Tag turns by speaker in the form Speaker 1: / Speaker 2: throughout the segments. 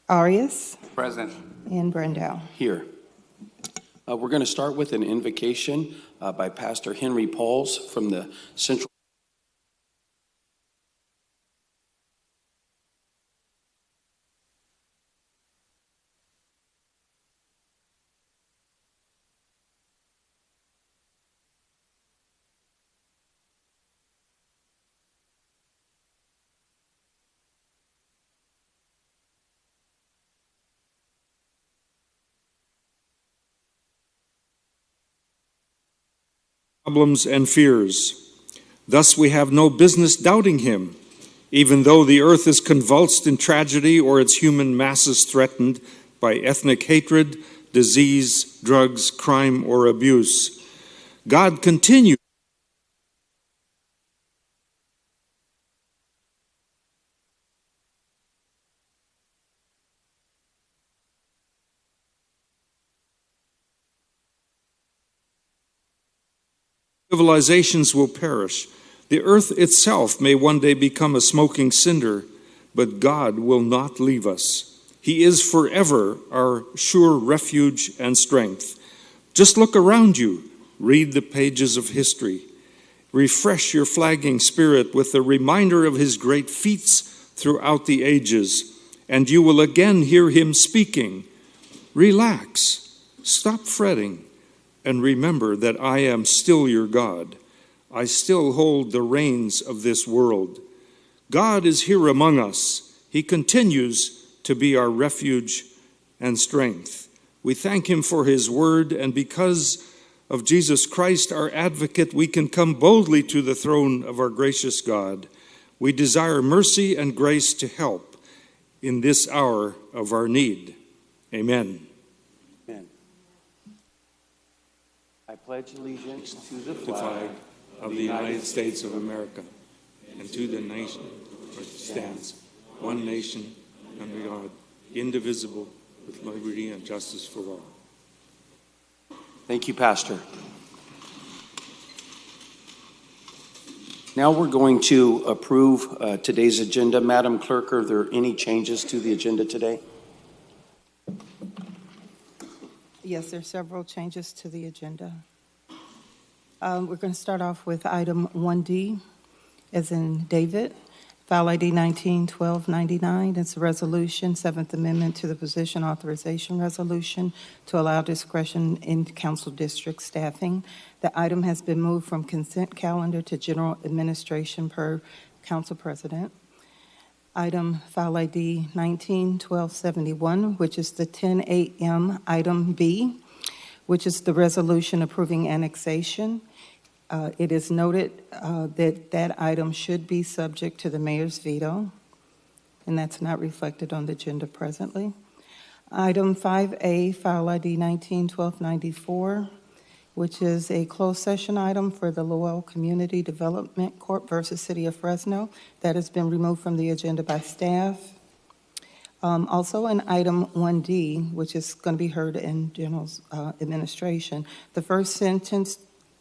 Speaker 1: Arias,
Speaker 2: Present.
Speaker 1: and Brandau.
Speaker 3: Here. We're going to start with an invocation by Pastor Henry Pauls from the Central.
Speaker 4: Problems and fears. Thus we have no business doubting him, even though the earth is convulsed in tragedy or its human masses threatened by ethnic hatred, disease, drugs, crime, or abuse. God continues civilizations will perish. The earth itself may one day become a smoking cinder, but God will not leave us. He is forever our sure refuge and strength. Just look around you. Read the pages of history. Refresh your flagging spirit with the reminder of his great feats throughout the ages, and you will again hear him speaking. Relax. Stop fretting. And remember that I am still your God. I still hold the reins of this world. God is here among us. He continues to be our refuge and strength. We thank him for his word, and because of Jesus Christ, our advocate, we can come boldly to the throne of our gracious God. We desire mercy and grace to help in this hour of our need. Amen.
Speaker 3: I pledge allegiance to the
Speaker 4: Flag of the United States of America and to the nation which stands, one nation under God, indivisible, with liberty and justice for all.
Speaker 3: Thank you, Pastor. Now we're going to approve today's agenda. Madam Clerk, are there any changes to the agenda today?
Speaker 1: Yes, there are several changes to the agenda. We're going to start off with item 1D, as in David, file ID 19-1299. It's a resolution, Seventh Amendment to the Position Authorization Resolution to allow discretion in council district staffing. The item has been moved from consent calendar to general administration per council president. Item file ID 19-1271, which is the 10 a.m. item B, which is the resolution approving annexation. It is noted that that item should be subject to the mayor's veto, and that's not reflected on the agenda presently. Item 5A, file ID 19-1294, which is a closed session item for the Lowell Community Development Corp. Versus City of Fresno. That has been removed from the agenda by staff. Also in item 1D, which is going to be heard in general administration, the first sentence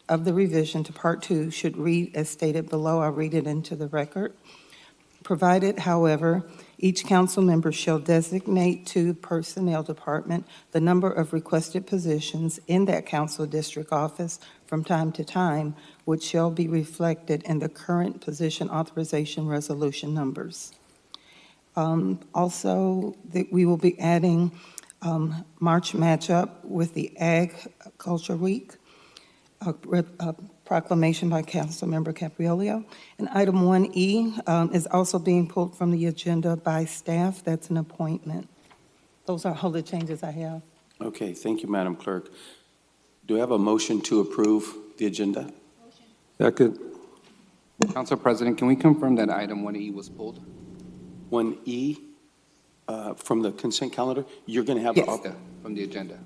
Speaker 1: of the revision to part 2 should read as stated below. I'll read it into the record. Provided, however, each council member shall designate to personnel department the number of requested positions in that council district office from time to time, which shall be reflected in the current position authorization resolution numbers. Also, we will be adding March matchup with the Ag Culture Week, a proclamation by Councilmember Capriolio. And item 1E is also being pulled from the agenda by staff. That's an appointment. Those are all the changes I have.
Speaker 3: Okay, thank you, Madam Clerk. Do I have a motion to approve the agenda?
Speaker 2: Motion. Second. Council President, can we confirm that item 1E was pulled?
Speaker 3: 1E from the consent calendar? You're going to have
Speaker 1: Yes.
Speaker 2: From the agenda.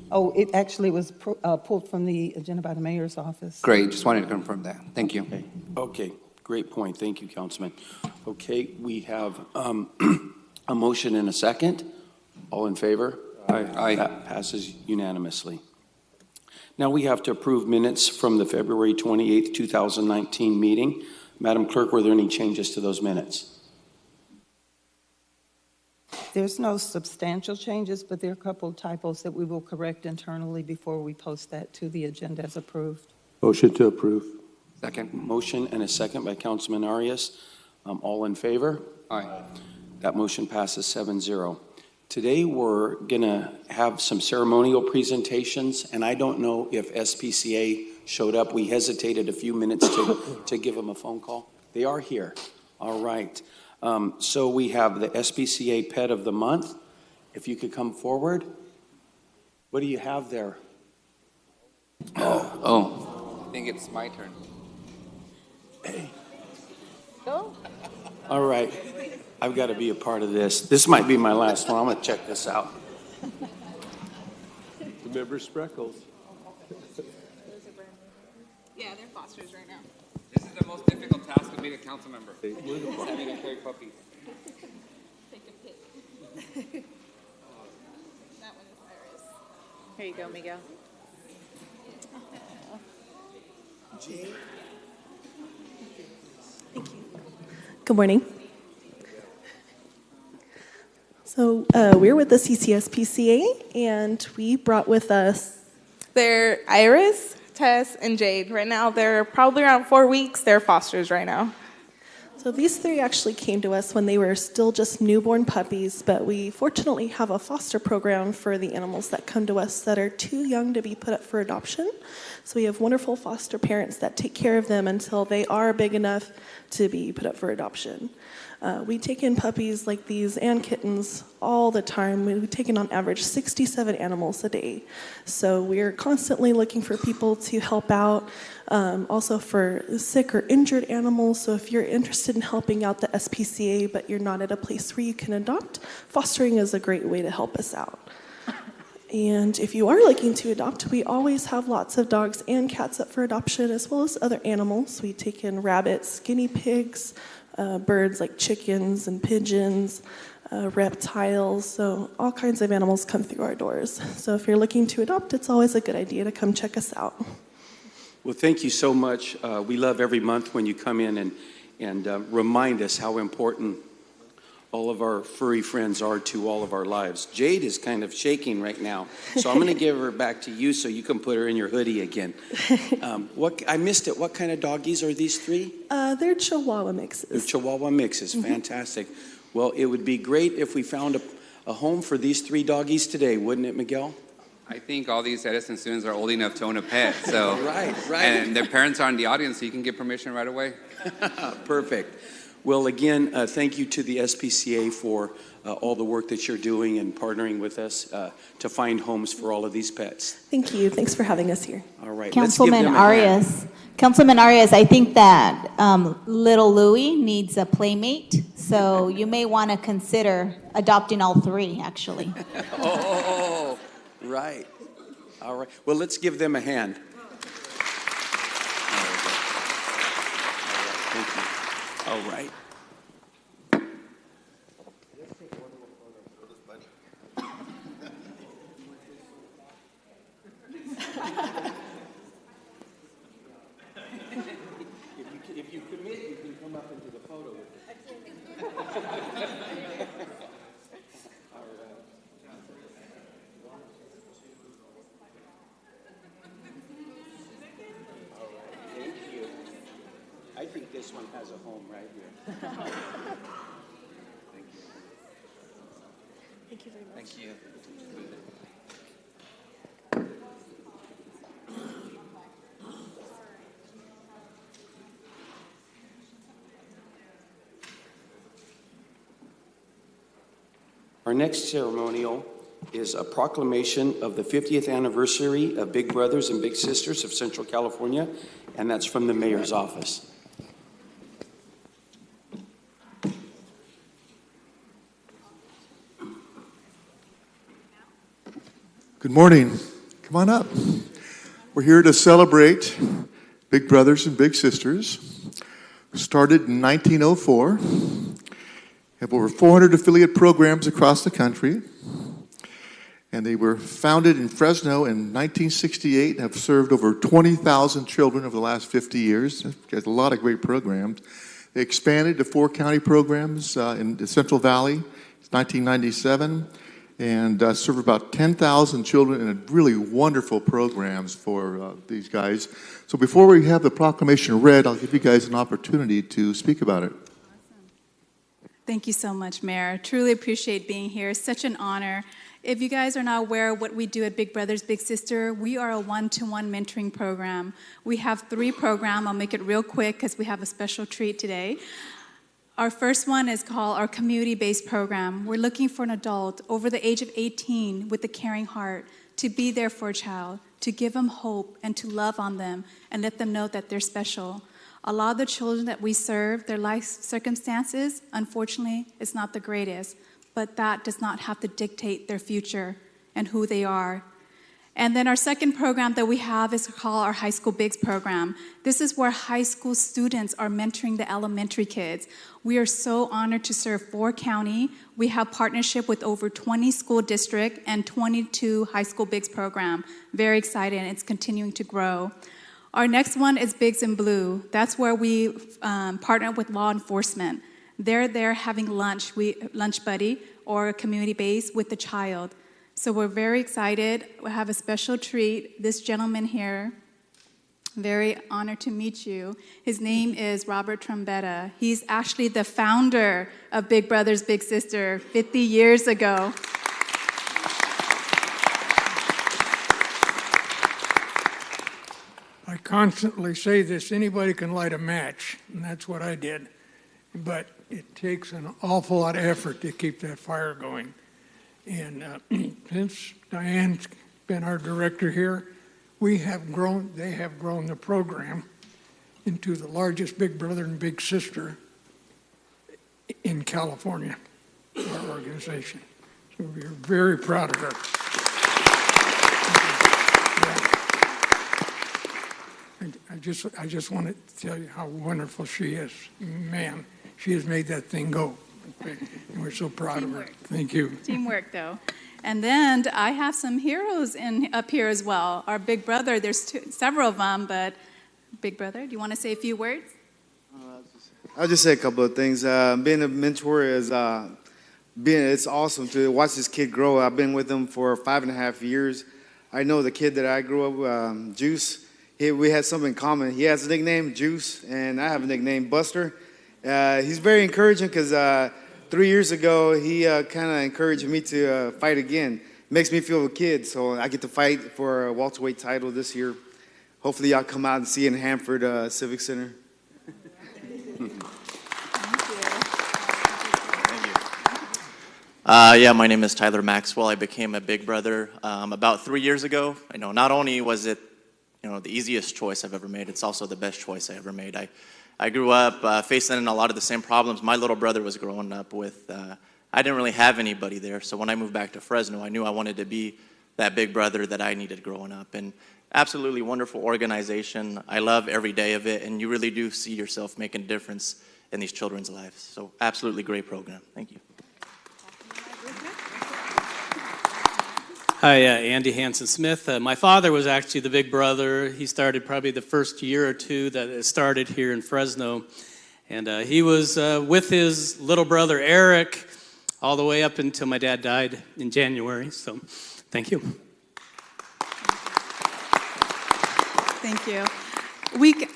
Speaker 1: Oh, it actually was pulled from the agenda by the mayor's office.
Speaker 2: Great, just wanted to confirm that. Thank you.
Speaker 3: Okay, great point. Thank you, Councilman. Okay, we have a motion and a second. All in favor?
Speaker 2: Aye.
Speaker 3: That passes unanimously. Now we have to approve minutes from the February 28th, 2019 meeting. Madam Clerk, were there any changes to those minutes?
Speaker 1: There's no substantial changes, but there are a couple of typos that we will correct internally before we post that to the agenda as approved.
Speaker 5: Motion to approve.
Speaker 2: Second.
Speaker 3: Motion and a second by Councilman Arias. All in favor?
Speaker 2: Aye.
Speaker 3: That motion passes 7-0. Today, we're going to have some ceremonial presentations, and I don't know if SPCA showed up. We hesitated a few minutes to give them a phone call. They are here. All right. So we have the SPCA Pet of the Month. If you could come forward. What do you have there?
Speaker 2: Oh, I think it's my turn.
Speaker 3: Hey. All right. I've got to be a part of this. This might be my last one. I'm going to check this out.
Speaker 5: Remember Spreckles.
Speaker 6: Yeah, they're fosters right now.
Speaker 2: This is the most difficult task of being a council member. Having to carry puppies.
Speaker 6: Take a pic. That one is Iris. Here you go, Miguel.
Speaker 7: Good morning. So we're with the CCSPCA, and we brought with us.
Speaker 6: They're Iris, Tess, and Jade. Right now, they're probably around 4 weeks. They're fosters right now.
Speaker 7: So these three actually came to us when they were still just newborn puppies, but we fortunately have a foster program for the animals that come to us that are too young to be put up for adoption. So we have wonderful foster parents that take care of them until they are big enough to be put up for adoption. We take in puppies like these and kittens all the time. We take in on average 67 animals a day. So we're constantly looking for people to help out, also for sick or injured animals. So if you're interested in helping out the SPCA, but you're not at a place where you can adopt, fostering is a great way to help us out. And if you are looking to adopt, we always have lots of dogs and cats up for adoption, as well as other animals. We take in rabbits, guinea pigs, birds like chickens and pigeons, reptiles, so all kinds of animals come through our doors. So if you're looking to adopt, it's always a good idea to come check us out.
Speaker 3: Well, thank you so much. We love every month when you come in and remind us how important all of our furry friends are to all of our lives. Jade is kind of shaking right now, so I'm going to give her back to you so you can put her in your hoodie again. I missed it. What kind of doggies are these three?
Speaker 7: They're Chihuahua mixes.
Speaker 3: They're Chihuahua mixes. Fantastic. Well, it would be great if we found a home for these three doggies today, wouldn't it, Miguel?
Speaker 2: I think all these Edison students are old enough to own a pet, so.
Speaker 3: Right.
Speaker 2: And their parents are in the audience, so you can get permission right away.
Speaker 3: Perfect. Well, again, thank you to the SPCA for all the work that you're doing and partnering with us to find homes for all of these pets.
Speaker 7: Thank you. Thanks for having us here.
Speaker 3: All right.
Speaker 8: Councilman Arias. Councilman Arias, I think that little Louie needs a playmate, so you may want to consider adopting all three, actually.
Speaker 3: Oh, right. All right. Well, let's give them a hand. Thank you. All right. If you commit, you can come up into the photo with I think this one has a home right here. Thank you.
Speaker 7: Thank you very much.
Speaker 2: Thank you.
Speaker 3: Our next ceremonial is a proclamation of the 50th anniversary of Big Brothers and Big Sisters of Central California, and that's from the mayor's office.
Speaker 9: Good morning. Come on up. We're here to celebrate Big Brothers and Big Sisters. Started in 1904. Have over 400 affiliate programs across the country. And they were founded in Fresno in 1968 and have served over 20,000 children over the last 50 years. Got a lot of great programs. They expanded to 4 county programs in the Central Valley, since 1997, and serve about 10,000 children in a really wonderful programs for these guys. So before we have the proclamation read, I'll give you guys an opportunity to speak about it.
Speaker 6: Thank you so much, Mayor. Truly appreciate being here. Such an honor. If you guys are not aware of what we do at Big Brothers Big Sister, we are a one-to-one mentoring program. We have 3 programs. I'll make it real quick because we have a special treat today. Our first one is called our community-based program. We're looking for an adult over the age of 18 with a caring heart to be there for a child, to give them hope and to love on them and let them know that they're special. A lot of the children that we serve, their life circumstances, unfortunately, is not the greatest, but that does not have to dictate their future and who they are. And then our second program that we have is called our High School Bigs program. This is where high school students are mentoring the elementary kids. We are so honored to serve 4 counties. We have partnership with over 20 school districts and 22 High School Bigs program. Very excited, and it's continuing to grow. Our next one is Bigs in Blue. That's where we partner with law enforcement. They're there having lunch buddy or a community base with the child. So we're very excited. We have a special treat. This gentleman here, very honored to meet you. His name is Robert Trombetta. He's actually the founder of Big Brothers Big Sister 50 years ago.
Speaker 10: I constantly say this, anybody can light a match, and that's what I did. But it takes an awful lot of effort to keep that fire going. And since Diane's been our director here, they have grown the program into the largest Big Brother and Big Sister in California, our organization. So we're very proud of her. I just want to tell you how wonderful she is. Man, she has made that thing go. And we're so proud of her. Thank you.
Speaker 6: Teamwork, though. And then I have some heroes up here as well. Our Big Brother, there's several of them, but Big Brother, do you want to say a few words?
Speaker 11: I'll just say a couple of things. Being a mentor is it's awesome to watch this kid grow. I've been with him for 5.5 years. I know the kid that I grew up with, Juice. We had something in common. He has a nickname, Juice, and I have a nickname, Buster. He's very encouraging because 3 years ago, he kind of encouraged me to fight again. Makes me feel a kid, so I get to fight for a welterweight title this year. Hopefully, y'all come out and see it in Hanford Civic Center.
Speaker 12: Yeah, my name is Tyler Maxwell. I became a Big Brother about 3 years ago. I know not only was it the easiest choice I've ever made, it's also the best choice I ever made. I grew up facing a lot of the same problems my little brother was growing up with. I didn't really have anybody there, so when I moved back to Fresno, I knew I wanted to be that big brother that I needed growing up. And absolutely wonderful organization. I love every day of it, and you really do see yourself making a difference in these children's lives. So absolutely great program. Thank you.
Speaker 13: Hi, Andy Hansen-Smith. My father was actually the Big Brother. He started probably the first year or two that it started here in Fresno. And he was with his little brother, Eric, all the way up until my dad died in January. So, thank you.
Speaker 6: Thank you.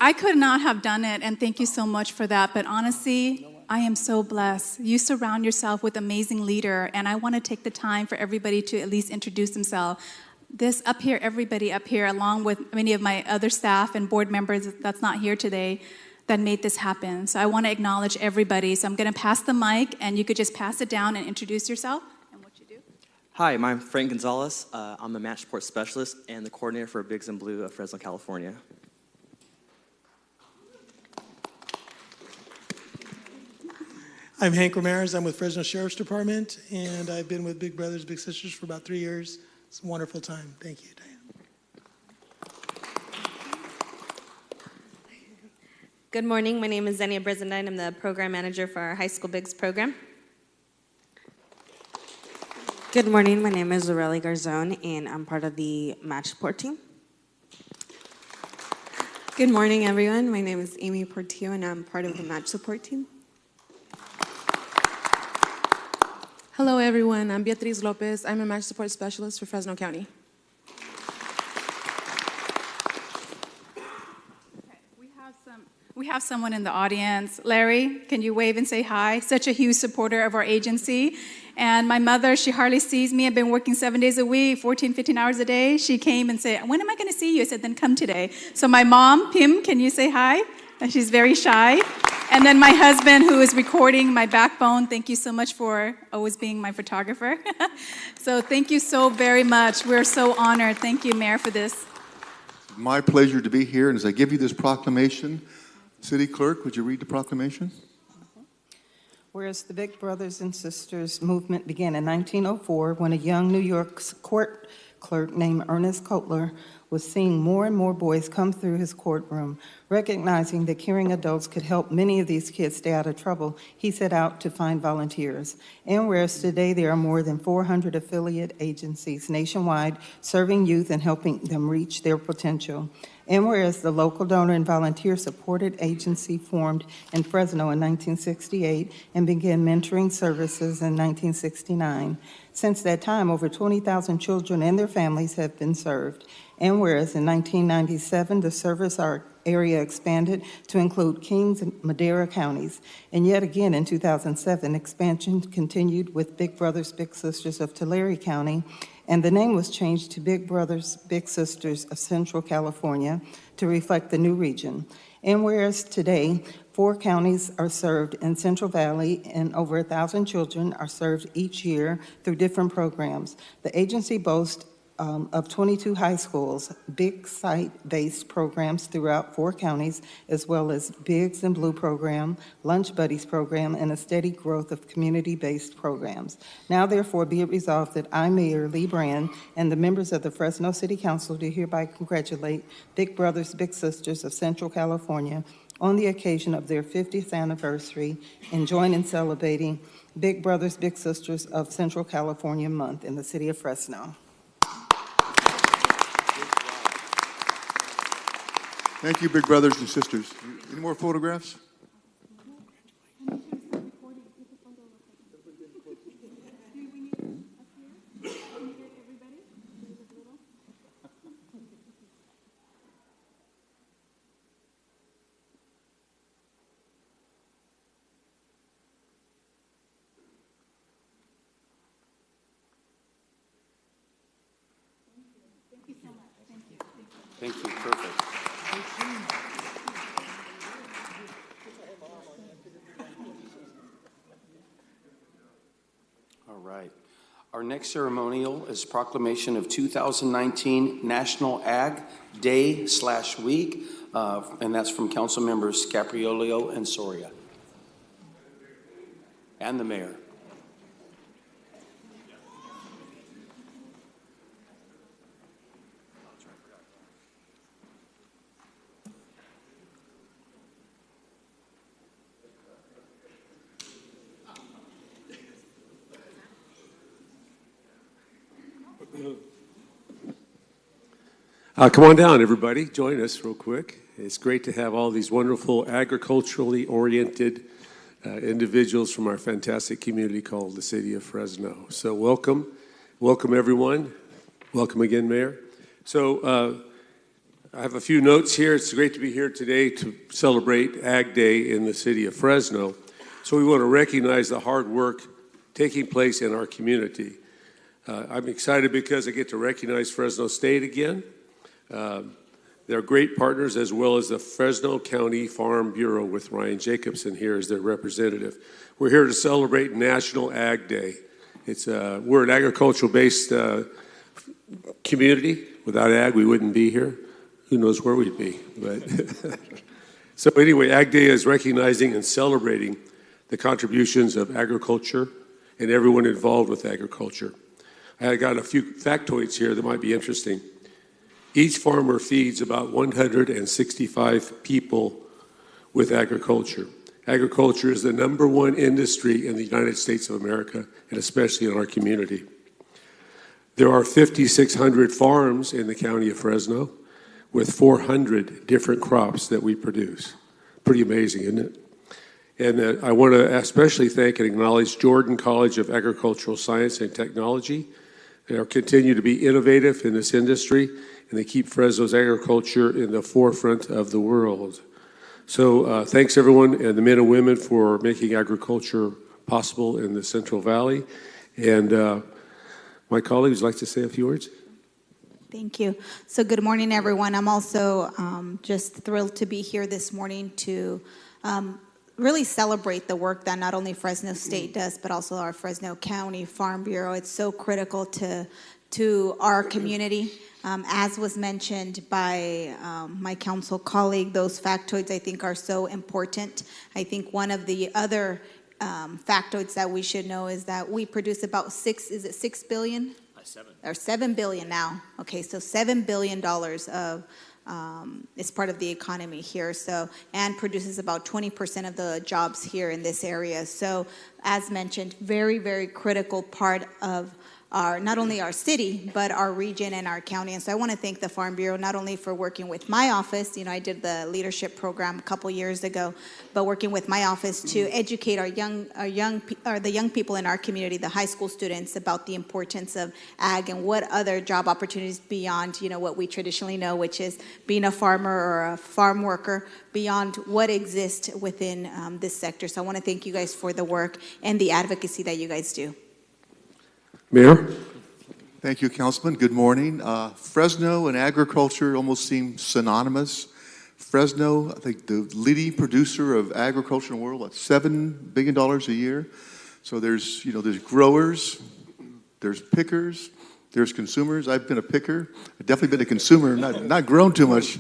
Speaker 6: I could not have done it, and thank you so much for that. But honestly, I am so blessed. You surround yourself with amazing leader, and I want to take the time for everybody to at least introduce themselves. This up here, everybody up here, along with many of my other staff and board members that's not here today, that made this happen. So I want to acknowledge everybody. So I'm going to pass the mic, and you could just pass it down and introduce yourself and what you do.
Speaker 14: Hi, I'm Frank Gonzalez. I'm a match support specialist and the coordinator for Bigs in Blue of Fresno, California.
Speaker 15: I'm Hank Ramirez. I'm with Fresno Sheriff's Department, and I've been with Big Brothers Big Sisters for about 3 years. It's a wonderful time. Thank you, Diane.
Speaker 16: Good morning. My name is Zenia Brizendine. I'm the program manager for our High School Bigs program.
Speaker 17: Good morning. My name is Lorelli Garzon, and I'm part of the match support team.
Speaker 18: Good morning, everyone. My name is Amy Portillo, and I'm part of the match support team. Hello, everyone. I'm Beatriz Lopez. I'm a match support specialist for Fresno County.
Speaker 6: We have someone in the audience. Larry, can you wave and say hi? Such a huge supporter of our agency. And my mother, she hardly sees me. I've been working 7 days a week, 14, 15 hours a day. She came and said, when am I going to see you? I said, then come today. So my mom, Pim, can you say hi? And she's very shy. And then my husband, who is recording, my backbone, thank you so much for always being my photographer. So thank you so very much. We're so honored. Thank you, Mayor, for this.
Speaker 9: My pleasure to be here. And as I give you this proclamation, City Clerk, would you read the proclamation?
Speaker 1: Whereas the Big Brothers and Sisters movement began in 1904 when a young New York court clerk named Ernest Kotler was seeing more and more boys come through his courtroom. Recognizing that caring adults could help many of these kids stay out of trouble, he set out to find volunteers. And whereas today there are more than 400 affiliate agencies nationwide serving youth and helping them reach their potential. And whereas the local donor and volunteer-supported agency formed in Fresno in 1968 and began mentoring services in 1969. Since that time, over 20,000 children and their families have been served. And whereas in 1997, the service area expanded to include Kings and Madera counties. And yet again in 2007, expansion continued with Big Brothers Big Sisters of Tulare County, and the name was changed to Big Brothers Big Sisters of Central California to reflect the new region. And whereas today, 4 counties are served in Central Valley and over 1,000 children are served each year through different programs. The agency boasts of 22 high schools, big site-based programs throughout 4 counties, as well as Bigs and Blue program, Lunch Buddies program, and a steady growth of community-based programs. Now, therefore, be it resolved that I, Mayor Lee Brand, and the members of the Fresno City Council do hereby congratulate Big Brothers Big Sisters of Central California on the occasion of their 50th anniversary and join in celebrating Big Brothers Big Sisters of Central California Month in the city of Fresno.
Speaker 9: Thank you, big brothers and sisters. Any more photographs?
Speaker 3: Thank you. Perfect. All right. Our next ceremonial is proclamation of 2019 National Ag Day/Week, and that's from Council Members Capriolio and Soria, and the Mayor.
Speaker 5: Come on down, everybody. Join us real quick. It's great to have all these wonderful agriculturally oriented individuals from our fantastic community called the City of Fresno. So welcome. Welcome, everyone. Welcome again, Mayor. So I have a few notes here. It's great to be here today to celebrate Ag Day in the City of Fresno. So we want to recognize the hard work taking place in our community. I'm excited because I get to recognize Fresno State again. They're great partners, as well as the Fresno County Farm Bureau with Ryan Jacobson here as their representative. We're here to celebrate National Ag Day. We're an agricultural-based community. Without ag, we wouldn't be here. Who knows where we'd be? But so anyway, Ag Day is recognizing and celebrating the contributions of agriculture and everyone involved with agriculture. I got a few factoids here that might be interesting. Each farmer feeds about 165 people with agriculture. Agriculture is the #1 industry in the United States of America, and especially in our community. There are 5,600 farms in the county of Fresno with 400 different crops that we produce. Pretty amazing, isn't it? And I want to especially thank and acknowledge Jordan College of Agricultural Science and Technology. They continue to be innovative in this industry, and they keep Fresno's agriculture in the forefront of the world. So thanks everyone and the men and women for making agriculture possible in the Central Valley. And my colleagues like to say a few words.
Speaker 8: Thank you. So good morning, everyone. I'm also just thrilled to be here this morning to really celebrate the work that not only Fresno State does, but also our Fresno County Farm Bureau. It's so critical to our community. As was mentioned by my council colleague, those factoids I think are so important. I think one of the other factoids that we should know is that we produce about 6 billion? 7. Or 7 billion now. Okay, so $7 billion of is part of the economy here, so, and produces about 20% of the jobs here in this area. So, as mentioned, very, very critical part of our, not only our city, but our region and our county. And so I want to thank the Farm Bureau not only for working with my office, you know, I did the leadership program a couple years ago, but working with my office to educate the young people in our community, the high school students, about the importance of ag and what other job opportunities beyond, you know, what we traditionally know, which is being a farmer or a farm worker, beyond what exists within this sector. So I want to thank you guys for the work and the advocacy that you guys do.
Speaker 5: Mayor?
Speaker 9: Thank you, Councilman. Good morning. Fresno and agriculture almost seem synonymous. Fresno, I think the leading producer of agriculture in the world, $7 billion a year. So there's growers, there's pickers, there's consumers. I've been a picker. I've definitely been a consumer, not grown too much.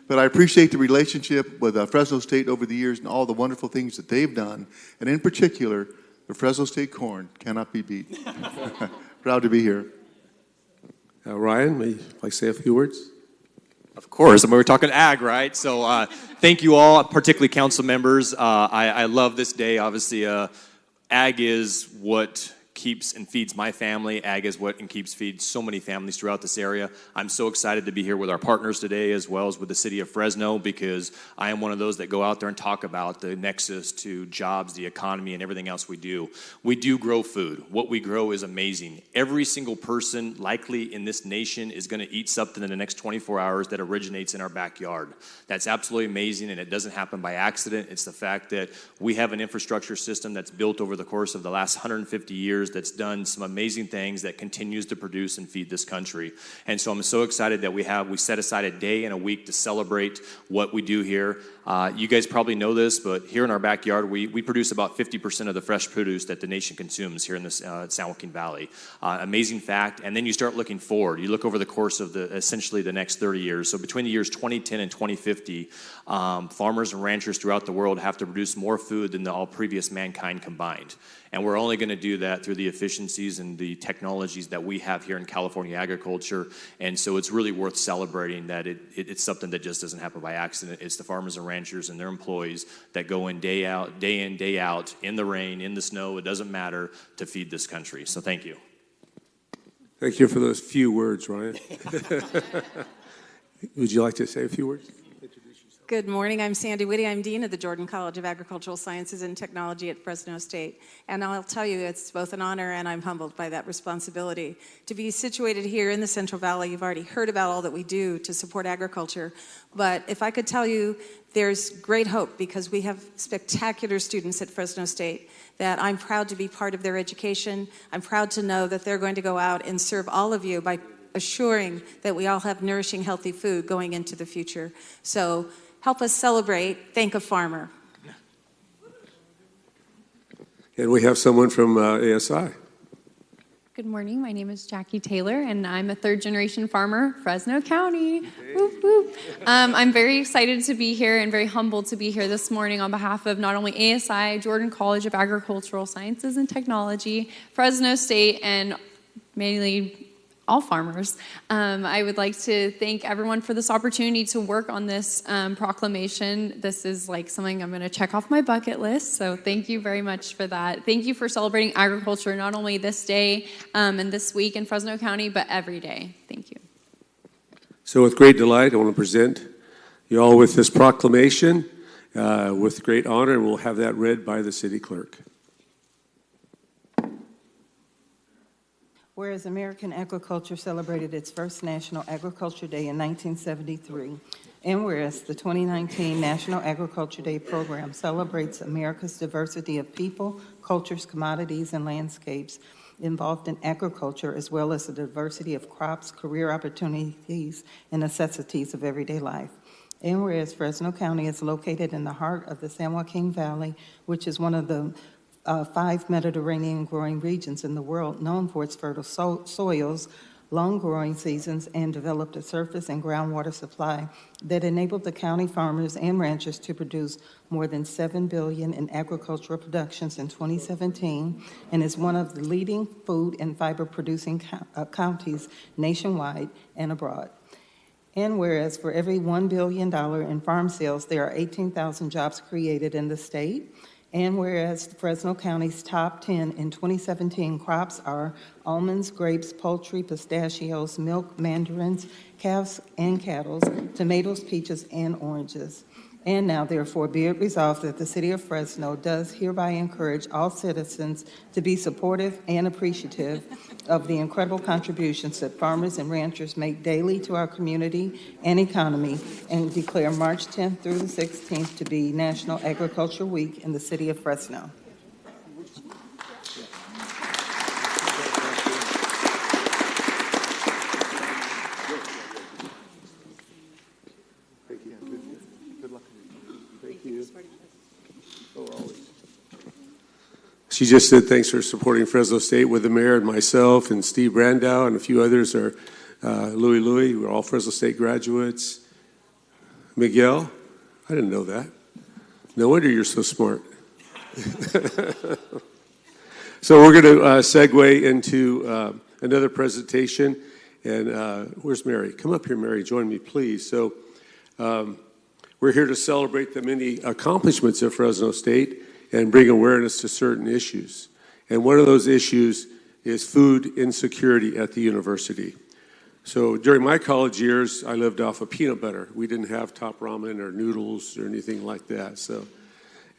Speaker 9: But I appreciate the relationship with Fresno State over the years and all the wonderful things that they've done. And in particular, the Fresno State corn cannot be beat. Proud to be here.
Speaker 5: Ryan, may you like to say a few words?
Speaker 19: Of course. I mean, we're talking ag, right? So thank you all, particularly council members. I love this day. Obviously, ag is what keeps and feeds my family. Ag is what and feeds so many families throughout this area. I'm so excited to be here with our partners today, as well as with the city of Fresno, because I am one of those that go out there and talk about the nexus to jobs, the economy, and everything else we do. We do grow food. What we grow is amazing. Every single person likely in this nation is going to eat something in the next 24 hours that originates in our backyard. That's absolutely amazing, and it doesn't happen by accident. It's the fact that we have an infrastructure system that's built over the course of the last 150 years that's done some amazing things that continues to produce and feed this country. And so I'm so excited that we set aside a day and a week to celebrate what we do here. You guys probably know this, but here in our backyard, we produce about 50% of the fresh produce that the nation consumes here in the San Joaquin Valley. Amazing fact. And then you start looking forward. You look over the course of essentially the next 30 years. So between the years 2010 and 2050, farmers and ranchers throughout the world have to produce more food than all previous mankind combined. And we're only going to do that through the efficiencies and the technologies that we have here in California agriculture. And so it's really worth celebrating that it's something that just doesn't happen by accident. It's the farmers and ranchers and their employees that go in, day out, in the rain, in the snow, it doesn't matter, to feed this country. So thank you.
Speaker 5: Thank you for those few words, Ryan. Would you like to say a few words?
Speaker 20: Good morning. I'm Sandy Whitty. I'm Dean of the Jordan College of Agricultural Sciences and Technology at Fresno State. And I'll tell you, it's both an honor and I'm humbled by that responsibility. To be situated here in the Central Valley, you've already heard about all that we do to support agriculture. But if I could tell you, there's great hope because we have spectacular students at Fresno State that I'm proud to be part of their education. I'm proud to know that they're going to go out and serve all of you by assuring that we all have nourishing, healthy food going into the future. So help us celebrate. Thank a farmer.
Speaker 5: And we have someone from ASI.
Speaker 21: Good morning. My name is Jackie Taylor, and I'm a third-generation farmer, Fresno County. Whoop, whoop. I'm very excited to be here and very humbled to be here this morning on behalf of not only ASI, Jordan College of Agricultural Sciences and Technology, Fresno State, and mainly all farmers. I would like to thank everyone for this opportunity to work on this proclamation. This is like something I'm going to check off my bucket list, so thank you very much for that. Thank you for celebrating agriculture not only this day and this week in Fresno County, but every day. Thank you.
Speaker 5: So with great delight, I want to present you all with this proclamation. with great honor, and we'll have that read by the city clerk.
Speaker 1: Whereas American agriculture celebrated its first National Agriculture Day in 1973, and whereas the 2019 National Agriculture Day program celebrates America's diversity of people, cultures, commodities, and landscapes involved in agriculture, as well as the diversity of crops, career opportunities, and necessities of everyday life. And whereas Fresno County is located in the heart of the San Joaquin Valley, which is one of the 5 Mediterranean growing regions in the world, known for its fertile soils, long growing seasons, and developed a surface and groundwater supply that enabled the county farmers and ranchers to produce more than $7 billion in agricultural productions in 2017, and is one of the leading food and fiber producing counties nationwide and abroad. And whereas for every $1 billion in farm sales, there are 18,000 jobs created in the state. And whereas Fresno County's top 10 in 2017 crops are almonds, grapes, poultry, pistachios, milk, mandarins, calves and cattle, tomatoes, peaches, and oranges. And now, therefore, be it resolved that the City of Fresno does hereby encourage all citizens to be supportive and appreciative of the incredible contributions that farmers and ranchers make daily to our community and economy, and declare March 10th through the 16th to be National Agriculture Week in the City of Fresno.
Speaker 5: She just said thanks for supporting Fresno State with the mayor and myself and Steve Brandow and a few others are Louis. We're all Fresno State graduates. Miguel, I didn't know that. No wonder you're so smart. So we're going to segue into another presentation. And where's Mary? Come up here, Mary. Join me, please. So we're here to celebrate the many accomplishments of Fresno State and bring awareness to certain issues. And one of those issues is food insecurity at the university. So during my college years, I lived off of peanut butter. We didn't have top ramen or noodles or anything like that. So,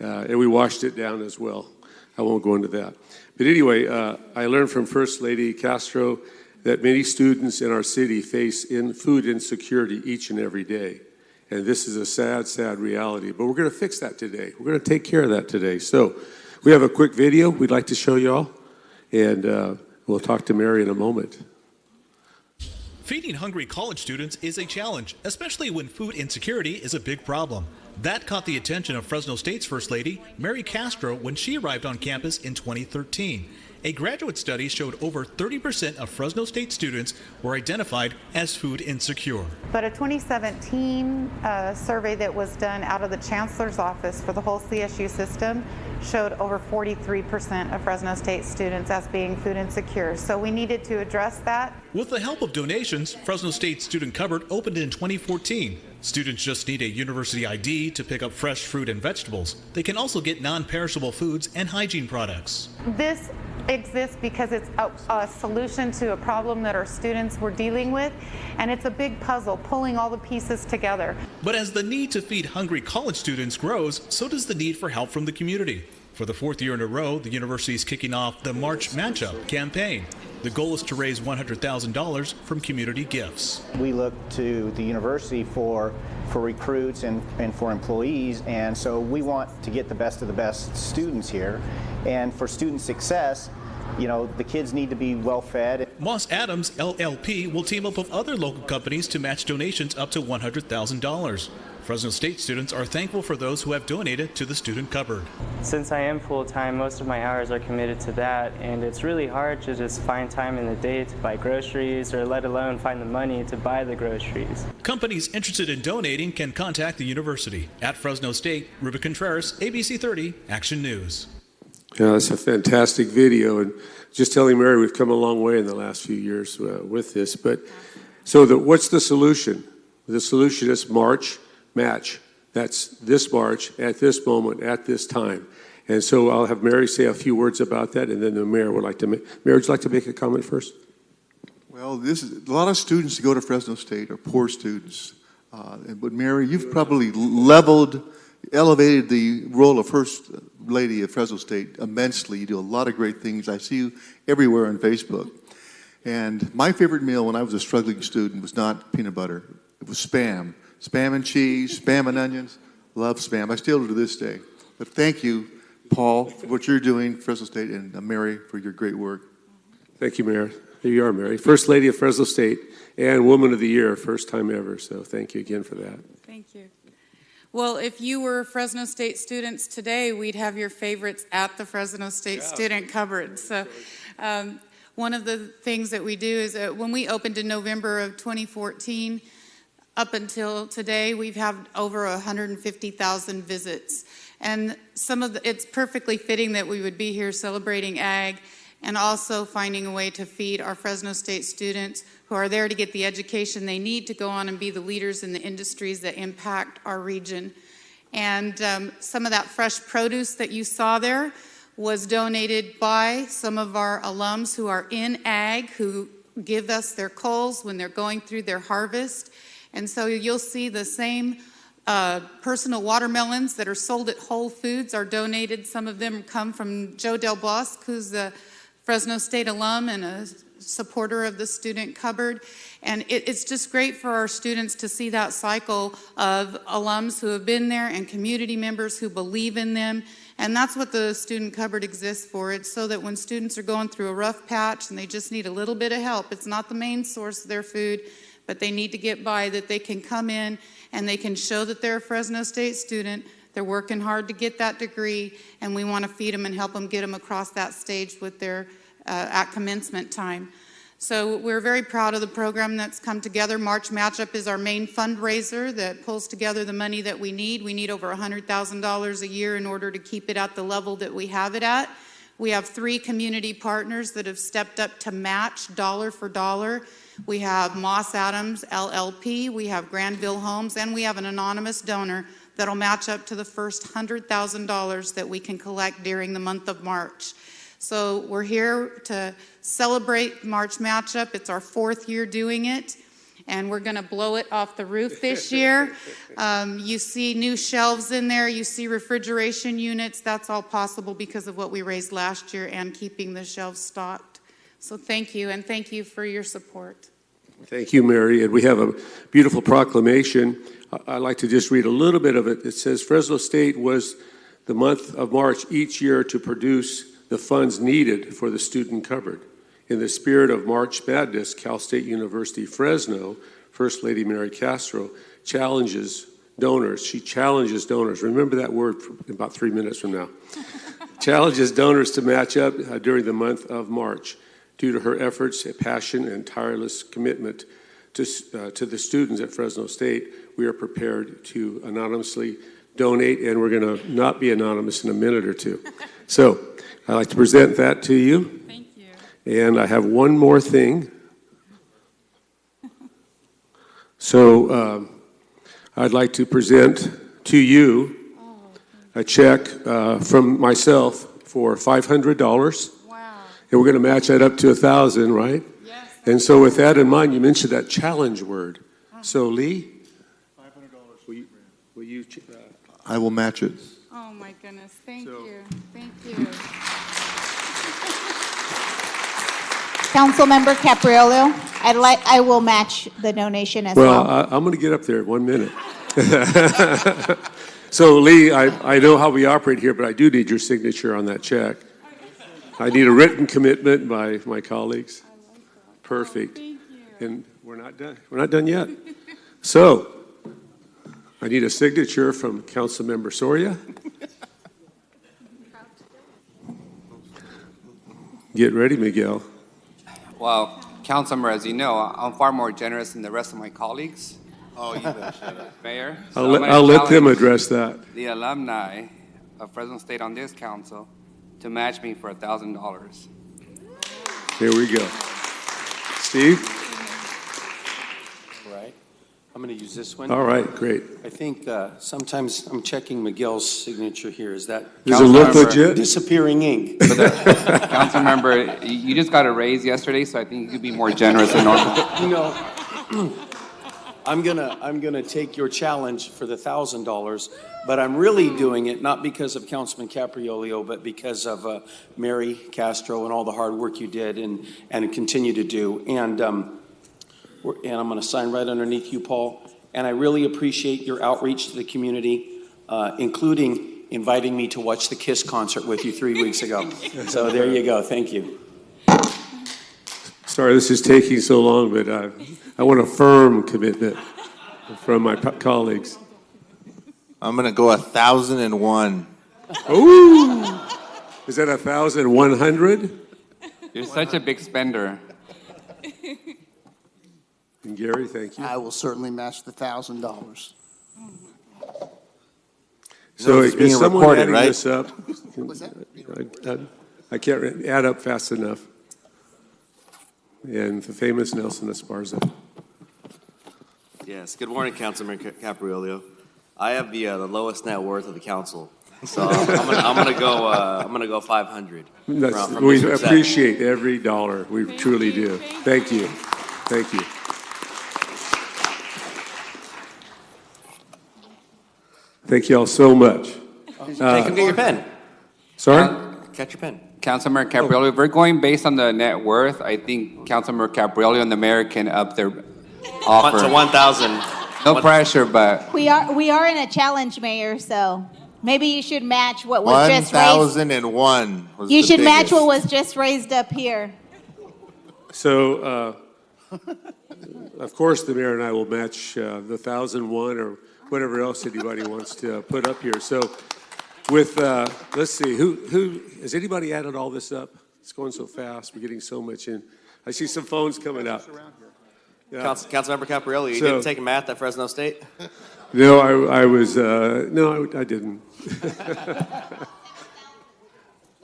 Speaker 5: and we washed it down as well. I won't go into that. But anyway, I learned from First Lady Castro that many students in our city face food insecurity each and every day. And this is a sad, sad reality. But we're going to fix that today. We're going to take care of that today. So we have a quick video we'd like to show you all. And we'll talk to Mary in a moment.
Speaker 4: Feeding hungry college students is a challenge, especially when food insecurity is a big problem. That caught the attention of Fresno State's First Lady, Mary Castro, when she arrived on campus in 2013. A graduate study showed over 30% of Fresno State students were identified as food insecure.
Speaker 22: But a 2017 survey that was done out of the Chancellor's office for the whole CSU system showed over 43% of Fresno State students as being food insecure. So we needed to address that.
Speaker 4: With the help of donations, Fresno State Student Cupboard opened in 2014. Students just need a university ID to pick up fresh fruit and vegetables. They can also get non-perishable foods and hygiene products.
Speaker 22: This exists because it's a solution to a problem that our students were dealing with, and it's a big puzzle, pulling all the pieces together.
Speaker 4: But as the need to feed hungry college students grows, so does the need for help from the community. For the 4th year in a row, the university is kicking off the March Matchup campaign. The goal is to raise $100,000 from community gifts.
Speaker 23: We look to the university for recruits and for employees, and so we want to get the best of the best students here. And for student success, you know, the kids need to be well fed.
Speaker 4: Moss Adams LLP will team up with other local companies to match donations up to $100,000. Fresno State students are thankful for those who have donated to the student cupboard.
Speaker 24: Since I am full-time, most of my hours are committed to that, and it's really hard to just find time in the day to buy groceries, or let alone find the money to buy the groceries.
Speaker 4: Companies interested in donating can contact the university. At Fresno State, Ruben Contreras, ABC 30, Action News.
Speaker 5: Yeah, that's a fantastic video. And just telling Mary, we've come a long way in the last few years with this. But so what's the solution? The solution is match. That's this March, at this moment, at this time. And so I'll have Mary say a few words about that, and then the mayor would like to make. Mayor, would you like to make a comment first?
Speaker 9: Well, this is a lot of students who go to Fresno State are poor students. But Mary, you've probably leveled elevated the role of First Lady of Fresno State immensely. You do a lot of great things. I see you everywhere on Facebook. And my favorite meal when I was a struggling student was not peanut butter. It was Spam. Spam and cheese, Spam and onions. Love Spam. I still do to this day. But thank you, Paul, for what you're doing, Fresno State, and Mary for your great work.
Speaker 5: Thank you, Mayor. Here you are, Mary. First Lady of Fresno State and Woman of the Year, first time ever. So thank you again for that.
Speaker 2: Thank you. Well, if you were Fresno State students today, we'd have your favorites at the Fresno State student cupboard. So one of the things that we do is when we opened in November of 2014, up until today, we've had over 150,000 visits. And it's perfectly fitting that we would be here celebrating ag and also finding a way to feed our Fresno State students who are there to get the education they need to go on and be the leaders in the industries that impact our region. And some of that fresh produce that you saw there was donated by some of our alums who are in ag, who give us their culls when they're going through their harvest. And so you'll see the same personal watermelons that are sold at Whole Foods are donated. Some of them come from Joe Del Bosque, who's a Fresno State alum and a supporter of the student cupboard. And it's just great for our students to see that cycle of alums who have been there and community members who believe in them. And that's what the student cupboard exists for. It's so that when students are going through a rough patch and they just need a little bit of help, it's not the main source of their food, but they need to get by, that they can come in and they can show that they're a Fresno State student. They're working hard to get that degree, and we want to feed them and help them get them across that stage with their at commencement time. So we're very proud of the program that's come together. March Matchup is our main fundraiser that pulls together the money that we need. We need over $100,000 a year in order to keep it at the level that we have it at. We have 3 community partners that have stepped up to match dollar for dollar. We have Moss Adams LLP, we have Granville Homes, and we have an anonymous donor that'll match up to the first $100,000 that we can collect during the month of March. So we're here to celebrate March Matchup. It's our 4th year doing it, and we're going to blow it off the roof this year. You see new shelves in there. You see refrigeration units. That's all possible because of what we raised last year and keeping the shelves stocked. So thank you, and thank you for your support.
Speaker 5: Thank you, Mary. And we have a beautiful proclamation. I'd like to just read a little bit of it. It says, Fresno State was the month of March each year to produce the funds needed for the student cupboard. In the spirit of March Madness, Cal State University Fresno, First Lady Mary Castro, challenges donors. She challenges donors. Remember that word for about 3 minutes from now. Challenges donors to match up during the month of March. Due to her efforts, passion, and tireless commitment to the students at Fresno State, we are prepared to anonymously donate, and we're going to not be anonymous in a minute or two. So I'd like to present that to you.
Speaker 2: Thank you.
Speaker 5: And I have one more thing. So I'd like to present to you a check from myself for $500. And we're going to match that up to 1,000, right? Yes. And so with that in mind, you mentioned that challenge word. So Lee? $500. Will you
Speaker 9: I will match it.
Speaker 2: Oh my goodness, thank you. Thank you.
Speaker 8: Councilmember Capriolo, I will match the donation as well.
Speaker 5: Well, I'm going to get up there in 1 minute. So Lee, I know how we operate here, but I do need your signature on that check. I need a written commitment by my colleagues. Perfect. And we're not done. We're not done yet. So I need a signature from Councilmember Soria. Get ready, Miguel.
Speaker 7: Well, Councilmember, as you know, I'm far more generous than the rest of my colleagues.
Speaker 10: Oh, you better shut up.
Speaker 7: Mayor.
Speaker 5: I'll let them address that.
Speaker 7: The alumni of Fresno State on this council to match me for $1,000.
Speaker 5: Here we go. Steve?
Speaker 3: Right. I'm going to use this one.
Speaker 5: All right, great.
Speaker 3: I think sometimes I'm checking Miguel's signature here. Is that
Speaker 5: Does it look legit?
Speaker 3: Disappearing ink.
Speaker 7: Councilmember, you just got a raise yesterday, so I think you could be more generous than normal.
Speaker 3: You know, I'm gonna take your challenge for the $1,000, but I'm really doing it not because of Councilman Capriolio, but because of Mary Castro and all the hard work you did and continue to do. And I'm gonna sign right underneath you, Paul. And I really appreciate your outreach to the community, including inviting me to watch the KISS concert with you 3 weeks ago. So there you go. Thank you.
Speaker 5: Sorry this is taking so long, but I want a firm commitment from my colleagues.
Speaker 10: I'm going to go 1,001.
Speaker 5: Ooh! Is that 1,100?
Speaker 7: You're such a big spender.
Speaker 5: And Gary, thank you.
Speaker 11: I will certainly match the $1,000.
Speaker 5: So
Speaker 10: it's
Speaker 5: is
Speaker 10: being
Speaker 5: someone
Speaker 10: recorded,
Speaker 5: adding
Speaker 10: right?
Speaker 5: this up? I can't add up fast enough. And the famous Nelson Esparza.
Speaker 12: Yes. Good morning, Councilman Capriolio. I have the lowest net worth of the council, so I'm gonna go 500. From
Speaker 5: We
Speaker 12: District 7.
Speaker 5: appreciate every dollar. We truly do. Thank you. Thank you. Thank you all so much.
Speaker 12: Jacob, get your pen.
Speaker 5: Sorry?
Speaker 12: Catch your pen.
Speaker 7: Councilmember Capriolio, if we're going based on the net worth, I think Councilmember Capriolio and the mayor can up their offer.
Speaker 12: To 1,000.
Speaker 7: No pressure, but
Speaker 8: We are in a challenge, Mayor, so maybe you should match what was just raised.
Speaker 10: 1,001 was
Speaker 8: You
Speaker 10: the
Speaker 8: should match
Speaker 10: biggest.
Speaker 8: what was just raised up here.
Speaker 5: So, of course, the mayor and I will match the 1,001 or whatever else anybody wants to put up here. So, with let's see, who has anybody added all this up? It's going so fast. We're getting so much in. I see some phones coming up. Yeah.
Speaker 12: Councilmember Capriolio, you
Speaker 5: So-
Speaker 12: didn't take math at Fresno State?
Speaker 5: No, I was no, I didn't.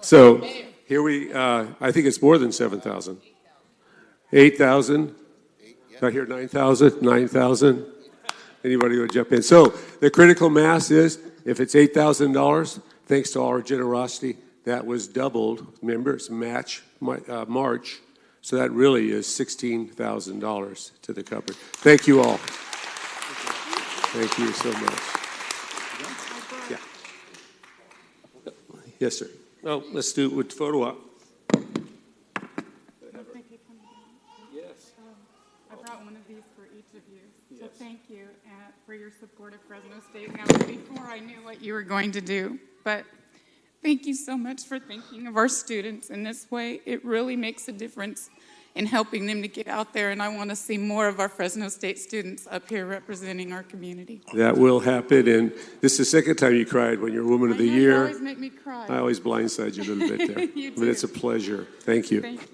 Speaker 5: So here I think it's more than 7,000. 8,000. I hear 9,000. 9,000. Anybody would jump in? So the critical mass is if it's $8,000, thanks to all our generosity, that was doubled. Remember, it's March. So that really is $16,000 to the cupboard. Thank you all. Thank you so much. Yeah. Yes, sir. Oh, let's do it with photo op.
Speaker 2: Yes. I brought one of these for each of you. So thank you for your support of Fresno State. Now, before I knew what you were going to do, but thank you so much for thinking of our students in this way. It really makes a difference in helping them to get out there, and I want to see more of our Fresno State students up here representing our community.
Speaker 5: That will happen, and this is the second time you cried when you're Woman of the Year.
Speaker 2: You always make me cry.
Speaker 5: I always blindside you a little bit there.
Speaker 2: You
Speaker 5: But it's a
Speaker 2: do.
Speaker 5: pleasure. Thank you.
Speaker 2: Thank you.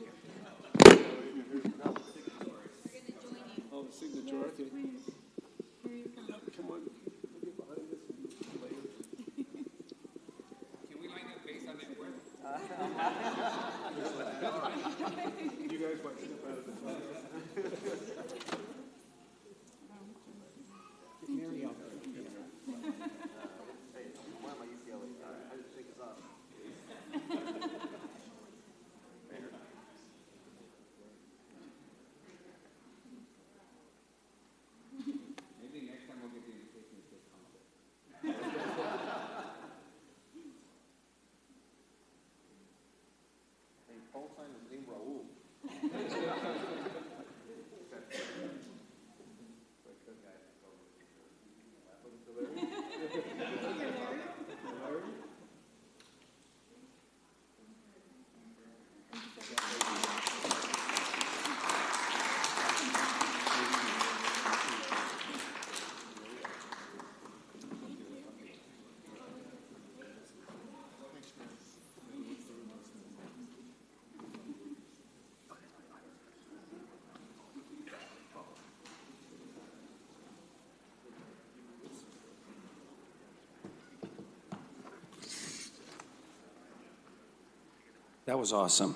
Speaker 3: That was awesome.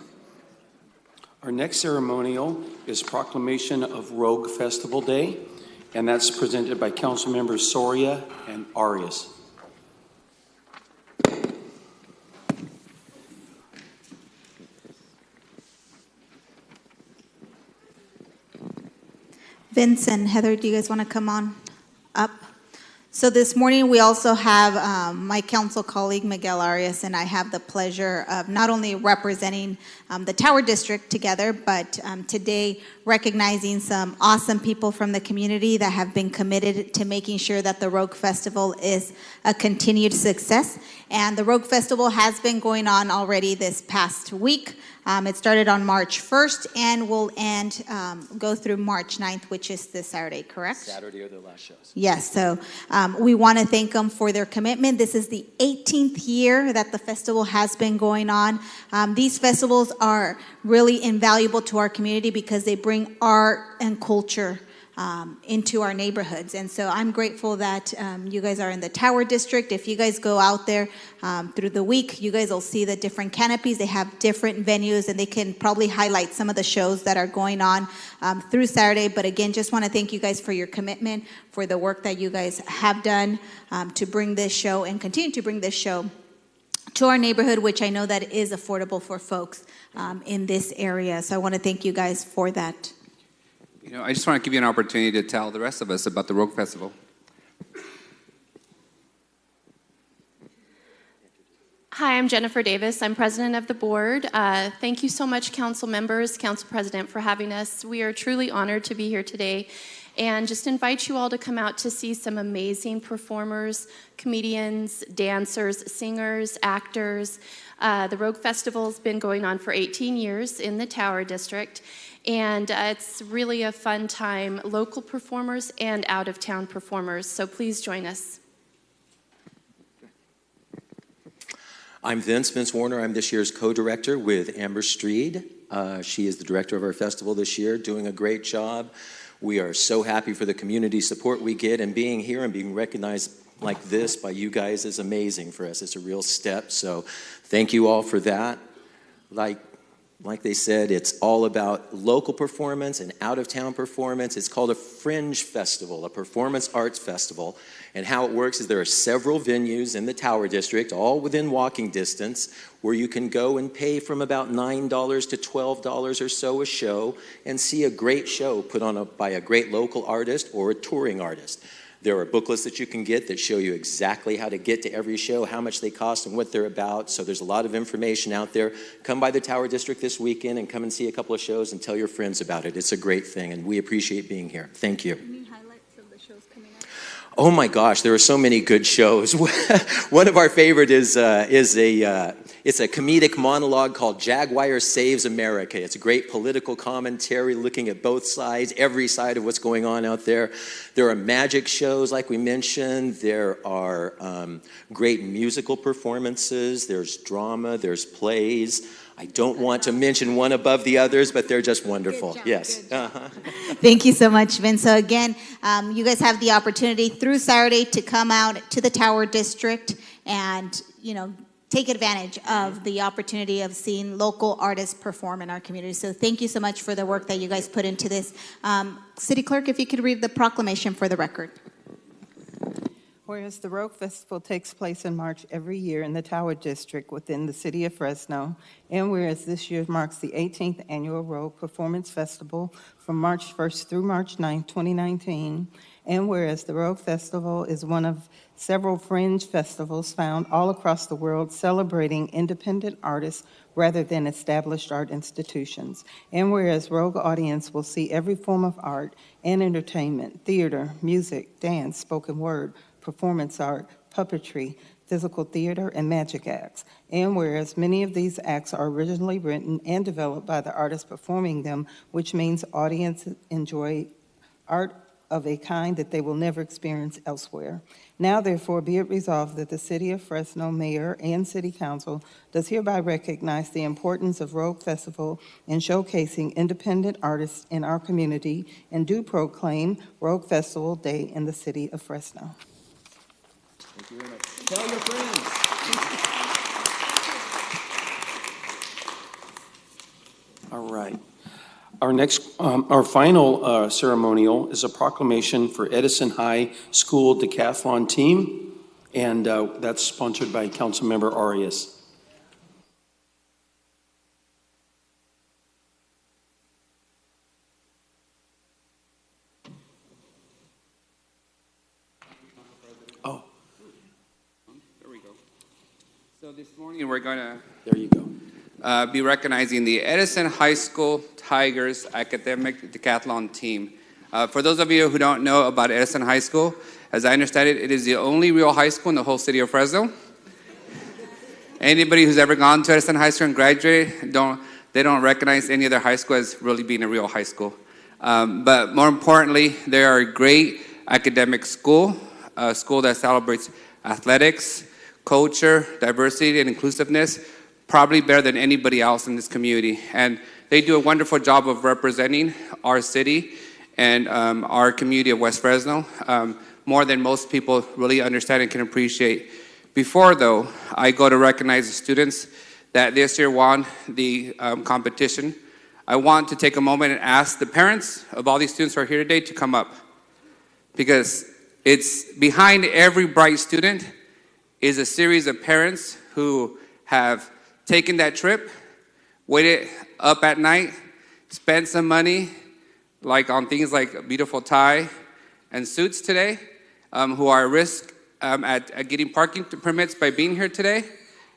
Speaker 3: Our next ceremonial is Proclamation of Rogue Festival Day, and that's presented by Council Members Soria and Arias.
Speaker 8: Vince and Heather, do you guys want to come on up? So this morning, we also have my council colleague, Miguel Arias, and I have the pleasure of not only representing the Tower District together, but today recognizing some awesome people from the community that have been committed to making sure that the Rogue Festival is a continued success. And the Rogue Festival has been going on already this past week. It started on March 1st and will end, go through March 9th, which is this Saturday, correct?
Speaker 13: Saturday are their last shows.
Speaker 8: Yes, so we want to thank them for their commitment. This is the 18th year that the festival has been going on. These festivals are really invaluable to our community because they bring art and culture into our neighborhoods. And so I'm grateful that you guys are in the Tower District. If you guys go out there through the week, you guys will see the different canopies. They have different venues, and they can probably highlight some of the shows that are going on through Saturday. But again, just want to thank you guys for your commitment, for the work that you guys have done to bring this show and continue to bring this show to our neighborhood, which I know that is affordable for folks in this area. So I want to thank you guys for that.
Speaker 7: You know, I just want to give you an opportunity to tell the rest of us about the Rogue Festival.
Speaker 14: Hi, I'm Jennifer Davis. I'm president of the board. Thank you so much, council members, council president, for having us. We are truly honored to be here today and just invite you all to come out to see some amazing performers, comedians, dancers, singers, actors. The Rogue Festival has been going on for 18 years in the Tower District, and it's really a fun time, local performers and out-of-town performers, so please join us.
Speaker 13: I'm Vince Warner. I'm this year's co-director with Amber Streed. She is the director of our festival this year, doing a great job. We are so happy for the community support we get, and being here and being recognized like this by you guys is amazing for us. It's a real step, so thank you all for that. Like they said, it's all about local performance and out-of-town performance. It's called a Fringe Festival, a performance arts festival. And how it works is there are several venues in the Tower District, all within walking distance, where you can go and pay from about $9 to $12 or so a show and see a great show put on by a great local artist or a touring artist. There are booklets that you can get that show you exactly how to get to every show, how much they cost, and what they're about. So there's a lot of information out there. Come by the Tower District this weekend and come and see a couple of shows and tell your friends about it. It's a great thing, and we appreciate being here. Thank you.
Speaker 8: Any highlights of the shows coming up?
Speaker 13: Oh my gosh, there are so many good shows. One of our favorite is it's a comedic monologue called Jaguar Saves America. It's a great political commentary looking at both sides, every side of what's going on out there. There are magic shows, like we mentioned. There are great musical performances. There's drama. There's plays. I don't want to mention one above the others, but they're just wonderful. Yes.
Speaker 8: Thank you so much, Vince. So again, you guys have the opportunity through Saturday to come out to the Tower District and, take advantage of the opportunity of seeing local artists perform in our community. So thank you so much for the work that you guys put into this. City Clerk, if you could read the proclamation for the record.
Speaker 1: Whereas the Rogue Festival takes place in March every year in the Tower District within the city of Fresno, and whereas this year marks the 18th annual Rogue Performance Festival from March 1st through March 9th, 2019, and whereas the Rogue Festival is one of several fringe festivals found all across the world celebrating independent artists rather than established art institutions, and whereas Rogue audience will see every form of art and entertainment, theater, music, dance, spoken word, performance art, puppetry, physical theater, and magic acts. And whereas many of these acts are originally written and developed by the artists performing them, which means audiences enjoy art of a kind that they will never experience elsewhere. Now, therefore, be it resolved that the City of Fresno Mayor and City Council does hereby recognize the importance of Rogue Festival in showcasing independent artists in our community and do proclaim Rogue Festival Day in the City of Fresno.
Speaker 13: Thank you very much. Tell your friends.
Speaker 3: All right. Our final ceremonial is a proclamation for Edison High School Decathlon Team, and that's sponsored by Councilmember Arias.
Speaker 7: So this morning we're going to
Speaker 3: There you go.
Speaker 7: be recognizing the Edison High School Tigers Academic Decathlon team. For those of you who don't know about Edison High School, as I understand it, it is the only real high school in the whole city of Fresno. Anybody who's ever gone to Edison High School and graduated, they don't recognize any other high school as really being a real high school. But more importantly, they are a great academic school, a school that celebrates athletics, culture, diversity, and inclusiveness, probably better than anybody else in this community. And they do a wonderful job of representing our city and our community of West Fresno, more than most people really understand and can appreciate. Before, though, I go to recognize the students that this year won the competition, I want to take a moment and ask the parents of all these students who are here today to come up. Because it's behind every bright student is a series of parents who have taken that trip, waited up at night, spent some money, like on things like a beautiful tie and suits today, who are at risk at getting parking permits by being here today,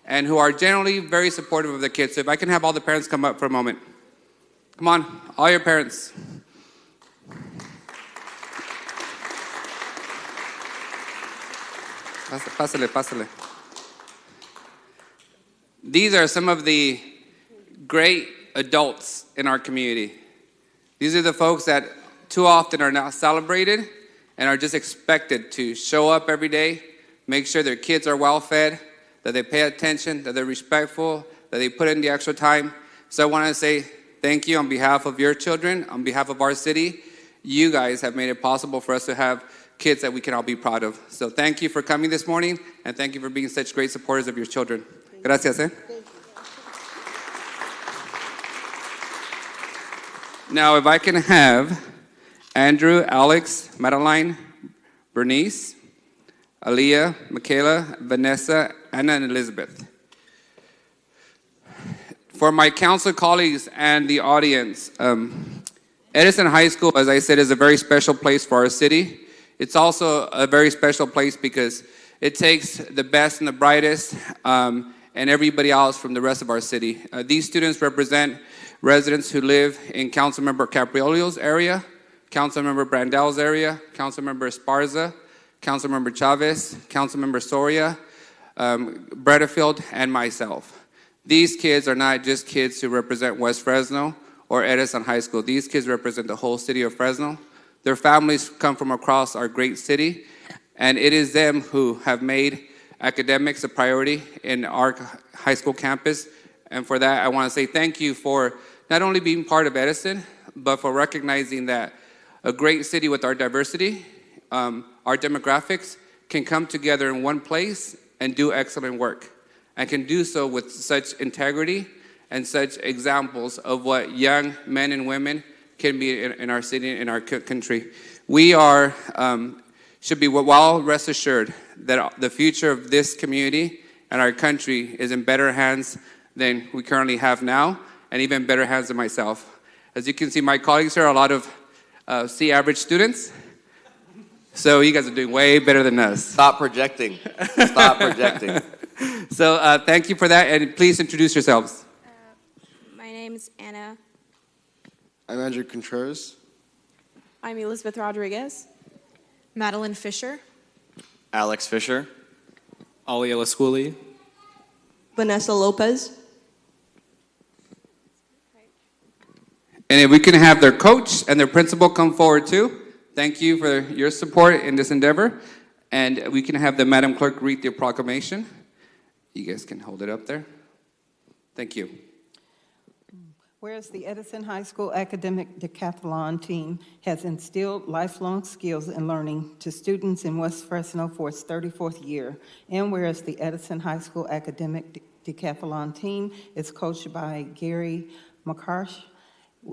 Speaker 7: and who are generally very supportive of the kids. So if I can have all the parents come up for a moment. Come on, all your parents. Pásale. These are some of the great adults in our community. These are the folks that too often are not celebrated and are just expected to show up every day, make sure their kids are well fed, that they pay attention, that they're respectful, that they put in the extra time. So I want to say thank you on behalf of your children, on behalf of our city. You guys have made it possible for us to have kids that we can all be proud of. So thank you for coming this morning, and thank you for being such great supporters of your children. Gracias. Now, if I can have Andrew, Alex, Madeline, Bernice, Aaliyah, Michaela, Vanessa, Anna, and Elizabeth. For my council colleagues and the audience, Edison High School, as I said, is a very special place for our city. It's also a very special place because it takes the best and the brightest and everybody else from the rest of our city. These students represent residents who live in Councilmember Capriolio's area, Councilmember Brandel's area, Councilmember Esparza, Councilmember Chavez, Councilmember Soria, Bredefield, and myself. These kids are not just kids who represent West Fresno or Edison High School. These kids represent the whole city of Fresno. Their families come from across our great city, and it is them who have made academics a priority in our high school campus. And for that, I want to say thank you for not only being part of Edison, but for recognizing that a great city with our diversity, our demographics, can come together in one place and do excellent work, and can do so with such integrity and such examples of what young men and women can be in our city, in our country. We should be well rest assured that the future of this community and our country is in better hands than we currently have now, and even better hands than myself. As you can see, my colleagues here are a lot of C-average students, so you guys are doing way better than us.
Speaker 12: Stop projecting. Stop projecting.
Speaker 7: So thank you for that, and please introduce yourselves.
Speaker 15: My name is Anna.
Speaker 16: I'm Andrew Contreras.
Speaker 15: I'm Elizabeth Rodriguez. Madeline Fisher.
Speaker 19: Alex Fisher. Ali Elasquili.
Speaker 15: Vanessa Lopez.
Speaker 7: And if we can have their coach and their principal come forward too. Thank you for your support in this endeavor. And we can have the Madam Clerk read the proclamation. You guys can hold it up there. Thank you.
Speaker 1: Whereas the Edison High School Academic Decathlon team has instilled lifelong skills and learning to students in West Fresno for its 34th year, and whereas the Edison High School Academic Decathlon team is coached by Gary McCarsh,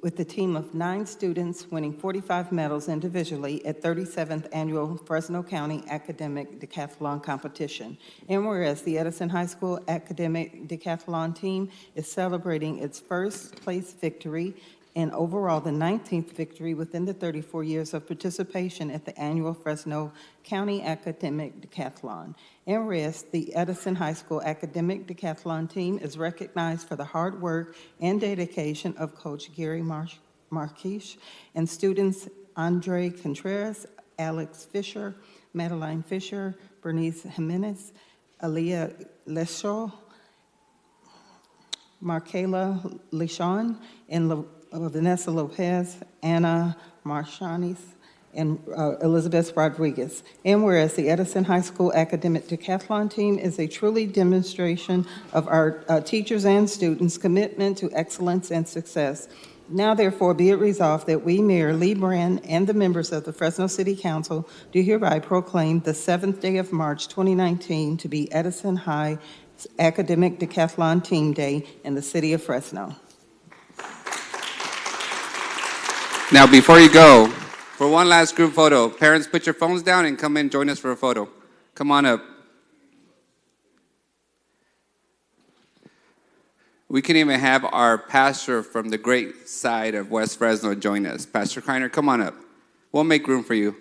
Speaker 1: with a team of 9 students winning 45 medals individually at 37th Annual Fresno County Academic Decathlon Competition. And whereas the Edison High School Academic Decathlon team is celebrating its first place victory and overall the 19th victory within the 34 years of participation at the annual Fresno County Academic Decathlon. And whereas the Edison High School Academic Decathlon team is recognized for the hard work and dedication of Coach Gary Marquish and students Andre Contreras, Alex Fisher, Madeline Fisher, Bernice Jimenez, Aaliyah Leshaw, Markela Lishon, and Vanessa Lopez, Anna Marshanis, and Elizabeth Rodriguez. And whereas the Edison High School Academic Decathlon team is a truly demonstration of our teachers and students' commitment to excellence and success. Now, therefore, be it resolved that we, Mayor Lee Brand, and the members of the Fresno City Council do hereby proclaim the 7th day of March 2019 to be Edison High Academic Decathlon Team Day in the city of Fresno.
Speaker 7: Now, before you go, for one last group photo, parents, put your phones down and come in, join us for a photo. Come on up. We can even have our pastor from the great side of West Fresno join us. Pastor Kreiner, come on up. We'll make room for you.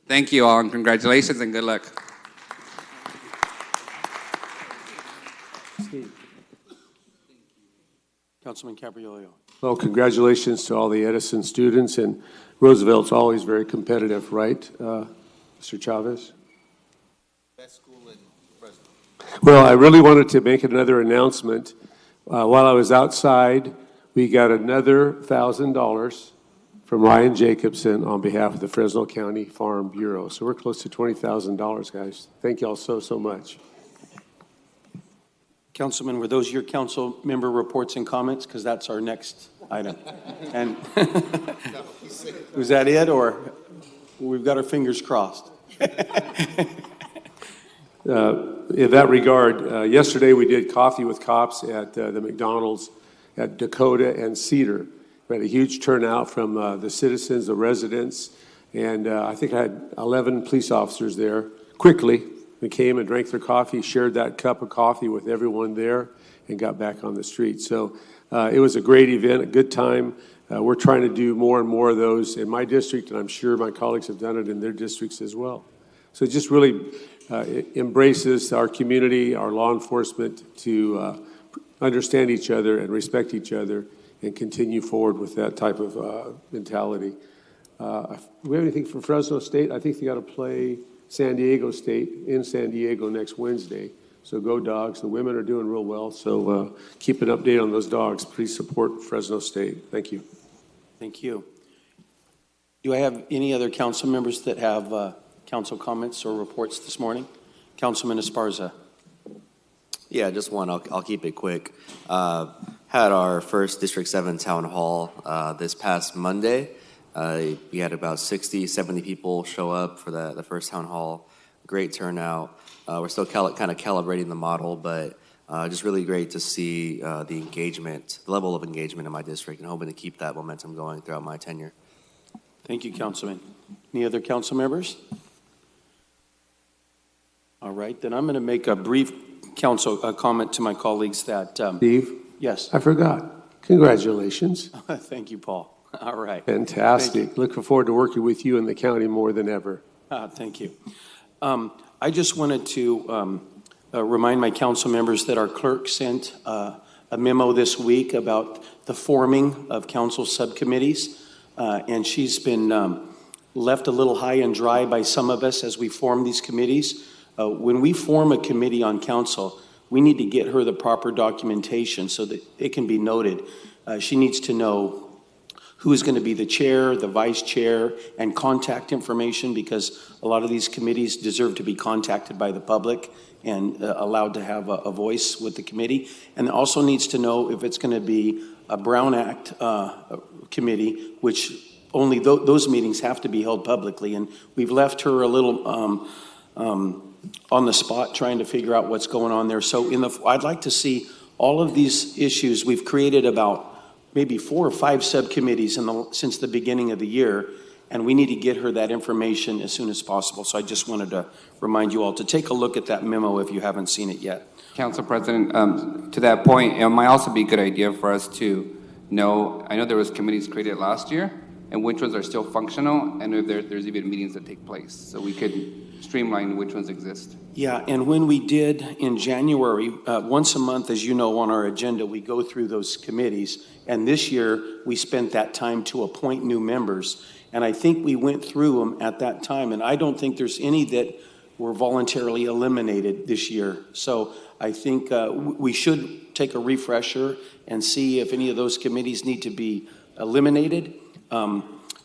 Speaker 7: Thank you all, and congratulations and good luck.
Speaker 3: Steve. Councilman Capriolio.
Speaker 5: Well, congratulations to all the Edison students, and Roosevelt's always very competitive, right, Mr. Chavez?
Speaker 10: Best school in Fresno.
Speaker 5: Well, I really wanted to make another announcement. While I was outside, we got another $1,000 from Ryan Jacobson on behalf of the Fresno County Farm Bureau. So we're close to $20,000, guys. Thank you all so much.
Speaker 3: Councilman, were those your council member reports and comments? Because that's our next item. And was that it, or we've got our fingers crossed?
Speaker 5: In that regard, yesterday we did Coffee with Cops at the McDonald's at Dakota and Cedar. We had a huge turnout from the citizens, the residents, and I think I had 11 police officers there. Quickly, we came and drank their coffee, shared that cup of coffee with everyone there, and got back on the street. So it was a great event, a good time. We're trying to do more and more of those in my district, and I'm sure my colleagues have done it in their districts as well. So it just really embraces our community, our law enforcement, to understand each other and respect each other and continue forward with that type of mentality. Do we have anything from Fresno State? I think they got to play San Diego State in San Diego next Wednesday. So go Dogs. The women are doing real well. So keep an update on those Dogs. Please support Fresno State. Thank you.
Speaker 3: Thank you. Do I have any other council members that have council comments or reports this morning? Councilman Esparza.
Speaker 12: Yeah, just one. I'll keep it quick. Had our first District 7 town hall this past Monday. We had about 60, 70 people show up for the first town hall. Great turnout. We're still kind of calibrating the model, but just really great to see the engagement, the level of engagement in my district, and hoping to keep that momentum going throughout my tenure.
Speaker 3: Thank you, Councilman. Any other council members? All right, then I'm going to make a brief council comment to my colleagues that...
Speaker 5: Steve?
Speaker 3: Yes.
Speaker 5: I forgot. Congratulations.
Speaker 3: Thank you, Paul. All right.
Speaker 5: Fantastic. Looking forward to working with you in the county more than ever.
Speaker 3: Thank you. I just wanted to remind my council members that our clerk sent a memo this week about the forming of council subcommittees, and she's been left a little high and dry by some of us as we form these committees. When we form a committee on council, we need to get her the proper documentation so that it can be noted. She needs to know who is going to be the chair, the vice chair, and contact information, because a lot of these committees deserve to be contacted by the public and allowed to have a voice with the committee. And it also needs to know if it's going to be a Brown Act committee, which only those meetings have to be held publicly. And we've left her a little on the spot trying to figure out what's going on there. So I'd like to see all of these issues. We've created about maybe 4 or 5 subcommittees since the beginning of the year, and we need to get her that information as soon as possible. So I just wanted to remind you all to take a look at that memo if you haven't seen it yet.
Speaker 7: Council President, to that point, it might also be a good idea for us to know, I know there was committees created last year, and which ones are still functional, and if there's even meetings that take place, so we could streamline which ones exist.
Speaker 3: Yeah, and when we did in January, once a month, as you know, on our agenda, we go through those committees, and this year we spent that time to appoint new members, and I think we went through them at that time, and I don't think there's any that were voluntarily eliminated this year. So I think we should take a refresher and see if any of those committees need to be eliminated.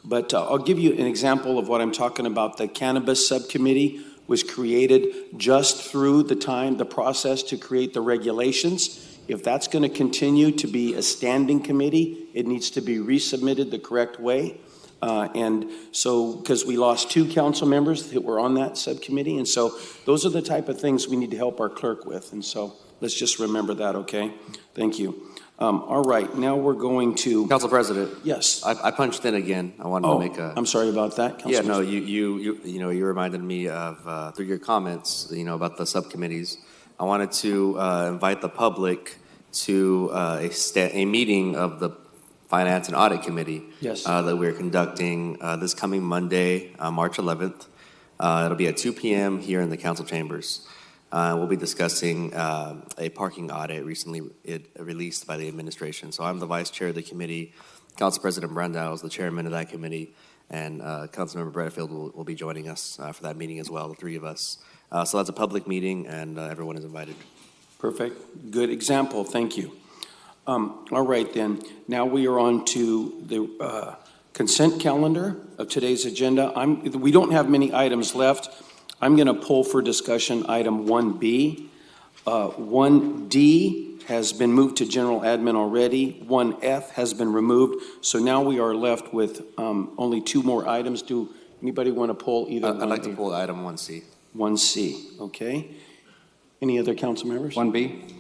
Speaker 3: But I'll give you an example of what I'm talking about. The cannabis subcommittee was created just through the process to create the regulations. If that's going to continue to be a standing committee, it needs to be resubmitted the correct way. And so, because we lost 2 council members that were on that subcommittee, and so those are the type of things we need to help our clerk with. And so let's just remember that, okay? Thank you. All right, now we're going to...
Speaker 12: Council President.
Speaker 3: Yes.
Speaker 12: I punched in again. I wanted to make a...
Speaker 3: I'm sorry about that, Council
Speaker 12: Yeah, no, you reminded me of, through your comments, about the subcommittees. I wanted to invite the public to a meeting of the Finance and Audit Committee.
Speaker 3: Yes.
Speaker 12: That we're conducting this coming Monday, March 11th. It'll be at 2 p.m. here in the council chambers. We'll be discussing a parking audit recently released by the administration. So I'm the vice chair of the committee. Council President Brandow is the chairman of that committee, and Councilmember Bredfield will be joining us for that meeting as well, the 3 of us. So that's a public meeting, and everyone is invited.
Speaker 3: Perfect. Good example. Thank you. All right, then. Now we are on to the consent calendar of today's agenda. We don't have many items left. I'm going to pull for discussion item 1B. 1D has been moved to general admin already. 1F has been removed. So now we are left with only 2 more items. Do anybody want to pull either?
Speaker 12: I'd like to pull item 1C.
Speaker 3: 1C, okay. Any other council members?
Speaker 7: 1B.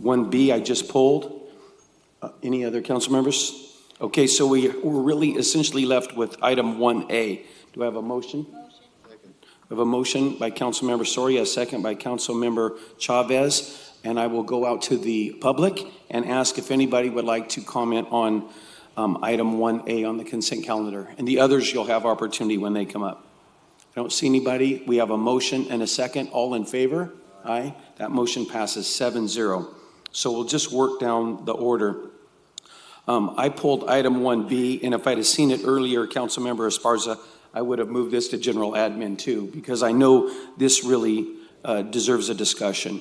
Speaker 3: 1B I just pulled. Any other council members? Okay, so we're really essentially left with item 1A. Do I have a motion? We have a motion by Councilmember Soria, a second by Councilmember Chavez, and I will go out to the public and ask if anybody would like to comment on item 1A on the consent calendar. And the others, you'll have opportunity when they come up. I don't see anybody. We have a motion and a second. All in favor? Aye. That motion passes 7-0. So we'll just work down the order. I pulled item 1B, and if I'd have seen it earlier, Councilmember Esparza, I would have moved this to general admin too, because I know this really deserves a discussion.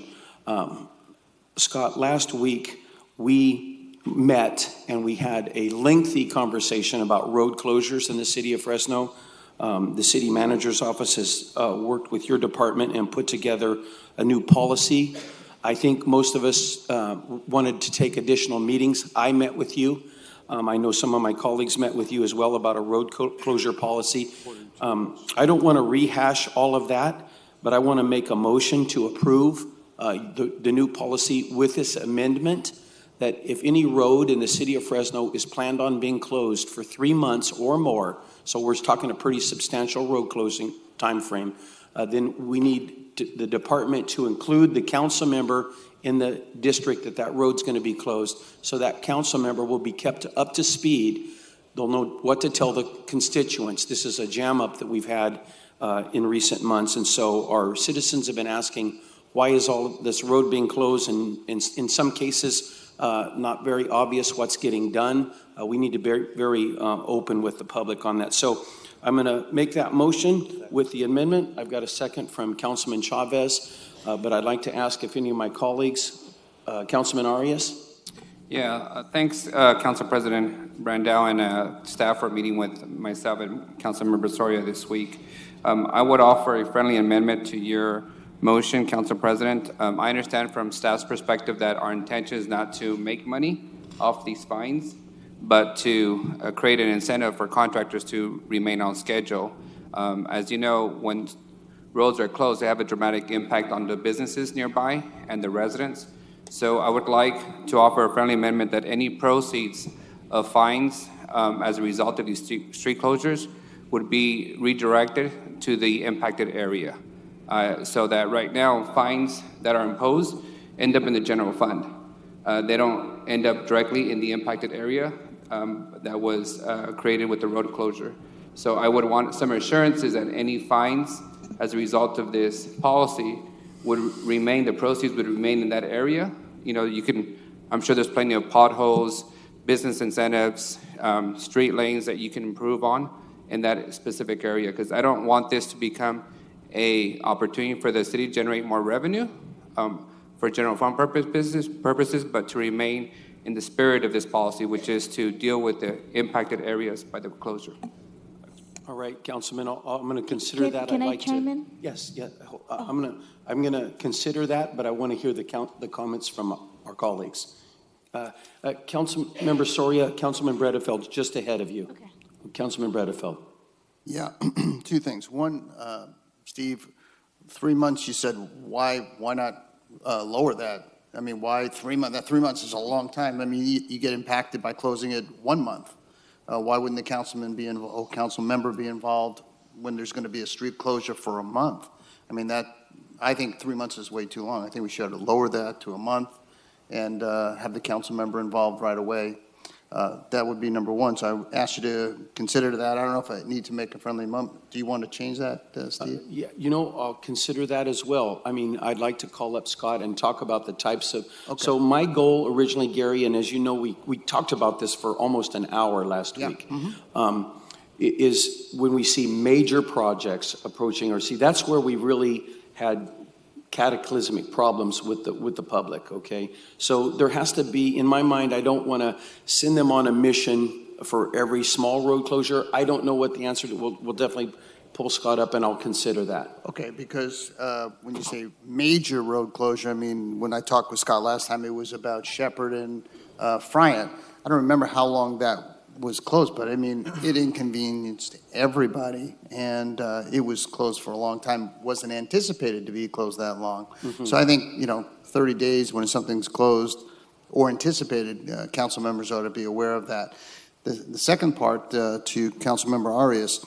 Speaker 3: Scott, last week we met and we had a lengthy conversation about road closures in the city of Fresno. The city manager's office has worked with your department and put together a new policy. I think most of us wanted to take additional meetings. I met with you. I know some of my colleagues met with you as well about a road closure policy. I don't want to rehash all of that, but I want to make a motion to approve the new policy with this amendment, that if any road in the city of Fresno is planned on being closed for 3 months or more, so we're talking a pretty substantial road closing time frame, then we need the department to include the council member in the district that road's going to be closed, so that council member will be kept up to speed. They'll know what to tell the constituents. This is a jam up that we've had in recent months, and so our citizens have been asking, why is all this road being closed? And in some cases, not very obvious what's getting done. We need to be very open with the public on that. So I'm going to make that motion with the amendment. I've got a second from Councilman Chavez, but I'd like to ask if any of my colleagues, Councilman Arias?
Speaker 7: Yeah, thanks, Council President Brandel and staff for meeting with myself and Councilmember Soria this week. I would offer a friendly amendment to your motion, Council President. I understand from staff's perspective that our intention is not to make money off these fines, but to create an incentive for contractors to remain on schedule. As you know, when roads are closed, they have a dramatic impact on the businesses nearby and the residents. So I would like to offer a friendly amendment that any proceeds of fines as a result of these street closures would be redirected to the impacted area. So that right now, fines that are imposed end up in the general fund. They don't end up directly in the impacted area that was created with the road closure. So I would want some assurances that any fines as a result of this policy would remain, the proceeds would remain in that area. You know, you can, I'm sure there's plenty of potholes, business incentives, street lanes that you can improve on in that specific area, because I don't want this to become a opportunity for the city to generate more revenue for general fund purposes, but to remain in the spirit of this policy, which is to deal with the impacted areas by the closure.
Speaker 3: All right, Councilman, I'm going to consider that.
Speaker 8: Can
Speaker 3: I'd
Speaker 8: I
Speaker 3: like
Speaker 8: chime
Speaker 3: to,
Speaker 8: in?
Speaker 3: Yes, yeah. I'm going to consider that, but I want to hear the comments from our colleagues. Councilmember Soria, Councilman Bredefeld, just ahead of you. Okay. Councilman Bredefeld.
Speaker 11: Yeah, two things. One, Steve, 3 months, you said, why not lower that? I mean, why 3 months? That 3 months is a long time. I mean, you get impacted by closing it 1 month. Why wouldn't the council member be involved when there's going to be a street closure for a month? I mean, I think 3 months is way too long. I think we should lower that to a month and have the council member involved right away. That would be number one. So I asked you to consider that. I don't know if I need to make a friendly amendment. Do you want to change that, Steve?
Speaker 3: Yeah, you know, I'll consider that as well. I mean, I'd like to call up Scott and talk about the types of. Okay. So my goal originally, Gary, and as you know, we talked about this for almost an hour last week. Mm-hmm. Is when we see major projects approaching, or see, that's where we really had cataclysmic problems with the public, okay? So there has to be, in my mind, I don't want to send them on a mission for every small road closure. I don't know what the answer to, we'll definitely pull Scott up and I'll consider that.
Speaker 11: Okay, because when you say major road closure, I mean, when I talked with Scott last time, it was about Shepherd and Friant. I don't remember how long that was closed, but I mean, it inconvenienced everybody, and it was closed for a long time. Wasn't anticipated to be closed that long. Mm-hmm. So I think, 30 days when something's closed or anticipated, council members ought to be aware of that. The second part to Councilmember Arias,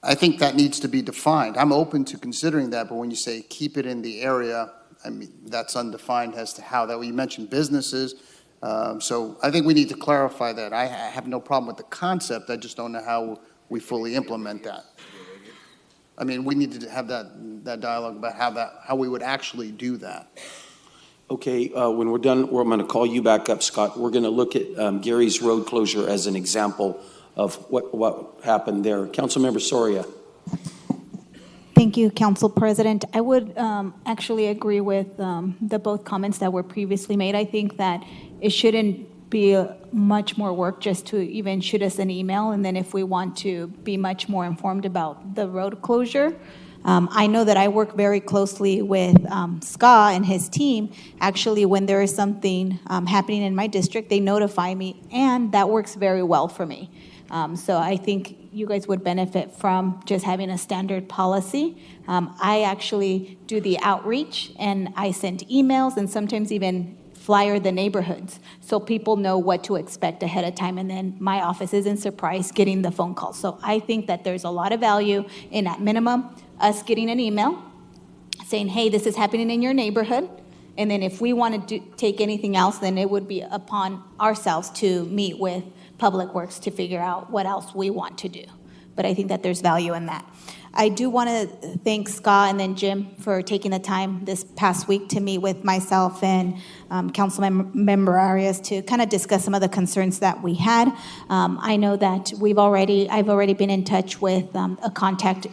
Speaker 11: I think that needs to be defined. I'm open to considering that, but when you say keep it in the area, I mean, that's undefined as to how that. You mentioned businesses. So I think we need to clarify that. I have no problem with the concept. I just don't know how we fully implement that. I mean, we need to have that dialogue about how we would actually do that.
Speaker 3: Okay, when we're done, I'm going to call you back up, Scott. We're going to look at Gary's road closure as an example of what happened there. Councilmember Soria.
Speaker 8: Thank you, Council President. I would actually agree with the both comments that were previously made. I think that it shouldn't be much more work just to even shoot us an email, and then if we want to be much more informed about the road closure. I know that I work very closely with Scott and his team. Actually, when there is something happening in my district, they notify me, and that works very well for me. So I think you guys would benefit from just having a standard policy. I actually do the outreach, and I send emails and sometimes even flyer the neighborhoods so people know what to expect ahead of time, and then my office isn't surprised getting the phone call. So I think that there's a lot of value in, at minimum, us getting an email saying, hey, this is happening in your neighborhood. And then if we want to take anything else, then it would be upon ourselves to meet with Public Works to figure out what else we want to do. But I think that there's value in that. I do want to thank Scott and then Jim for taking the time this past week to meet with myself and Councilmember Arias to kind of discuss some of the concerns that we had. I know that I've already been in touch with a contact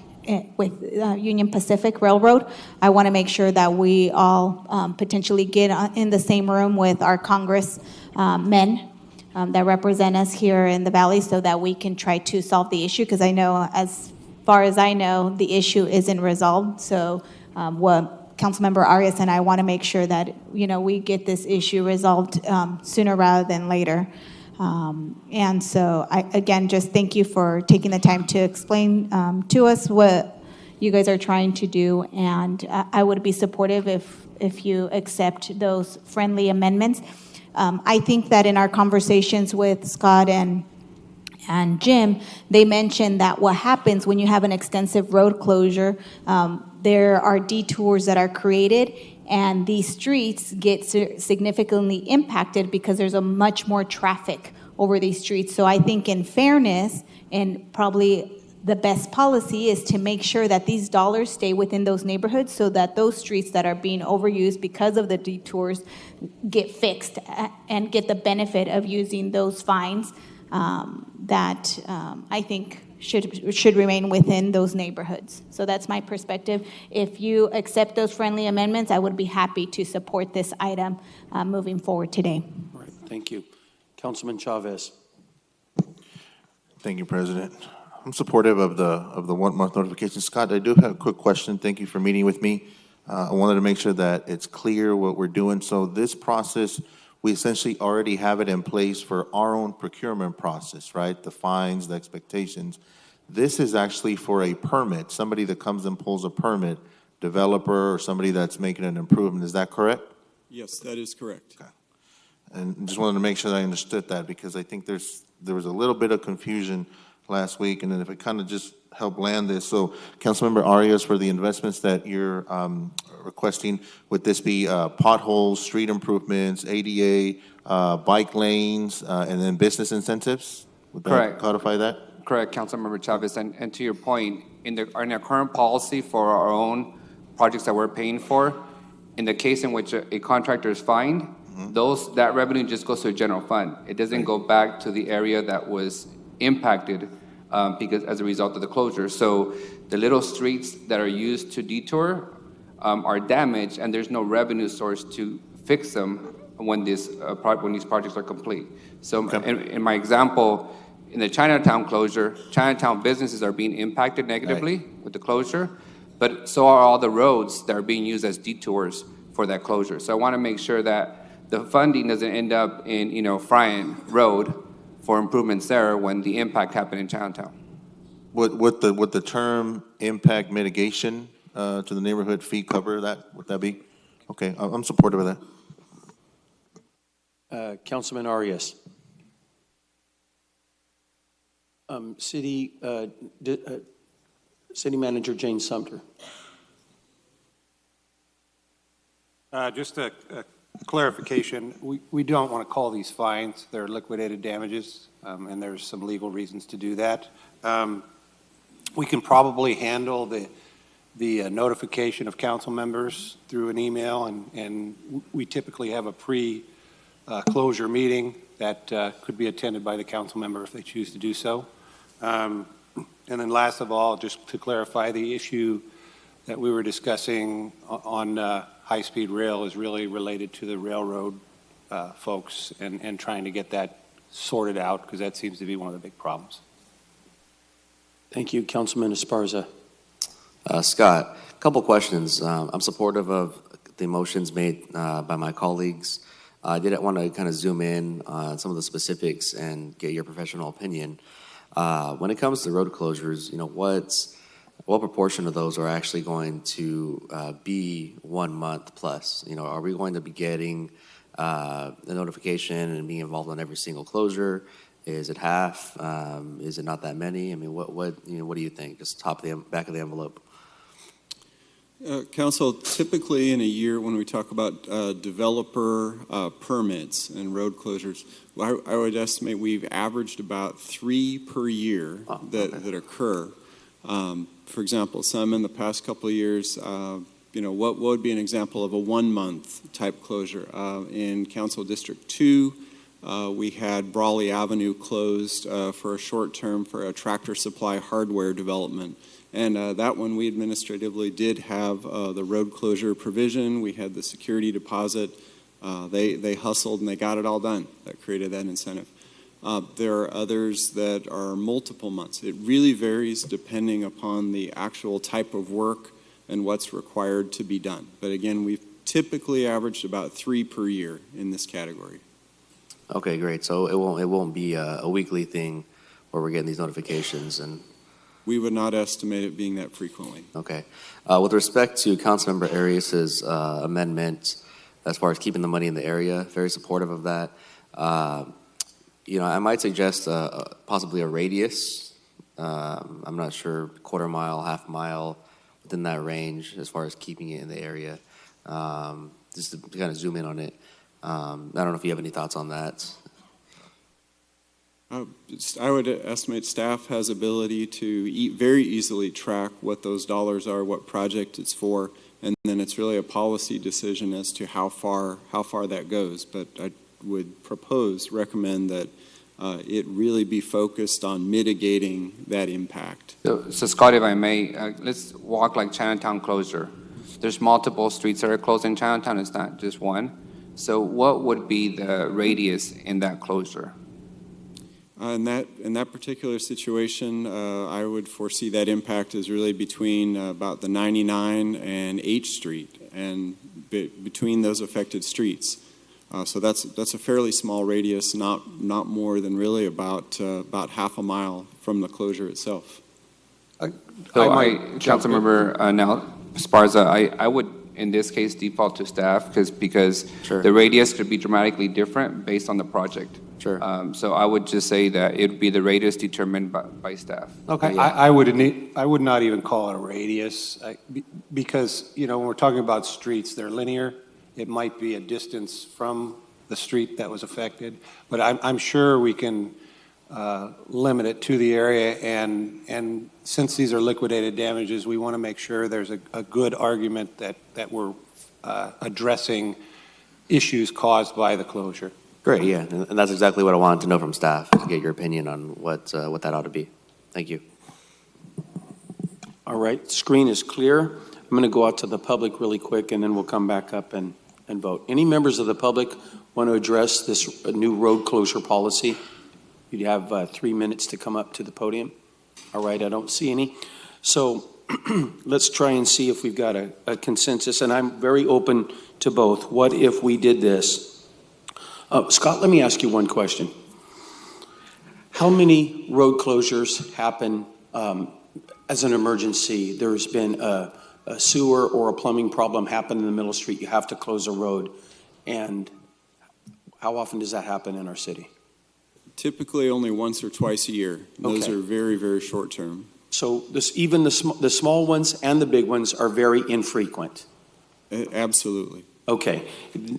Speaker 8: with Union Pacific Railroad. I want to make sure that we all potentially get in the same room with our Congress men that represent us here in the Valley so that we can try to solve the issue, because I know, as far as I know, the issue isn't resolved. So what Councilmember Arias and I want to make sure that, we get this issue resolved sooner rather than later. And so, again, just thank you for taking the time to explain to us what you guys are trying to do. And I would be supportive if you accept those friendly amendments. I think that in our conversations with Scott and Jim, they mentioned that what happens when you have an extensive road closure, there are detours that are created, and these streets get significantly impacted because there's a much more traffic over these streets. So I think in fairness, and probably the best policy is to make sure that these dollars stay within those neighborhoods so that those streets that are being overused because of the detours get fixed and get the benefit of using those fines that I think should remain within those neighborhoods. So that's my perspective. If you accept those friendly amendments, I would be happy to support this item moving forward today.
Speaker 3: All right, thank you. Councilman Chavez.
Speaker 10: Thank you, President. I'm supportive of the 1 month notification. Scott, I do have a quick question. Thank you for meeting with me. I wanted to make sure that it's clear what we're doing. So this process, we essentially already have it in place for our own procurement process, right? The fines, the expectations. This is actually for a permit, somebody that comes and pulls a permit, developer or somebody that's making an improvement. Is that correct?
Speaker 6: Yes, that is correct.
Speaker 10: Okay. And just wanted to make sure that I understood that, because I think there was a little bit of confusion last week, and then if it kind of just help land this. So Councilmember Arias, for the investments that you're requesting, would this be potholes, street improvements, ADA, bike lanes, and then business incentives? Would that
Speaker 7: Correct.
Speaker 10: codify that?
Speaker 7: Correct, Councilmember Chavez. And to your point, in our current policy for our own projects that we're paying for, in the case in which a contractor is fined, that revenue just goes to a general fund. It doesn't go back to the area that was impacted because as a result of the closure. So the little streets that are used to detour are damaged, and there's no revenue source to fix them when these projects are complete. So in my example, in the Chinatown closure, Chinatown businesses are being impacted negatively with the closure, but so are all the roads that are being used as detours for that closure. So I want to make sure that the funding doesn't end up in, Friant Road for improvements there when the impact happened in Chinatown.
Speaker 10: Would the term impact mitigation to the neighborhood fee cover that? Would that be? Okay, I'm supportive of that.
Speaker 3: Councilman Arias. City Manager Jane Sumter.
Speaker 17: Just a clarification, we don't want to call these fines. They're liquidated damages, and there's some legal reasons to do that. We can probably handle the notification of council members through an email, and we typically have a pre-closure meeting that could be attended by the council member if they choose to do so. And then last of all, just to clarify, the issue that we were discussing on high-speed rail is really related to the railroad folks and trying to get that sorted out, because that seems to be one of the big problems.
Speaker 3: Thank you. Councilman Esparza.
Speaker 12: Scott, a couple questions. I'm supportive of the motions made by my colleagues. I did want to kind of zoom in on some of the specifics and get your professional opinion. When it comes to road closures, what proportion of those are actually going to be 1 month plus? Are we going to be getting the notification and being involved on every single closure? Is it half? Is it not that many? I mean, what do you think? Just back of the envelope.
Speaker 6: Council, typically in a year when we talk about developer permits and road closures, I would estimate we've averaged about 3 per year that occur. For example, some in the past couple of years, what would be an example of a 1 month type closure? In Council District 2, we had Brawley Avenue closed for a short term for a Tractor Supply hardware development. And that one, we administratively did have the road closure provision. We had the security deposit. They hustled and they got it all done. That created that incentive. There are others that are multiple months. It really varies depending upon the actual type of work and what's required to be done. But again, we've typically averaged about 3 per year in this category.
Speaker 12: Okay, great. So it won't be a weekly thing where we're getting these notifications and.
Speaker 6: We would not estimate it being that frequently.
Speaker 12: Okay. With respect to Councilmember Arias's amendment, as far as keeping the money in the area, very supportive of that. I might suggest possibly a radius. I'm not sure, quarter mile, half mile, within that range as far as keeping it in the area. Just to kind of zoom in on it. I don't know if you have any thoughts on that.
Speaker 6: I would estimate staff has ability to very easily track what those dollars are, what project it's for, and then it's really a policy decision as to how far that goes. But I would recommend that it really be focused on mitigating that impact.
Speaker 7: So Scott, if I may, let's walk like Chinatown closure. There's multiple streets that are closed in Chinatown. It's not just one. So what would be the radius in that closure?
Speaker 6: In that particular situation, I would foresee that impact is really between about the 99 and 8th Street, and between those affected streets. So that's a fairly small radius, not more than really about half a mile from the closure itself.
Speaker 7: Councilmember now Esparza, I would in this case default to staff because
Speaker 12: Sure.
Speaker 7: the radius could be dramatically different based on the project.
Speaker 12: Sure.
Speaker 7: So I would just say that it would be the radius determined by staff.
Speaker 12: Okay.
Speaker 17: I would not even call it a radius because, when we're talking about streets, they're linear. It might be a distance from the street that was affected, but I'm sure we can limit it to the area. And since these are liquidated damages, we want to make sure there's a good argument that we're addressing issues caused by the closure.
Speaker 12: Great, yeah, and that's exactly what I wanted to know from staff, to get your opinion on what that ought to be. Thank you.
Speaker 3: All right, screen is clear. I'm going to go out to the public really quick, and then we'll come back up and vote. Any members of the public want to address this new road closure policy? You have 3 minutes to come up to the podium. All right, I don't see any. So let's try and see if we've got a consensus, and I'm very open to both. What if we did this? Scott, let me ask you one question. How many road closures happen as an emergency? There's been a sewer or a plumbing problem happen in the middle street. You have to close a road. And how often does that happen in our city?
Speaker 6: Typically only once or twice a year. Those
Speaker 3: Okay.
Speaker 6: are very, very short term.
Speaker 3: So even the small ones and the big ones are very infrequent.
Speaker 6: Absolutely.
Speaker 3: Okay.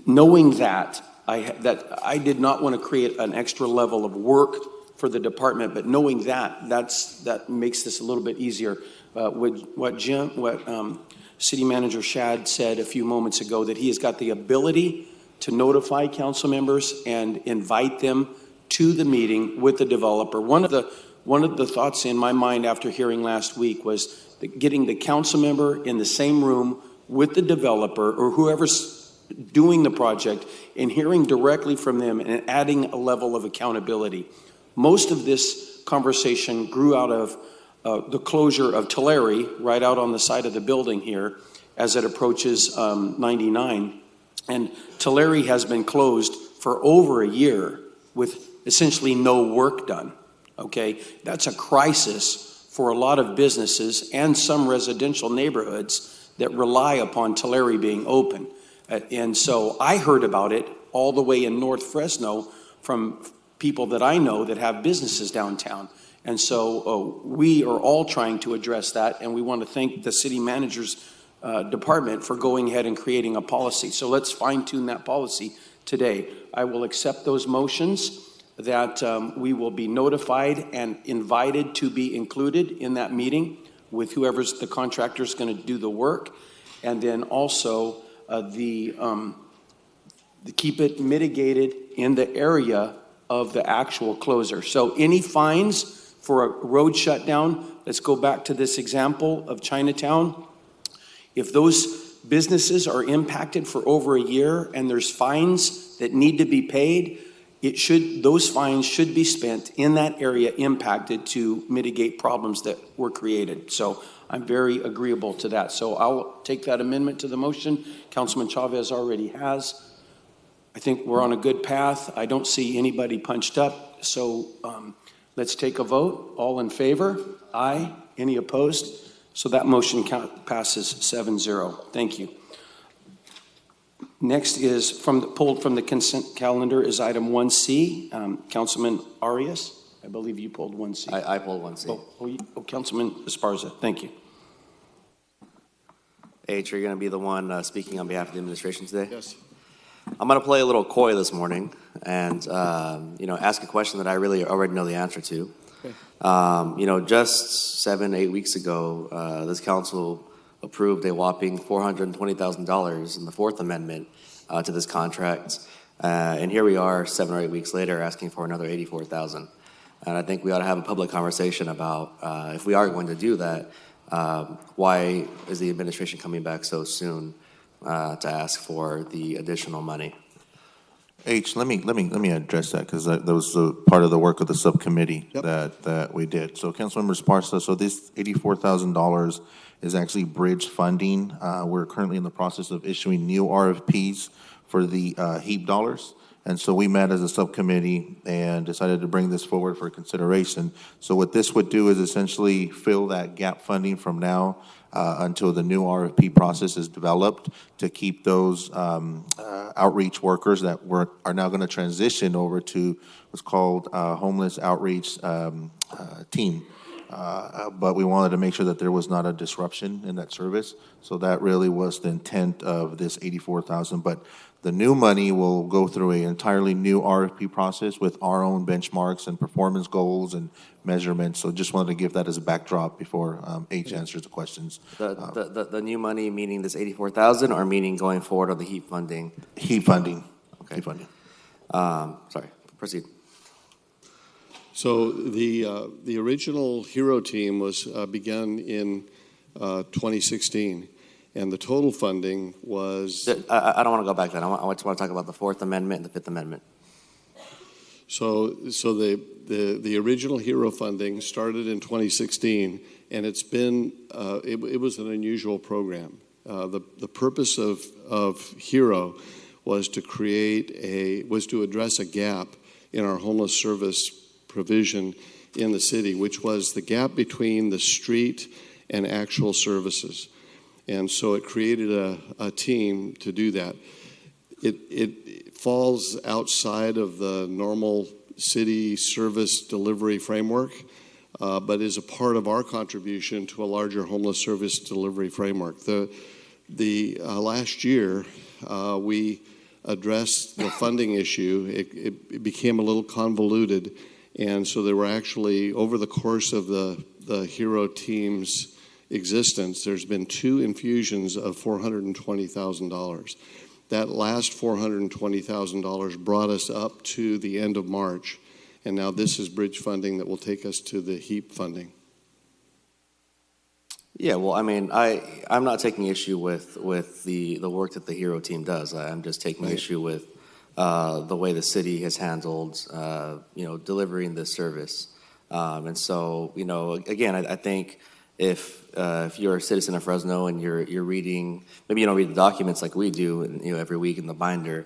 Speaker 3: Knowing that I did not want to create an extra level of work for the department, but knowing that makes this a little bit easier. What City Manager Shad said a few moments ago, that he has got the ability to notify council members and invite them to the meeting with the developer. One of the thoughts in my mind after hearing last week was getting the council member in the same room with the developer or whoever's doing the project and hearing directly from them and adding a level of accountability. Most of this conversation grew out of the closure of Tulare right out on the side of the building here as it approaches 99. And Tulare has been closed for over a year with essentially no work done. Okay, that's a crisis for a lot of businesses and some residential neighborhoods that rely upon Tulare being open. And so I heard about it all the way in North Fresno from people that I know that have businesses downtown. And so we are all trying to address that, and we want to thank the city manager's department for going ahead and creating a policy. So let's fine-tune that policy today. I will accept those motions that we will be notified and invited to be included in that meeting with whoever's the contractor's going to do the work, and then also the keep it mitigated in the area of the actual closer. So any fines for a road shutdown, let's go back to this example of Chinatown. If those businesses are impacted for over a year and there's fines that need to be paid, those fines should be spent in that area impacted to mitigate problems that were created. So I'm very agreeable to that. So I'll take that amendment to the motion. Councilman Chavez already has. I think we're on a good path. I don't see anybody punched up. So let's take a vote. All in favor? Aye. Any opposed? So that motion passes 7-0. Thank you. Next is pulled from the consent calendar is item 1C. Councilman Arias, I believe you pulled 1C.
Speaker 12: I pulled 1C.
Speaker 3: Councilman Esparza, thank you.
Speaker 12: H, you're going to be the one speaking on behalf of the administration today?
Speaker 16: Yes.
Speaker 12: I'm going to play a little coy this morning and, ask a question that I really already know the answer to. Okay. Just 7-8 weeks ago, this council approved a whopping $420,000 in the Fourth Amendment to this contract. And here we are 7 or 8 weeks later asking for another $84,000. And I think we ought to have a public conversation about if we are going to do that, why is the administration coming back so soon to ask for the additional money?
Speaker 10: H, let me address that because that was part of the work of the subcommittee that we did. So Councilmember Esparza, so this $84,000 is actually bridge funding. We're currently in the process of issuing new RFPs for the HEAP dollars. And so we met as a subcommittee and decided to bring this forward for consideration. So what this would do is essentially fill that gap funding from now until the new RFP process is developed to keep those outreach workers that are now going to transition over to what's called homeless outreach team. But we wanted to make sure that there was not a disruption in that service. So that really was the intent of this $84,000. But the new money will go through an entirely new RFP process with our own benchmarks and performance goals and measurements. So just wanted to give that as a backdrop before H answers the questions.
Speaker 12: The new money meaning this $84,000 or meaning going forward on the HEAP funding?
Speaker 10: HEAP funding.
Speaker 12: Okay.
Speaker 10: HEAP funding.
Speaker 12: Sorry, proceed.
Speaker 18: So the original HERO team was begun in 2016, and the total funding was.
Speaker 12: I don't want to go back then. I just want to talk about the Fourth Amendment and the Fifth Amendment.
Speaker 18: So the original HERO funding started in 2016, and it's been it was an unusual program. The purpose of HERO was to address a gap in our homeless service provision in the city, which was the gap between the street and actual services. And so it created a team to do that. It falls outside of the normal city service delivery framework, but is a part of our contribution to a larger homeless service delivery framework. The last year, we addressed the funding issue. It became a little convoluted. And so there were actually, over the course of the HERO team's existence, there's been 2 infusions of $420,000. That last $420,000 brought us up to the end of March, and now this is bridge funding that will take us to the HEAP funding.
Speaker 12: Yeah, well, I mean, I'm not taking issue with the work that the HERO team does. I'm just taking issue with the way the city has handled, delivering this service. And so, again, I think if you're a citizen of Fresno and you're reading, maybe you don't read the documents like we do, every week in the binder,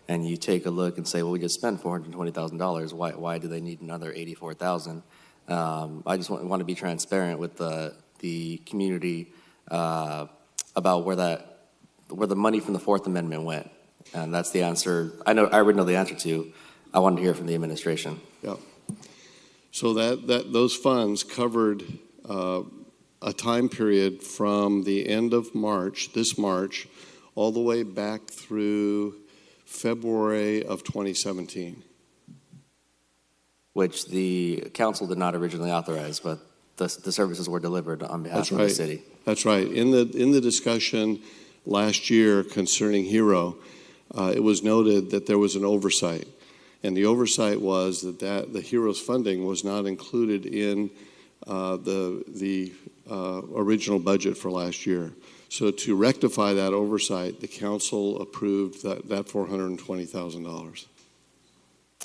Speaker 12: and you take a look and say, well, we just spent $420,000. Why do they need another $84,000? I just want to be transparent with the community about where the money from the Fourth Amendment went. And that's the answer. I already know the answer to. I wanted to hear from the administration.
Speaker 18: Yeah. So those funds covered a time period from the end of March, this March, all the way back through February of 2017.
Speaker 12: Which the council did not originally authorize, but the services were delivered on behalf of the city.
Speaker 18: That's right. In the discussion last year concerning HERO, it was noted that there was an oversight. And the oversight was that the HEROES funding was not included in the original budget for last year. So to rectify that oversight, the council approved that $420,000.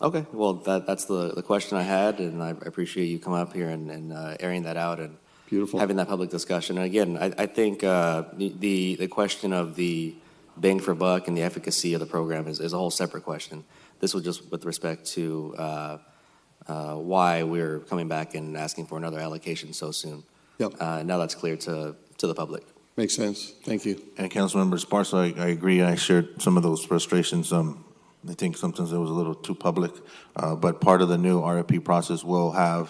Speaker 12: Okay, well, that's the question I had, and I appreciate you coming up here and airing that out and
Speaker 18: Beautiful.
Speaker 12: Having that public discussion. And again, I think the question of the bang for buck and the efficacy of the program is a whole separate question. This was just with respect to why we're coming back and asking for another allocation so soon.
Speaker 18: Yep.
Speaker 12: Now that's clear to the public.
Speaker 18: Makes sense. Thank you.
Speaker 10: And Councilmember Esparza, I agree. I shared some of those frustrations. I think sometimes it was a little too public, but part of the new RFP process will have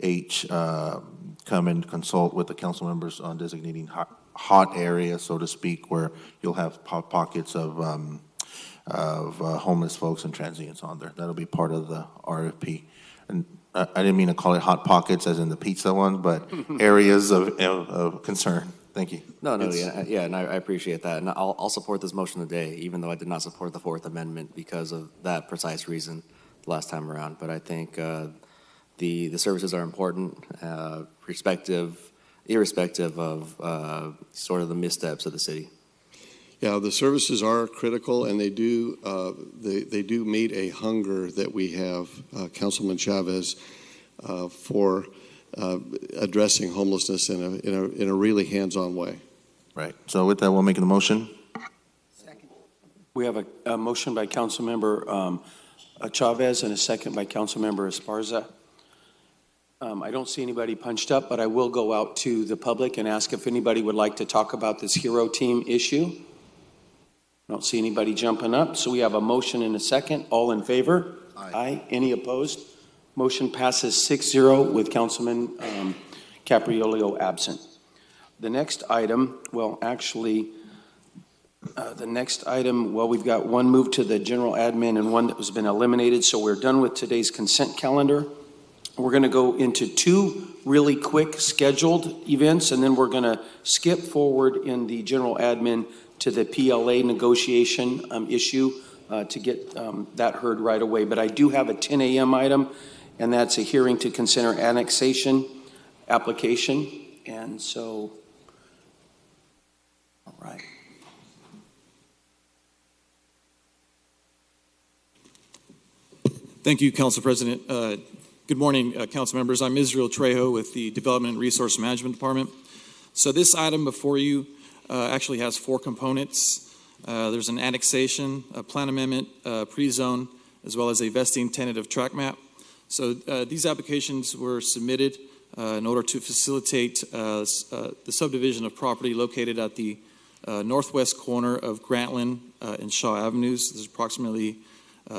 Speaker 10: H come and consult with the council members on designating hot areas, so to speak, where you'll have pockets of homeless folks and transients on there. That'll be part of the RFP. And I didn't mean to call it hot pockets as in the pizza one, but areas of concern. Thank you.
Speaker 12: No, yeah, and I appreciate that. And I'll support this motion today, even though I did not support the Fourth Amendment because of that precise reason last time around. But I think the services are important, irrespective of sort of the missteps of the city.
Speaker 18: Yeah, the services are critical, and they do meet a hunger that we have, Councilman Chavez, for addressing homelessness in a really hands-on way.
Speaker 10: Right. So with that, we'll make the motion.
Speaker 3: We have a motion by Councilmember Chavez and a second by Councilmember Esparza. I don't see anybody punched up, but I will go out to the public and ask if anybody would like to talk about this HERO team issue. I don't see anybody jumping up, so we have a motion and a second. All in favor? Aye. Any opposed? Motion passes 6-0 with Councilman Capriolio absent. The next item, we've got one move to the general admin and one that has been eliminated, so we're done with today's consent calendar. We're going to go into two really quick scheduled events, and then we're going to skip forward in the general admin to the PLA negotiation issue to get that heard right away. But I do have a 10 a.m. item, and that's a hearing to consider annexation application. And so, all right.
Speaker 20: Thank you, Council President. Good morning, Council members. I'm Israel Trejo with the Development and Resource Management Department. So this item before you actually has four components. There's an annexation, a plan amendment, pre-zone, as well as a vesting tentative track map. So these applications were submitted in order to facilitate the subdivision of property located at the northwest corner of Grantland and Shaw Avenues. There's approximately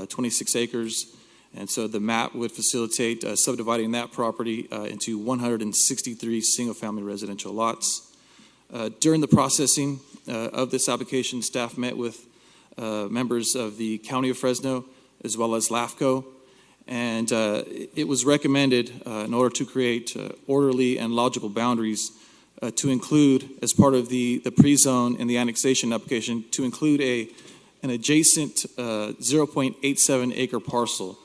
Speaker 20: 26 acres. And so the map would facilitate subdividing that property into 163 single-family residential lots. During the processing of this application, staff met with members of the County of Fresno as well as LAFCO, and it was recommended in order to create orderly and logical boundaries to include, as part of the pre-zone and the annexation application, to include an adjacent 0.87 acre parcel,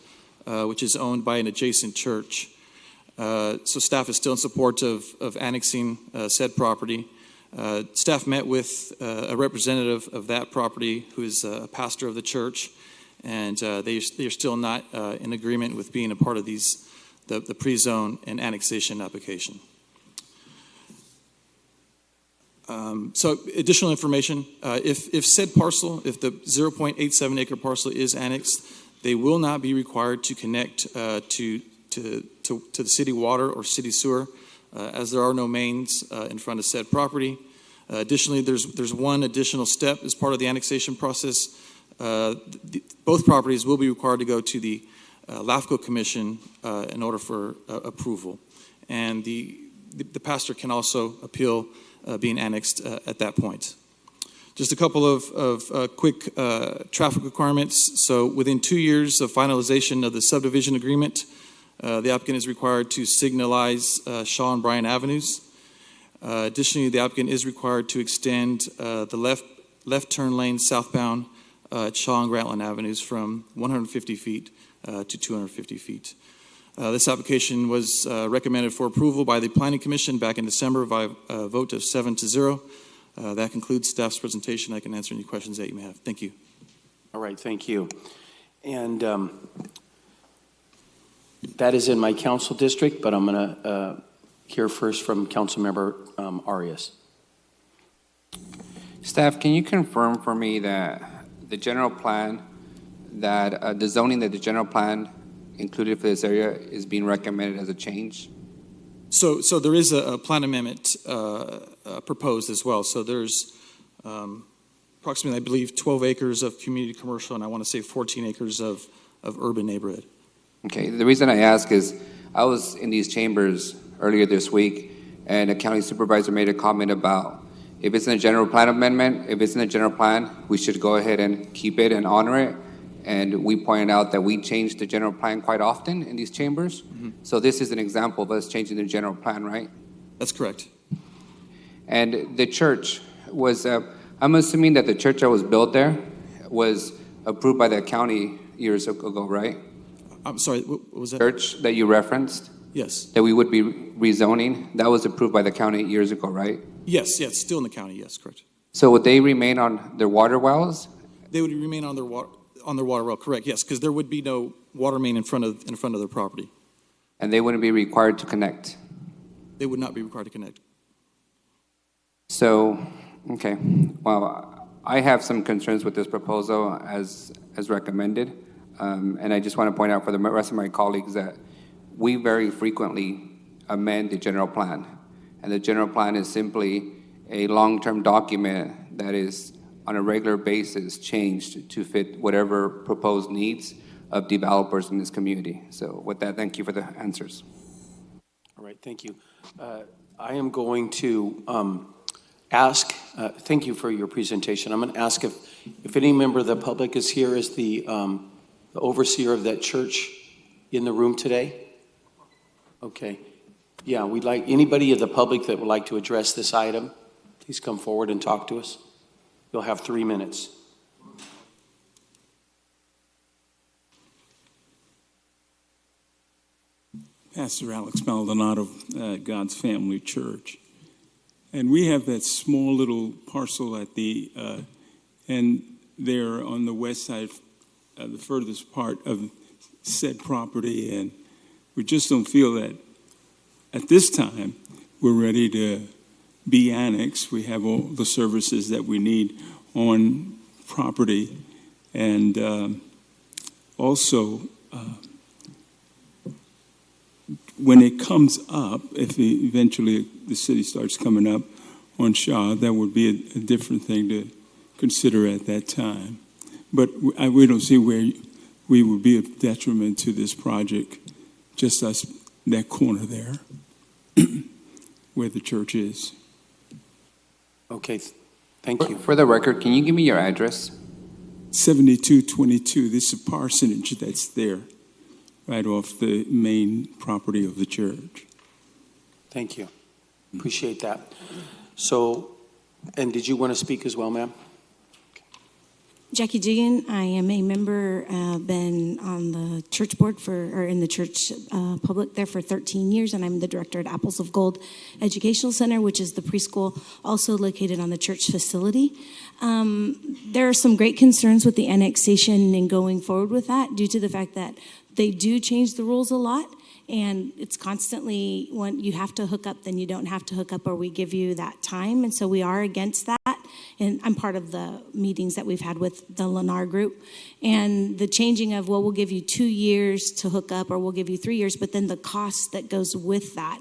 Speaker 20: which is owned by an adjacent church. So staff is still in support of annexing said property. Staff met with a representative of that property who is a pastor of the church, and they are still not in agreement with being a part of the pre-zone and annexation application. So additional information, if said parcel, if the 0.87 acre parcel is annexed, they will not be required to connect to the city water or city sewer, as there are no mains in front of said property. Additionally, there's one additional step as part of the annexation process. Both properties will be required to go to the LAFCO Commission in order for approval. And the pastor can also appeal being annexed at that point. Just a couple of quick traffic requirements. So within 2 years of finalization of the subdivision agreement, the applicant is required to signalize Shaw and Bryan Avenues. Additionally, the applicant is required to extend the left turn lane southbound at Shaw and Grantland Avenues from 150 feet to 250 feet. This application was recommended for approval by the Planning Commission back in December by a vote of 7-0. That concludes staff's presentation. I can answer any questions that you may have. Thank you.
Speaker 3: All right, thank you. And that is in my council district, but I'm going to hear first from Councilmember Arias.
Speaker 7: Staff, can you confirm for me that the general plan, that the zoning that the general plan included for this area is being recommended as a change?
Speaker 20: So there is a plan amendment proposed as well. So there's approximately, I believe, 12 acres of community commercial, and I want to say 14 acres of urban neighborhood.
Speaker 7: Okay, the reason I ask is I was in these chambers earlier this week, and a county supervisor made a comment about if it's in a general plan amendment, if it's in the general plan, we should go ahead and keep it and honor it. And we pointed out that we change the general plan quite often in these chambers.
Speaker 20: Mm-hmm.
Speaker 7: So this is an example of us changing the general plan, right?
Speaker 20: That's correct.
Speaker 7: And the church was, I'm assuming that the church that was built there was approved by the county years ago, right?
Speaker 20: I'm sorry, what was that?
Speaker 7: Church that you referenced?
Speaker 20: Yes.
Speaker 7: That we would be rezoning, that was approved by the county years ago, right?
Speaker 20: Yes, still in the county, yes, correct.
Speaker 7: So would they remain on their water wells?
Speaker 20: They would remain on their water well, correct, yes, because there would be no water main in front of their property.
Speaker 7: And they wouldn't be required to connect?
Speaker 20: They would not be required to connect.
Speaker 7: So, okay, well, I have some concerns with this proposal as recommended, and I just want to point out for the rest of my colleagues that we very frequently amend the general plan, and the general plan is simply a long-term document that is on a regular basis changed to fit whatever proposed needs of developers in this community. So with that, thank you for the answers.
Speaker 3: All right, thank you. I am going to ask, thank you for your presentation. I'm going to ask if any member of the public is here as the overseer of that church in the room today. Okay. Yeah, we'd like anybody of the public that would like to address this item, please come forward and talk to us. You'll have 3 minutes.
Speaker 21: Pastor Alex Maldonado, God's Family Church. And we have that small little parcel at the end there on the west side, the furthest part of said property. And we just don't feel that at this time we're ready to be annexed. We have all the services that we need on property. And also, when it comes up, if eventually the city starts coming up on Shaw, that would be a different thing to consider at that time. But we don't see where we would be a detriment to this project, just us, that corner there, where the church is.
Speaker 3: Okay, thank you.
Speaker 7: For the record, can you give me your address?
Speaker 21: 7222, this is a parsonage that's there, right off the main property of the church.
Speaker 3: Thank you. Appreciate that. So, and did you want to speak as well, ma'am?
Speaker 22: Jackie Jigan, I am a member, been on the church board or in the church public there for 13 years, and I'm the director at Apples of Gold Educational Center, which is the preschool also located on the church facility. There are some great concerns with the annexation and going forward with that due to the fact that they do change the rules a lot. And it's constantly, when you have to hook up, then you don't have to hook up, or we give you that time. And so we are against that. And I'm part of the meetings that we've had with the Lennar group. And the changing of, well, we'll give you 2 years to hook up, or we'll give you 3 years, but then the cost that goes with that,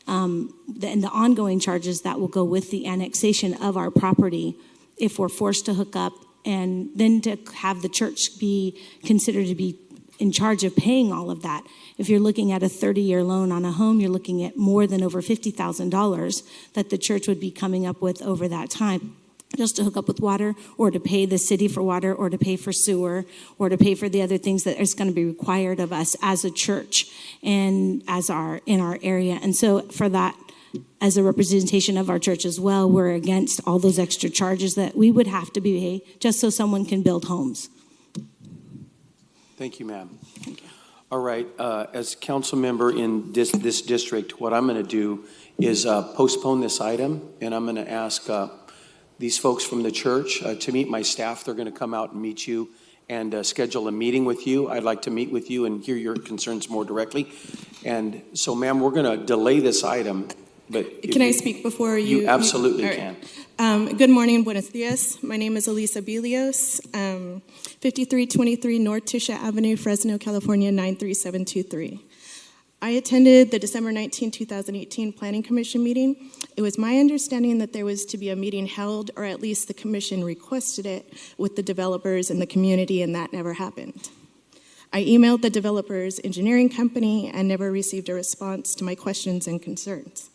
Speaker 22: and the ongoing charges that will go with the annexation of our property if we're forced to hook up, and then to have the church be considered to be in charge of paying all of that. If you're looking at a 30-year loan on a home, you're looking at more than over $50,000 that the church would be coming up with over that time, just to hook up with water, or to pay the city for water, or to pay for sewer, or to pay for the other things that is going to be required of us as a church and in our area. And so for that as a representation of our church as well, we're against all those extra charges that we would have to pay just so someone can build homes.
Speaker 3: Thank you, ma'am. All right, as council member in this district, what I'm going to do is postpone this item, and I'm going to ask these folks from the church to meet my staff. They're going to come out and meet you and schedule a meeting with you. I'd like to meet with you and hear your concerns more directly. And so, ma'am, we're going to delay this item. But
Speaker 4: can I speak before you?
Speaker 3: You absolutely can.
Speaker 4: Good morning, buenos dias. My name is Elisa Bilios, 5323 North Tusha Avenue, Fresno, California, 93723. I attended the December 19, 2018 Planning Commission meeting. It was my understanding that there was to be a meeting held, or at least the commission requested it, with the developers and the community, and that never happened. I emailed the developer's engineering company and never received a response to my questions and concerns.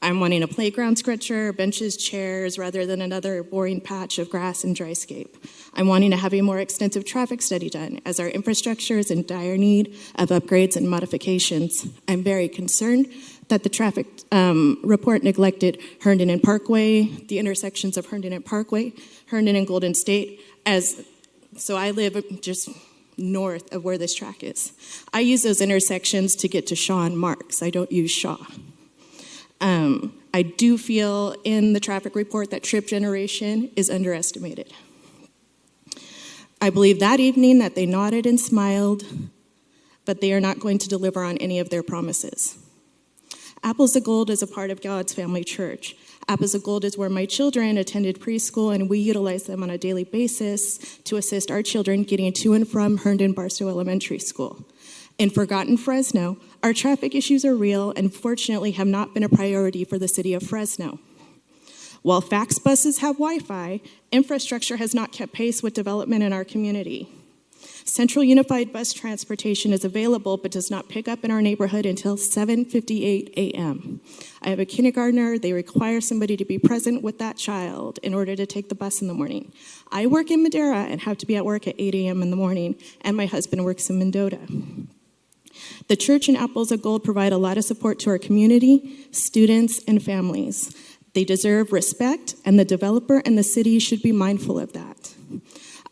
Speaker 4: I'm wanting a playground stretcher, benches, chairs, rather than another boring patch of grass and dryscape. I'm wanting to have a more extensive traffic study done, as our infrastructure is in dire need of upgrades and modifications. I'm very concerned that the traffic report neglected Herndon and Parkway, the intersections of Herndon and Parkway, Herndon and Golden State, so I live just north of where this track is. I use those intersections to get to Shaw and Marks. I don't use Shaw. I do feel in the traffic report that trip generation is underestimated. I believe that evening that they nodded and smiled, but they are not going to deliver on any of their promises. Apples of Gold is a part of God's family church. Apples of Gold is where my children attended preschool, and we utilize them on a daily basis to assist our children getting to and from Herndon Barstow Elementary School. In forgotten Fresno, our traffic issues are real and fortunately have not been a priority for the city of Fresno. While fax buses have Wi-Fi, infrastructure has not kept pace with development in our community. Central Unified Bus Transportation is available but does not pick up in our neighborhood until 7:58 a.m. I have a kindergartner. They require somebody to be present with that child in order to take the bus in the morning. I work in Madera and have to be at work at 8 a.m. in the morning, and my husband works in Mendota. The church and Apples of Gold provide a lot of support to our community, students, and families. They deserve respect, and the developer and the city should be mindful of that.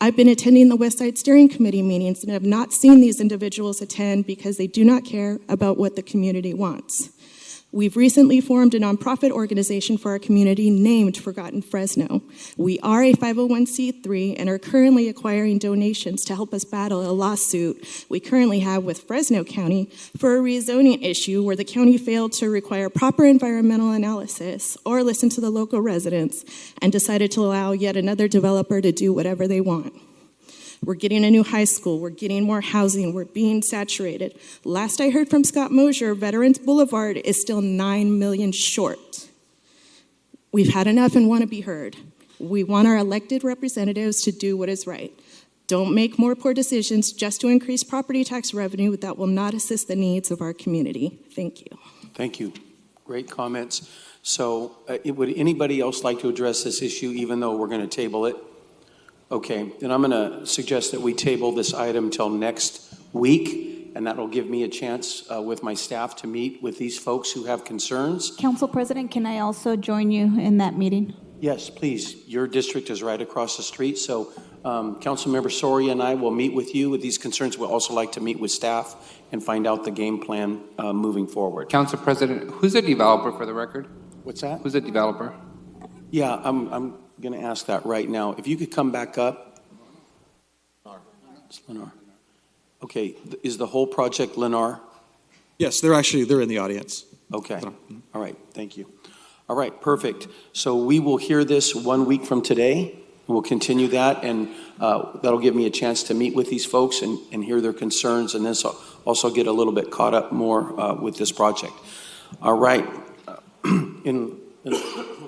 Speaker 4: I've been attending the West Side Steering Committee meetings and have not seen these individuals attend because they do not care about what the community wants. We've recently formed a nonprofit organization for our community named Forgotten Fresno. We are a 501c3 and are currently acquiring donations to help us battle a lawsuit we currently have with Fresno County for a rezoning issue where the county failed to require proper environmental analysis or listen to the local residents and decided to allow yet another developer to do whatever they want. We're getting a new high school. We're getting more housing. We're being saturated. Last I heard from Scott Mosier, Veterans Boulevard is still $9 million short. We've had enough and want to be heard. We want our elected representatives to do what is right. Don't make more poor decisions just to increase property tax revenue that will not assist the needs of our community. Thank you.
Speaker 3: Thank you. Great comments. So would anybody else like to address this issue even though we're going to table it? Okay, then I'm going to suggest that we table this item till next week, and that'll give me a chance with my staff to meet with these folks who have concerns.
Speaker 9: Council President, can I also join you in that meeting?
Speaker 3: Yes, please. Your district is right across the street, so Councilmember Soria and I will meet with you with these concerns. We'll also like to meet with staff and find out the game plan moving forward.
Speaker 7: Council President, who's the developer for the record?
Speaker 3: What's that?
Speaker 7: Who's the developer?
Speaker 3: Yeah, I'm going to ask that right now. If you could come back up. It's Lennar. Okay, is the whole project Lennar?
Speaker 20: Yes, they're in the audience.
Speaker 3: Okay, all right, thank you. All right, perfect. So we will hear this 1 week from today. We'll continue that, and that'll give me a chance to meet with these folks and hear their concerns, and then also get a little bit caught up more with this project. All right.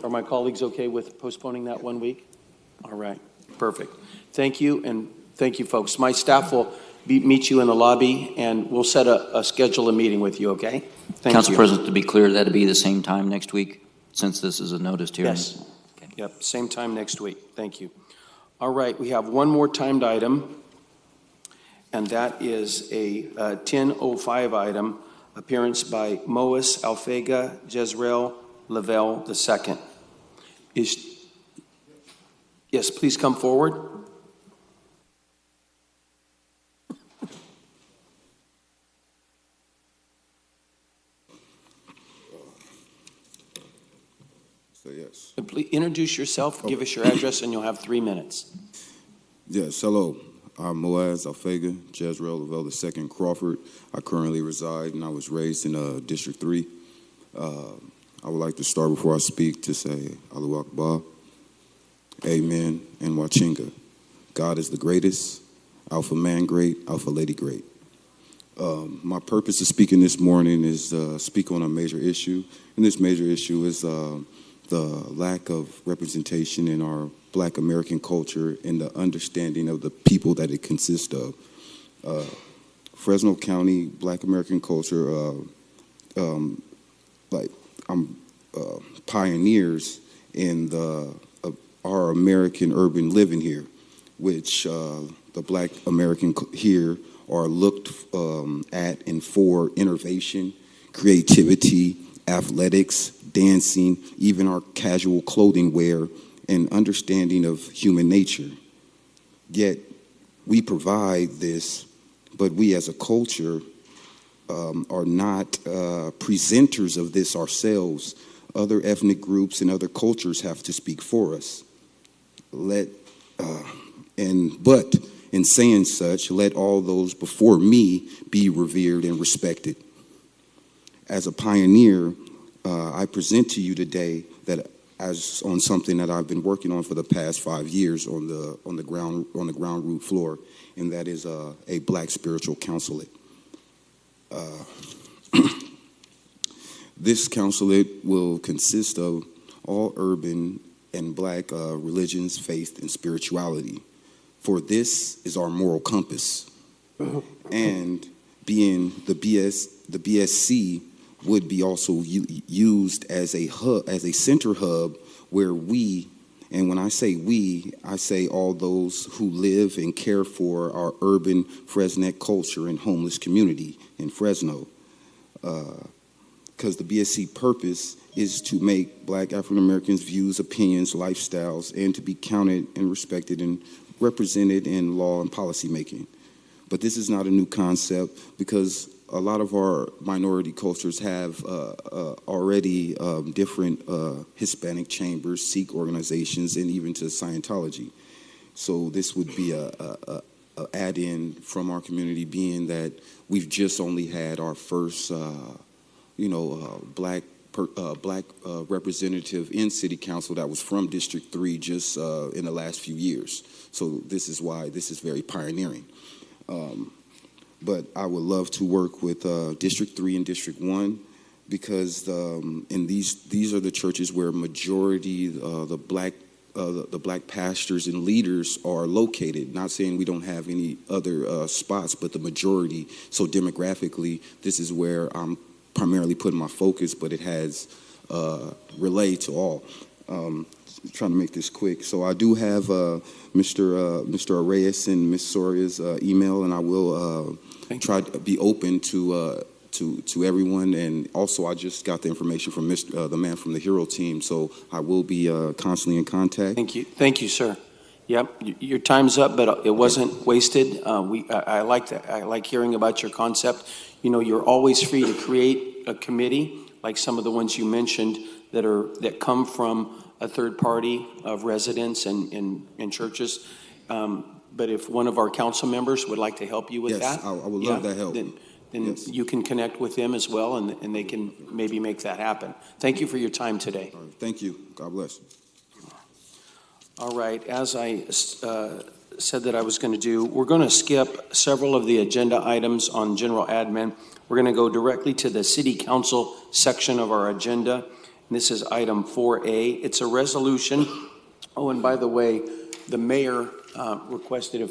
Speaker 3: Are my colleagues okay with postponing that 1 week? All right, perfect. Thank you, and thank you, folks. My staff will meet you in the lobby, and we'll set a schedule a meeting with you, okay? Thank
Speaker 23: Council
Speaker 3: you.
Speaker 23: President, to be clear, that'd be the same time next week, since this is a noticed hearing?
Speaker 3: Yes. Okay. Yep, same time next week. Thank you. All right, we have one more timed item, and that is a 10:05 item, appearance by Mois Alfega Jezreel Lavelle II. Yes, please come forward.
Speaker 2: Yes.
Speaker 3: Please introduce yourself, give us your address, and you'll have 3 minutes.
Speaker 2: Yes, hello. I'm Moaz Alfega, Jezreel Lavelle II Crawford. I currently reside and I was raised in District 3. I would like to start before I speak to say Allahu Akbar, Amen, and Wachinga. God is the greatest, Alpha man great, Alpha lady great. My purpose of speaking this morning is speak on a major issue, and this major issue is the lack of representation in our Black American culture and the understanding of the people that it consists of. Fresno County Black American culture, pioneers in our American urban living here, which the Black American here are looked at and for innovation, creativity, athletics, dancing, even our casual clothing wear, and understanding of human nature. Yet we provide this, but we as a culture are not presenters of this ourselves. Other ethnic groups and other cultures have to speak for us. But in saying such, let all those before me be revered and respected. As a pioneer, I present to you today that as on something that I've been working on for the past 5 years on the ground root floor, and that is a Black spiritual counselate. This counselate will consist of all urban and Black religions, faith, and spirituality. For this is our moral compass. And being the BSC would be also used as a hub, as a center hub where we, and when I say we, I say all those who live and care for our urban Fresnec culture and homeless community in Fresno. Because the BSC purpose is to make Black African Americans' views, opinions, lifestyles, and to be counted and respected and represented in law and policy making. But this is not a new concept because a lot of our minority cultures have already different Hispanic chambers, Sikh organizations, and even to Scientology. So this would be a add-in from our community, being that we've just only had our first, Black representative in City Council that was from District 3 just in the last few years. So this is why this is very pioneering. But I would love to work with District 3 and District 1 because in these are the churches where majority the black pastors and leaders are located. Not saying we don't have any other spots, but the majority. So demographically, this is where I'm primarily putting my focus, but it has relay to all. Trying to make this quick. So I do have Mr. Reyes and Ms. Soria's email, and I will try to be open to everyone. And also, I just got the information from the man from the Hero team, so I will be constantly in contact.
Speaker 3: Thank you, sir. Yep, your time's up, but it wasn't wasted. I like hearing about your concept. You're always free to create a committee, like some of the ones you mentioned that come from a third party of residents and churches. But if one of our council members would like to help you with that,
Speaker 2: I would love that help.
Speaker 3: Then yes, you can connect with them as well, and they can maybe make that happen. Thank you for your time today.
Speaker 2: All right, thank you. God bless.
Speaker 3: All right, as I said that I was going to do, we're going to skip several of the agenda items on general admin. We're going to go directly to the city council section of our agenda. And this is item 4A. It's a resolution. Oh, and by the way, the mayor requested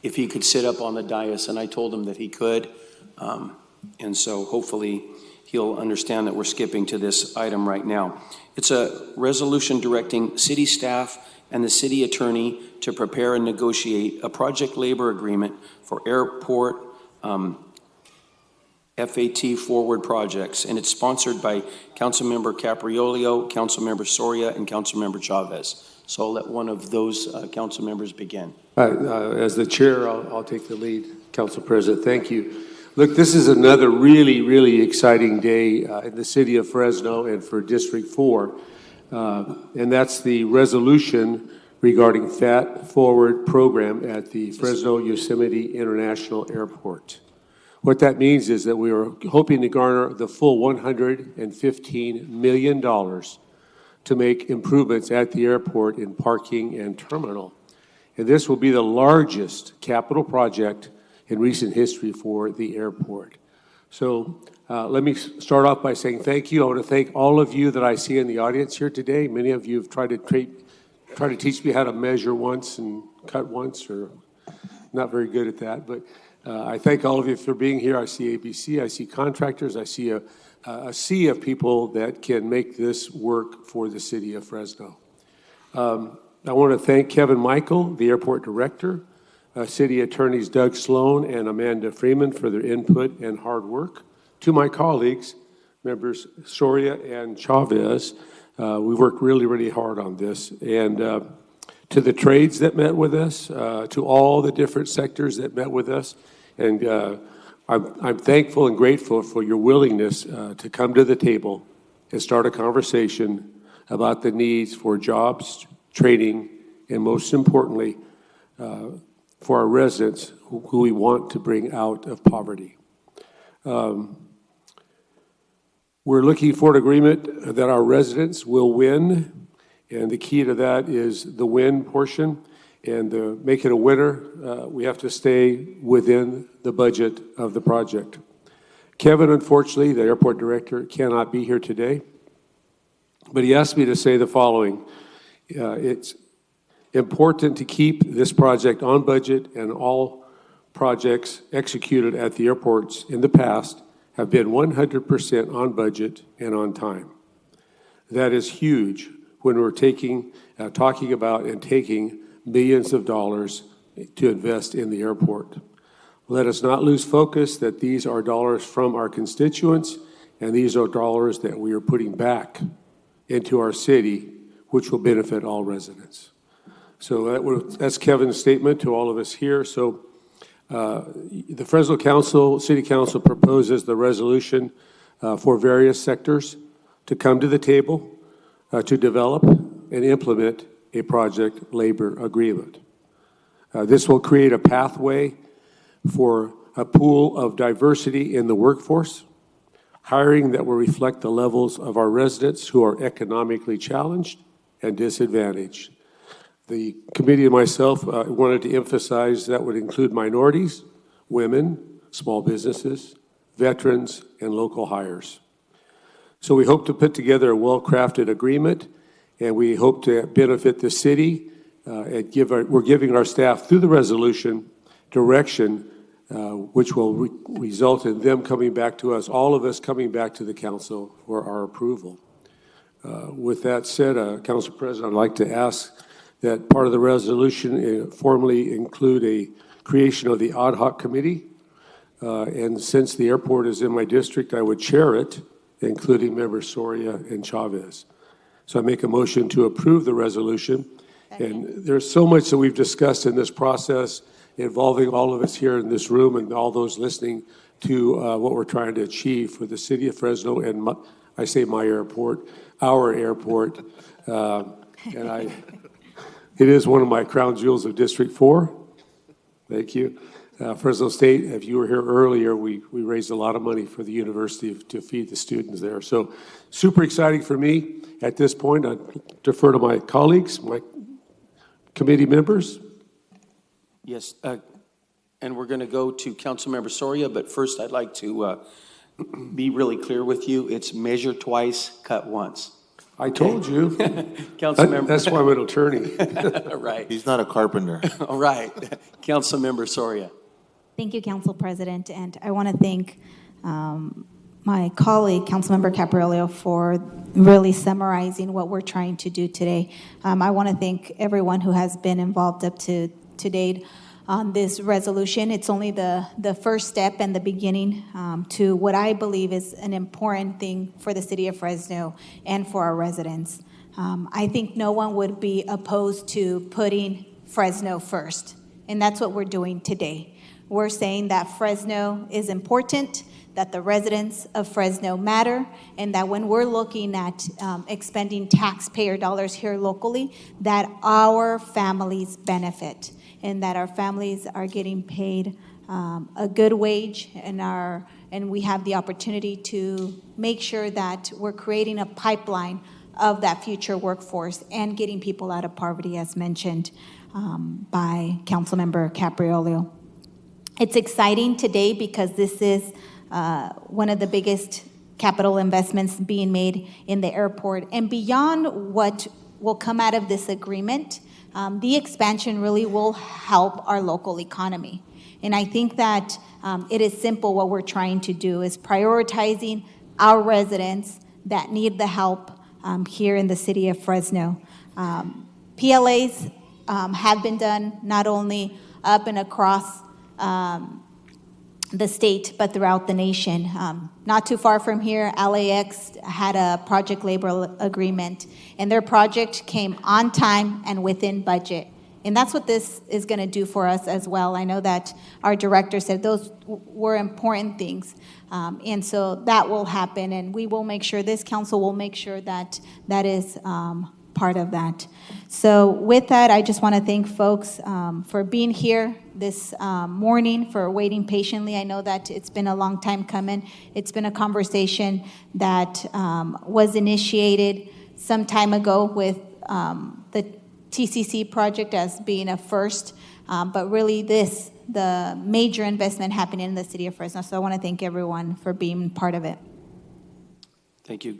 Speaker 3: if he could sit up on the dais, and I told him that he could. And so hopefully he'll understand that we're skipping to this item right now. It's a resolution directing city staff and the city attorney to prepare and negotiate a project labor agreement for airport FAT Forward Projects, and it's sponsored by Councilmember Capriolio, Councilmember Soria, and Councilmember Chavez. So I'll let one of those council members begin.
Speaker 5: As the chair, I'll take the lead, Council President. Thank you. Look, this is another really, really exciting day in the city of Fresno and for District 4, and that's the resolution regarding FAT Forward program at the Fresno Yosemite International Airport. What that means is that we are hoping to garner the full $115 million to make improvements at the airport in parking and terminal. And this will be the largest capital project in recent history for the airport. So let me start off by saying thank you. I want to thank all of you that I see in the audience here today. Many of you have tried to teach me how to measure once and cut once, or not very good at that. But I thank all of you for being here. I see ABC, I see contractors, I see a sea of people that can make this work for the city of Fresno. I want to thank Kevin Michael, the airport director, city attorneys Doug Sloan and Amanda Freeman for their input and hard work. To my colleagues, members Soria and Chavez, we worked really, really hard on this. And to the trades that met with us, to all the different sectors that met with us, and I'm thankful and grateful for your willingness to come to the table and start a conversation about the needs for jobs, training, and most importantly, for our residents who we want to bring out of poverty. We're looking for an agreement that our residents will win, and the key to that is the win portion. And to make it a winner, we have to stay within the budget of the project. Kevin, unfortunately, the airport director, cannot be here today, but he asked me to say the following. It's important to keep this project on budget, and all projects executed at the airports in the past have been 100% on budget and on time. That is huge when we're talking about and taking millions of dollars to invest in the airport. Let us not lose focus that these are dollars from our constituents, and these are dollars that we are putting back into our city, which will benefit all residents. So that's Kevin's statement to all of us here. So the Fresno Council, City Council proposes the resolution for various sectors to come to the table to develop and implement a project labor agreement. This will create a pathway for a pool of diversity in the workforce, hiring that will reflect the levels of our residents who are economically challenged and disadvantaged. The committee and myself wanted to emphasize that would include minorities, women, small businesses, veterans, and local hires. So we hope to put together a well-crafted agreement, and we hope to benefit the city and we're giving our staff through the resolution direction which will result in them coming back to us, all of us coming back to the council for our approval. With that said, Council President, I'd like to ask that part of the resolution formally include a creation of the ad hoc committee. And since the airport is in my district, I would chair it, including members Soria and Chavez. So I make a motion to approve the resolution. And there's so much that we've discussed in this process involving all of us here in this room and all those listening to what we're trying to achieve for the city of Fresno and I say my airport, our airport. And it is one of my crown jewels of District 4. Thank you. Fresno State, if you were here earlier, we raised a lot of money for the university to feed the students there. So super exciting for me. At this point, I defer to my colleagues, my committee members.
Speaker 3: Yes, and we're going to go to Councilmember Soria, but first I'd like to be really clear with you. It's measure twice, cut once.
Speaker 5: I told you.
Speaker 3: Councilmember.
Speaker 5: That's why I'm an attorney.
Speaker 3: Right.
Speaker 10: He's not a carpenter.
Speaker 3: All right. Councilmember Soria.
Speaker 8: Thank you, Council President, and I want to thank my colleague, Councilmember Capriolio, for really summarizing what we're trying to do today. I want to thank everyone who has been involved up to date. on this resolution. It's only the first step and the beginning to what I believe is an important thing for the city of Fresno and for our residents. I think no one would be opposed to putting Fresno first, and that's what we're doing today. We're saying that Fresno is important, that the residents of Fresno matter, and that when we're looking at expending taxpayer dollars here locally, that our families benefit, and that our families are getting paid a good wage, and we have the opportunity to make sure that we're creating a pipeline of that future workforce and getting people out of poverty, as mentioned by Councilmember Capriolio. It's exciting today because this is one of the biggest capital investments being made in the airport. And beyond what will come out of this agreement, the expansion really will help our local economy. And I think that it is simple. What we're trying to do is prioritizing our residents that need the help here in the city of Fresno. PLAs have been done not only up and across the state, but throughout the nation. Not too far from here, LAX had a project labor agreement, and their project came on time and within budget. And that's what this is going to do for us as well. I know that our director said those were important things. And so that will happen, and we will make sure, this council will make sure that that is part of that. So with that, I just want to thank folks for being here this morning, for waiting patiently. I know that it's been a long time coming. It's been a conversation that was initiated some time ago with the TCC project as being a first, but really the major investment happening in the city of Fresno. So I want to thank everyone for being part of it.
Speaker 3: Thank you.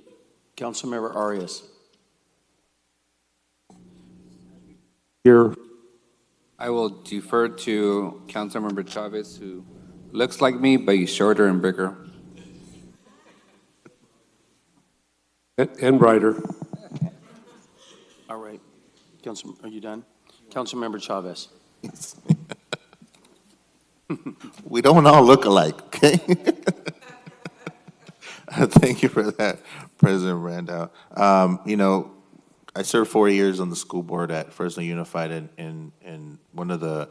Speaker 3: Councilmember Arias.
Speaker 5: Here.
Speaker 7: I will defer to Councilmember Chavez, who looks like me, but he's shorter and bigger.
Speaker 5: And brighter.
Speaker 3: All right. Council, are you done? Councilmember Chavez.
Speaker 10: We don't all look alike, okay? Thank you for that, President Randall. You know, I served 4 years on the school board at Fresno Unified, and one of the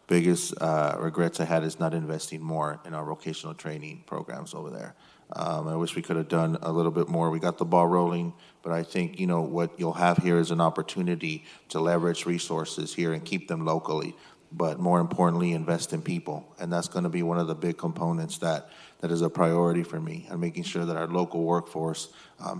Speaker 10: biggest regrets I had is not investing more in our vocational training programs over there. I wish we could have done a little bit more. We got the ball rolling, but I think, you know, what you'll have here is an opportunity to leverage resources here and keep them locally, but more importantly, invest in people. And that's going to be one of the big components that is a priority for me, and making sure that our local workforce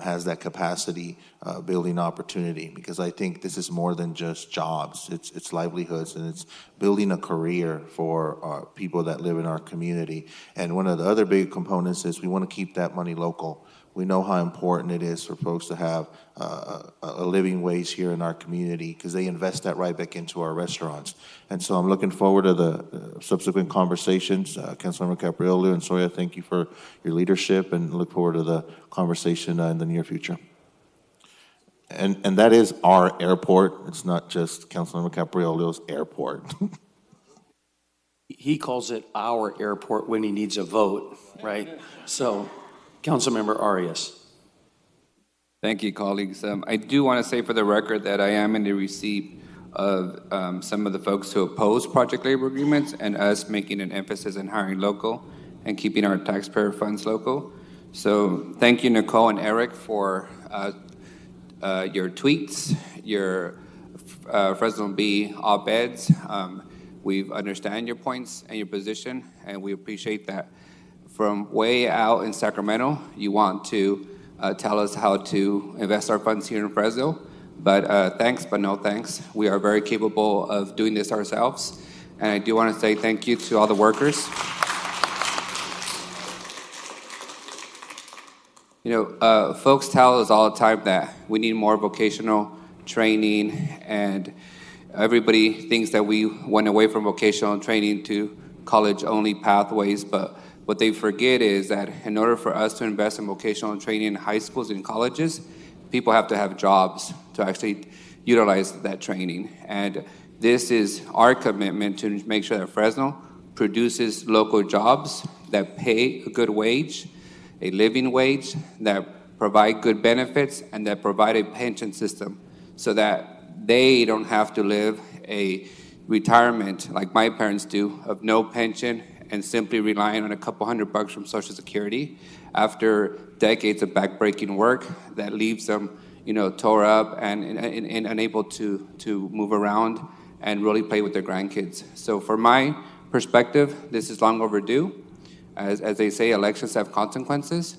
Speaker 10: has that capacity building opportunity, because I think this is more than just jobs. It's livelihoods, and it's building a career for people that live in our community. And one of the other big components is we want to keep that money local. We know how important it is for folks to have a living wage here in our community, because they invest that right back into our restaurants. And so I'm looking forward to the subsequent conversations. Councilmember Capriolio and Soya, thank you for your leadership, and look forward to the conversation in the near future. And that is our airport. It's not just Councilmember Capriolio's airport.
Speaker 3: He calls it our airport when he needs a vote, right? So, Councilmember Arias.
Speaker 7: Thank you, colleagues. I do want to say for the record that I am in the receipt of some of the folks who oppose project labor agreements, and us making an emphasis in hiring local and keeping our taxpayer funds local. So thank you, Nicole and Eric, for your tweets, your Fresno Bee op-eds. We understand your points and your position, and we appreciate that. From way out in Sacramento, you want to tell us how to invest our funds here in Fresno. But thanks, but no thanks. We are very capable of doing this ourselves. And I do want to say thank you to all the workers. You know, folks tell us all the time that we need more vocational training, and everybody thinks that we went away from vocational training to college-only pathways, but what they forget is that in order for us to invest in vocational training in high schools and colleges, people have to have jobs to actually utilize that training. And This is our commitment to make sure that Fresno produces local jobs that pay a good wage, a living wage, that provide good benefits, and that provide a pension system so that they don't have to live a retirement like my parents do of no pension and simply relying on a couple $100 from Social Security after decades of backbreaking work that leaves them, tore up and unable to move around and really play with their grandkids. So from my perspective, this is long overdue. As they say, elections have consequences.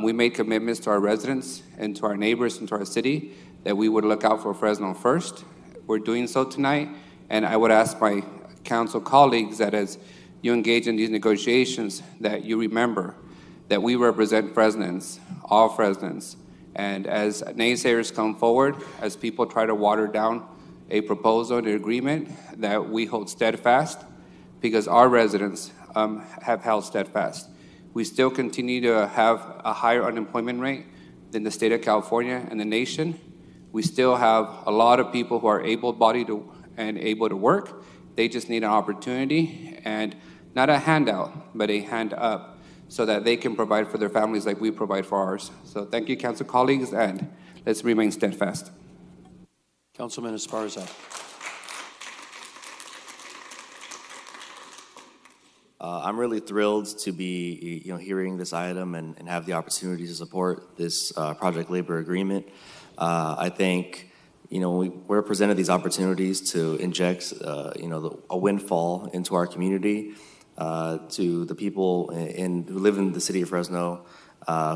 Speaker 7: We made commitments to our residents and to our neighbors and to our city that we would look out for Fresno first. We're doing so tonight, and I would ask my council colleagues that as you engage in these negotiations, that you remember that we represent Fresnans, all Fresnans. And as naysayers come forward, as people try to water down a proposal and an agreement, that we hold steadfast because our residents have held steadfast. We still continue to have a higher unemployment rate than the state of California and the nation. We still have a lot of people who are able-bodied and able to work. They just need an opportunity and not a handout, but a hand up so that they can provide for their families like we provide for ours. So thank you, council colleagues, and let's remain steadfast.
Speaker 3: Councilman Esparza.
Speaker 12: I'm really thrilled to be, hearing this item and have the opportunity to support this project labor agreement. I think, we're presented these opportunities to inject, a windfall into our community, to the people who live in the city of Fresno,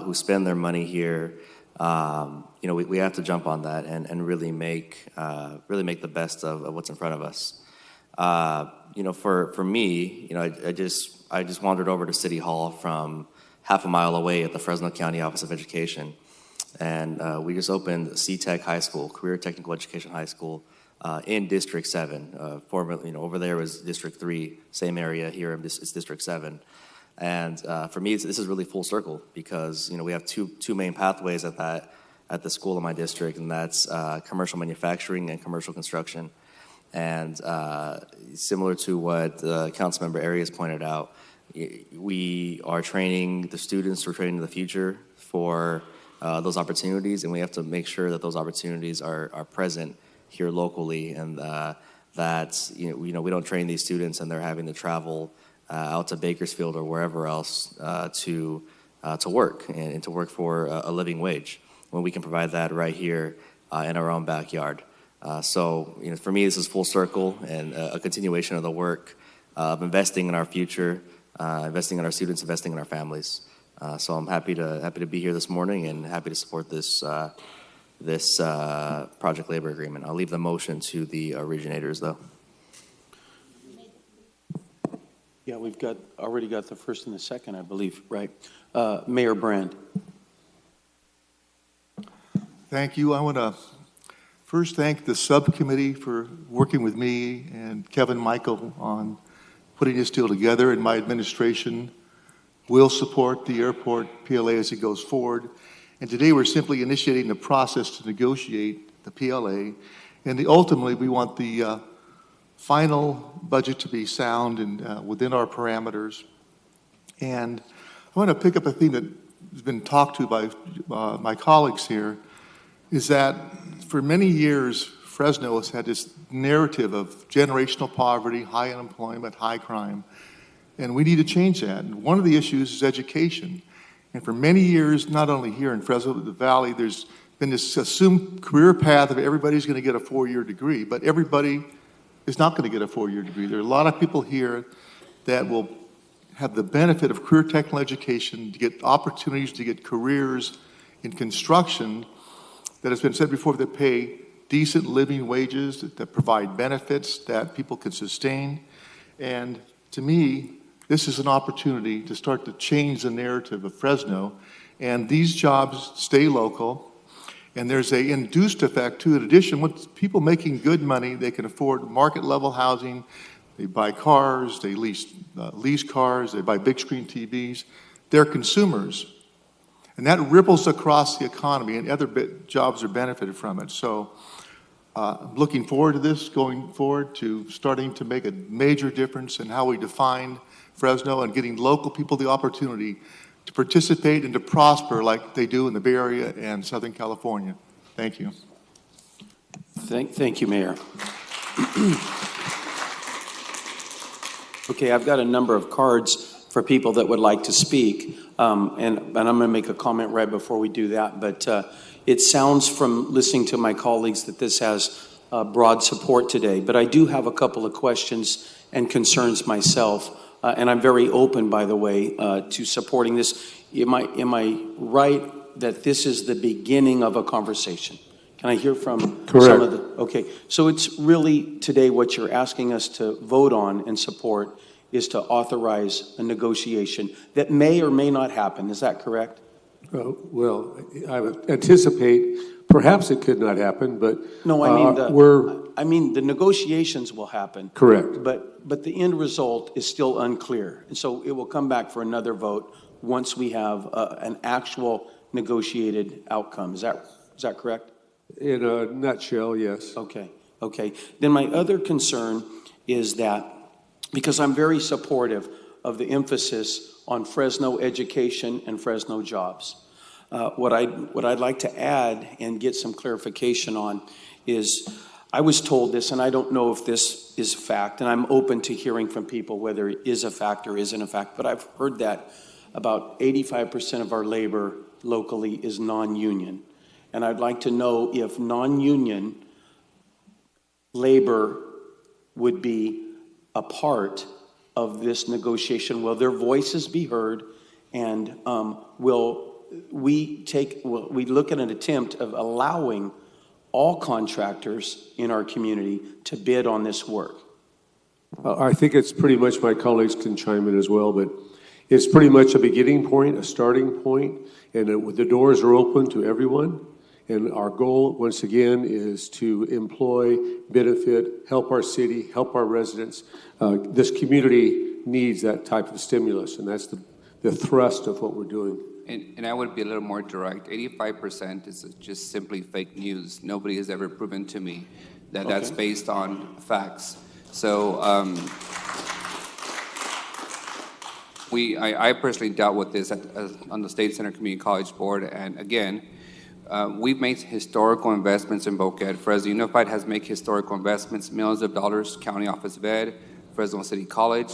Speaker 12: who spend their money here. We have to jump on that and really make the best of what's in front of us. For me, I just wandered over to City Hall from half a mile away at the Fresno County Office of Education, and we just opened CTEC High School, Career Technical Education High School, in District 7. Formerly, over there was District 3, same area. Here it's District 7. And for me, this is really full circle because we have two main pathways at the school in my district, and that's commercial manufacturing and commercial construction. And similar to what Councilmember Arias pointed out, we are training the students, we're training the future for those opportunities, and we have to make sure that those opportunities are present here locally, and that we don't train these students and they're having to travel out to Bakersfield or wherever else to work and to work for a living wage when we can provide that right here in our own backyard. So for me, this is full circle and a continuation of the work of investing in our future, investing in our students, investing in our families. So I'm happy to be here this morning and happy to support this project labor agreement. I'll leave the motion to the originators, though.
Speaker 3: Yeah, we've already got the first and the second, I believe, right? Mayor Brand.
Speaker 13: Thank you. I want to first thank the subcommittee for working with me and Kevin Michael on putting this deal together, and my administration will support the airport PLA as it goes forward. And today we're simply initiating the process to negotiate the PLA, and ultimately we want the final budget to be sound and within our parameters. And I want to pick up a theme that has been talked to by my colleagues here, is that for many years, Fresno has had this narrative of generational poverty, high unemployment, high crime, and we need to change that. And one of the issues is education. And for many years, not only here in Fresno, but the Valley, there's been this assumed career path of everybody's going to get a 4-year degree, but everybody is not going to get a 4-year degree. There are a lot of people here that will have the benefit of career technical education, to get opportunities to get careers in construction that has been said before, that pay decent living wages, that provide benefits that people can sustain. And to me, this is an opportunity to start to change the narrative of Fresno. And these jobs stay local. And there's an induced effect too. In addition, with people making good money, they can afford market level housing. They buy cars, they lease cars, they buy big screen TVs. They're consumers. And that ripples across the economy, and other jobs are benefited from it. So Looking forward to this, going forward to starting to make a major difference in how we define Fresno and getting local people the opportunity to participate and to prosper like they do in the Bay Area and Southern California. Thank you.
Speaker 3: Thank you, Mayor. Okay, I've got a number of cards for people that would like to speak, and I'm going to make a comment right before we do that, but it sounds from listening to my colleagues that this has broad support today, but I do have a couple of questions and concerns myself, and I'm very open, by the way, to supporting this. Am I right that this is the beginning of a conversation? Can I hear from some of the... Okay, so it's really today what you're asking us to vote on and support is to authorize a negotiation that may or may not happen. Is that correct?
Speaker 5: Well, I would anticipate perhaps it could not happen, but
Speaker 3: no, I mean the negotiations will happen.
Speaker 5: Correct.
Speaker 3: But the end result is still unclear, and so it will come back for another vote once we have an actual negotiated outcome. Is that correct?
Speaker 5: In a nutshell, yes.
Speaker 3: Okay. Then my other concern is that, because I'm very supportive of the emphasis on Fresno education and Fresno jobs, what I'd like to add and get some clarification on is, I was told this, and I don't know if this is a fact, and I'm open to hearing from people whether it is a fact or isn't a fact, but I've heard that about 85% of our labor locally is non-union. And I'd like to know if non-union labor would be a part of this negotiation. Will their voices be heard? And will we look at an attempt of allowing all contractors in our community to bid on this work?
Speaker 5: I think it's pretty much, my colleagues can chime in as well, but it's pretty much a beginning point, a starting point, and the doors are open to everyone. And our goal, once again, is to employ, benefit, help our city, help our residents. This community needs that type of stimulus, and that's the thrust of what we're doing.
Speaker 7: And I would be a little more direct. 85% is just simply fake news. Nobody has ever proven to me that that's based on facts. So I personally dealt with this on the State Center Community College Board, and again, we've made historical investments in Boca Ed. Fresno Unified has made historical investments, millions of dollars, County Office of Ed, Fresno City College,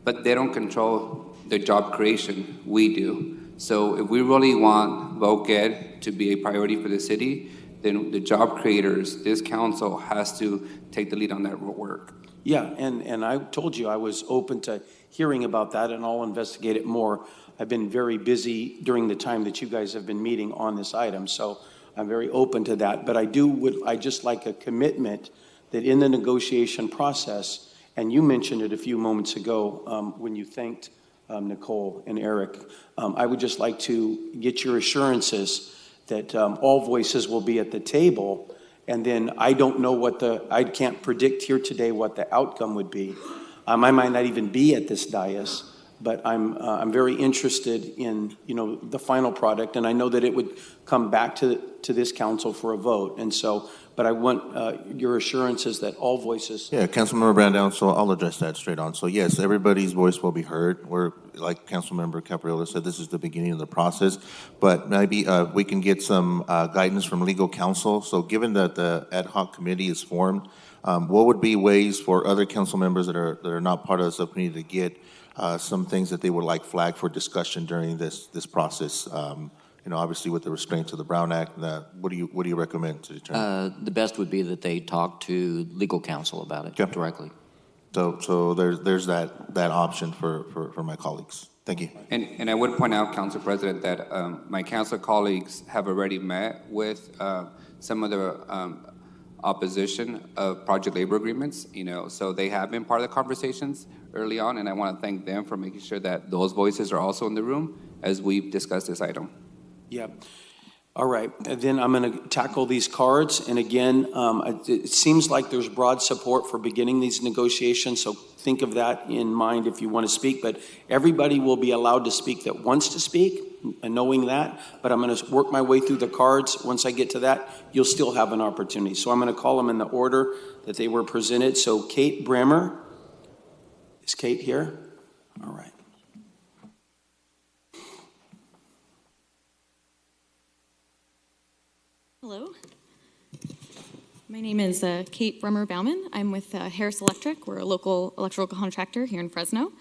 Speaker 7: but they don't control the job creation. We do. So if we really want Boca Ed to be a priority for the city, then the job creators, this council has to take the lead on that work.
Speaker 3: Yeah, and I told you I was open to hearing about that, and I'll investigate it more. I've been very busy during the time that you guys have been meeting on this item, so I'm very open to that. But I just like a commitment that in the negotiation process, and you mentioned it a few moments ago when you thanked Nicole and Eric, I would just like to get your assurances that all voices will be at the table, and then I don't know I can't predict here today what the outcome would be. I might not even be at this dais, but I'm very interested in the final product, and I know that it would come back to this council for a vote, and so. But I want your assurances that all voices.
Speaker 10: Yeah, Councilmember Brandon, so I'll address that straight on. So yes, everybody's voice will be heard. We're, like Councilmember Capriola said, this is the beginning of the process, but maybe we can get some guidance from legal counsel. So given that the ad hoc committee is formed, what would be ways for other council members that are not part of the subcommittee to get some things that they would like flagged for discussion during this process? Obviously with the restraints of the Brown Act, what do you recommend to determine?
Speaker 23: The best would be that they talk to legal counsel about it directly.
Speaker 10: So there's that option for my colleagues. Thank you.
Speaker 7: And I would point out, Council President, that my council colleagues have already met with some of the opposition of project labor agreements, so they have been part of the conversations early on, and I want to thank them for making sure that those voices are also in the room as we've discussed this item.
Speaker 3: Yeah. All right, and then I'm going to tackle these cards. And again, it seems like there's broad support for beginning these negotiations, so think of that in mind if you want to speak. But everybody will be allowed to speak that wants to speak, and knowing that. But I'm going to work my way through the cards. Once I get to that, you'll still have an opportunity. So I'm going to call them in the order that they were presented. So Kate Bremer. Is Kate here? All right.
Speaker 14: Hello. My name is Kate Bremer Bauman. I'm with Harris Electric. We're a local electrical contractor here in Fresno.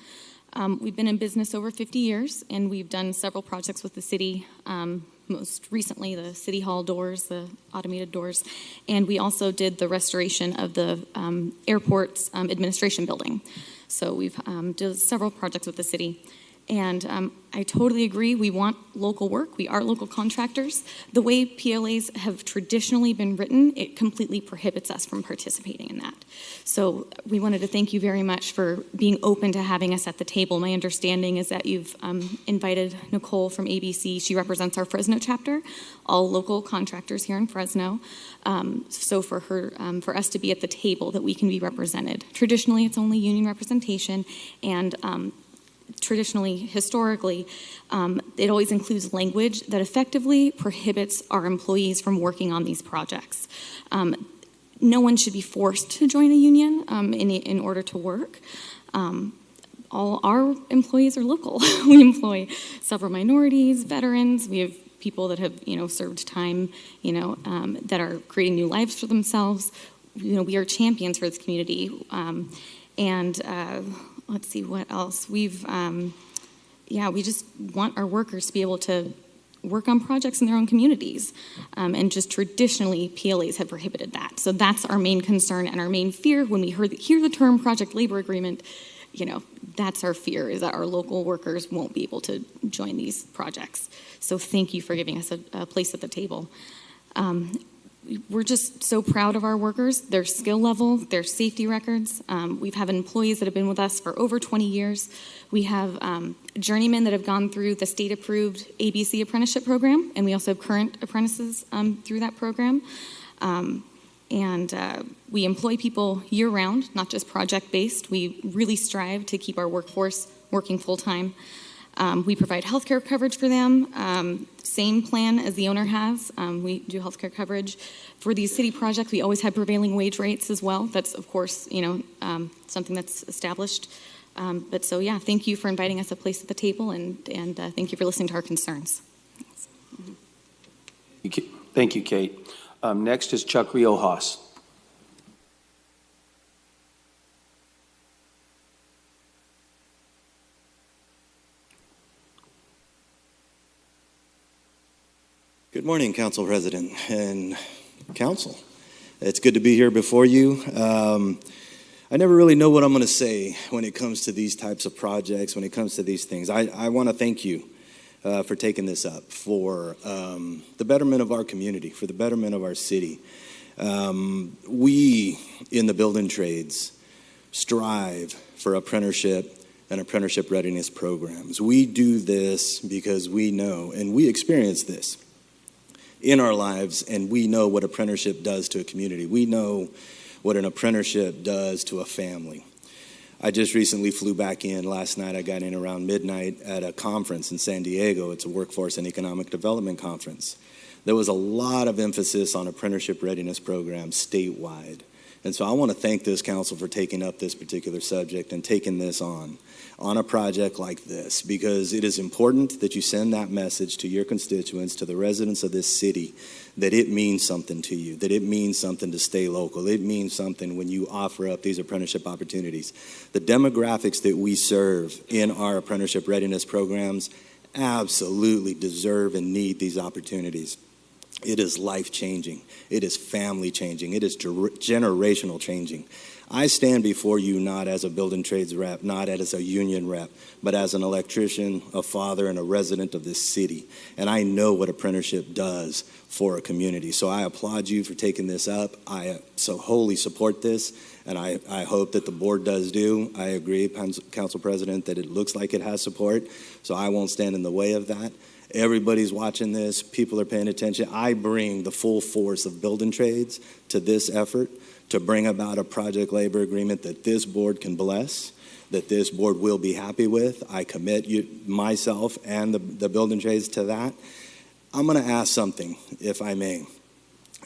Speaker 14: We've been in business over 50 years, and we've done several projects with the city, most recently the City Hall doors, the automated doors, and we also did the restoration of the airport's administration building. So we've done several projects with the city. And I totally agree. We want local work. We are local contractors. The way PLAs have traditionally been written, it completely prohibits us from participating in that. So we wanted to thank you very much for being open to having us at the table. My understanding is that you've invited Nicole from ABC. She represents our Fresno chapter, all local contractors here in Fresno. So for her, for us to be at the table, that we can be represented. Traditionally, it's only union representation, and traditionally, historically, it always includes language that effectively prohibits our employees from working on these projects. No one should be forced to join a union in order to work. All our employees are local. We employ several minorities, veterans. We have people that have, served time, that are creating new lives for themselves. We are champions for this community. Let's see what else. We just want our workers to be able to work on projects in their own communities. And just traditionally, PLAs have prohibited that. So that's our main concern and our main fear when we hear the term project labor agreement. That's our fear, is that our local workers won't be able to join these projects. So thank you for giving us a place at the table. We're just so proud of our workers, their skill level, their safety records. We've had employees that have been with us for over 20 years. We have journeymen that have gone through the state-approved ABC apprenticeship program, and we also have current apprentices through that program. We employ people year-round, not just project-based. We really strive to keep our workforce working full-time. We provide health care coverage for them, same plan as the owner has. We do health care coverage. For these city projects, we always have prevailing wage rates as well. That's, of course, something that's established. Thank you for inviting us a place at the table, and thank you for listening to our concerns.
Speaker 3: Thank you, Kate. Next is Chuck Riojas.
Speaker 15: Good morning, Council President and Council. It's good to be here before you. I never really know what I'm going to say when it comes to these types of projects, when it comes to these things. I want to thank you for taking this up, for the betterment of our community, for the betterment of our city. We, in the building trades, strive for apprenticeship and apprenticeship readiness programs. We do this because we know, and we experience this in our lives, and we know what apprenticeship does to a community. We know what an apprenticeship does to a family. I just recently flew back in. Last night I got in around midnight at a conference in San Diego. It's a workforce and economic development conference. There was a lot of emphasis on apprenticeship readiness programs statewide. And so I want to thank this council for taking up this particular subject and taking this on a project like this, because it is important that you send that message to your constituents, to the residents of this city, that it means something to you, that it means something to stay local. It means something when you offer up these apprenticeship opportunities. The demographics that we serve in our apprenticeship readiness programs absolutely deserve and need these opportunities. It is life-changing. It is family-changing. It is generational changing. I stand before you not as a building trades rep, not as a union rep, but as an electrician, a father, and a resident of this city. And I know what apprenticeship does for a community. So I applaud you for taking this up. I so wholly support this. and I hope that the board does do. I agree, Council President, that it looks like it has support, so I won't stand in the way of that. Everybody's watching this. People are paying attention. I bring the full force of building trades to this effort to bring about a project labor agreement that this board can bless, that this board will be happy with. I commit myself and the building trades to that. I'm going to ask something, if I may.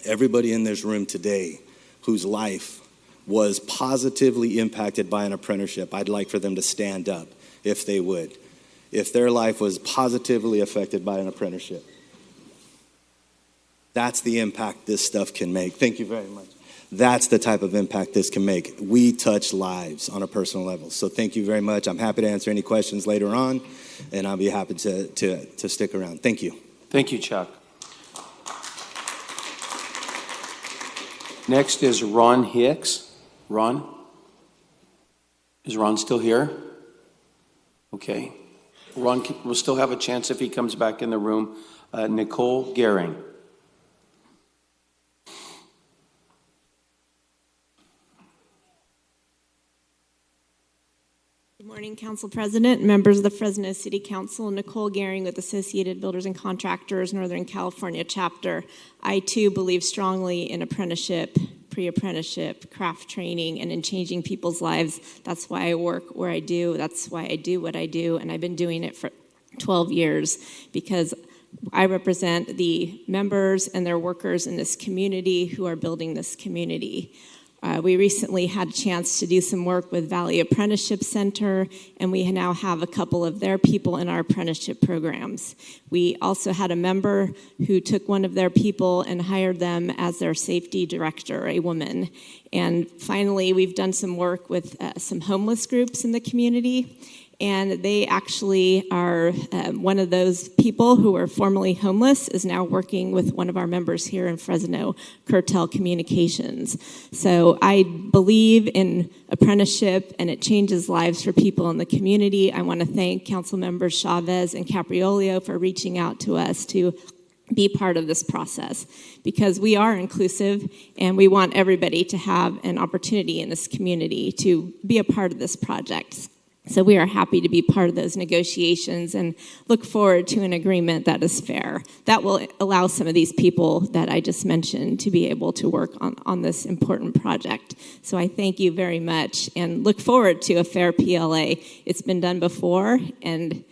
Speaker 15: Everybody in this room today whose life was positively impacted by an apprenticeship, I'd like for them to stand up, if they would. If their life was positively affected by an apprenticeship. That's the impact this stuff can make. Thank you very much. That's the type of impact this can make. We touch lives on a personal level. So thank you very much. I'm happy to answer any questions later on, and I'll be happy to stick around. Thank you.
Speaker 3: Thank you, Chuck. Next is Ron Hicks. Ron? Is Ron still here? Okay. Ron will still have a chance if he comes back in the room. Nicole Gehring.
Speaker 1: Good morning, Council President, members of the Fresno City Council. Nicole Gehring with Associated Builders and Contractors, Northern California chapter. I too believe strongly in apprenticeship, pre-apprenticeship, craft training, and in changing people's lives. That's why I work where I do. That's why I do what I do, and I've been doing it for 12 years because I represent the members and their workers in this community who are building this community. We recently had a chance to do some work with Valley Apprenticeship Center, and we now have a couple of their people in our apprenticeship programs. We also had a member who took one of their people and hired them as their safety director, a woman. And finally, we've done some work with some homeless groups in the community. And they actually are one of those people who were formerly homeless is now working with one of our members here in Fresno, Curtel Communications. So I believe in apprenticeship, and it changes lives for people in the community. I want to thank Council Members Chavez and Capriolio for reaching out to us to be part of this process, because we are inclusive and we want everybody to have an opportunity in this community to be a part of this project. So we are happy to be part of those negotiations and look forward to an agreement that is fair. That will allow some of these people that I just mentioned to be able to work on this important project. So I thank you very much and look forward to a fair PLA. It's been done before, and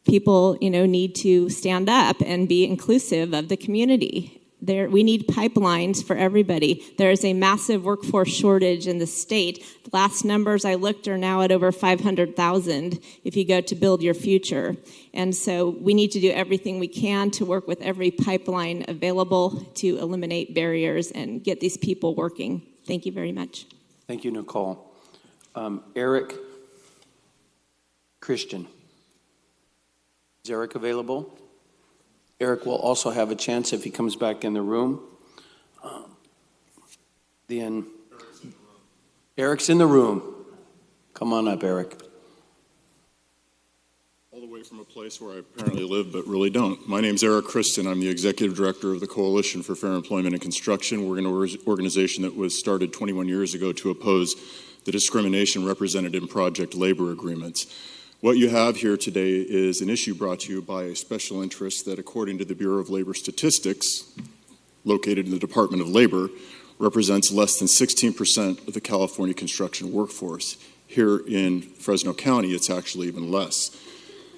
Speaker 1: people, need to stand up and be inclusive of the community. We need pipelines for everybody. There is a massive workforce shortage in the state. The last numbers I looked are now at over 500,000 if you go to build your future. And so we need to do everything we can to work with every pipeline available to eliminate barriers and get these people working. Thank you very much.
Speaker 3: Thank you, Nicole. Eric Christian. Is Eric available? Eric will also have a chance if he comes back in the room. Then Eric's in the room. Come on up, Eric.
Speaker 11: All the way from a place where I apparently live but really don't. My name's Eric Christen. I'm the Executive Director of the Coalition for Fair Employment and Construction. We're an organization that was started 21 years ago to oppose the discrimination represented in project labor agreements. What you have here today is an issue brought to you by a special interest that, according to the Bureau of Labor Statistics, located in the Department of Labor, represents less than 16% of the California construction workforce. Here in Fresno County, it's actually even less.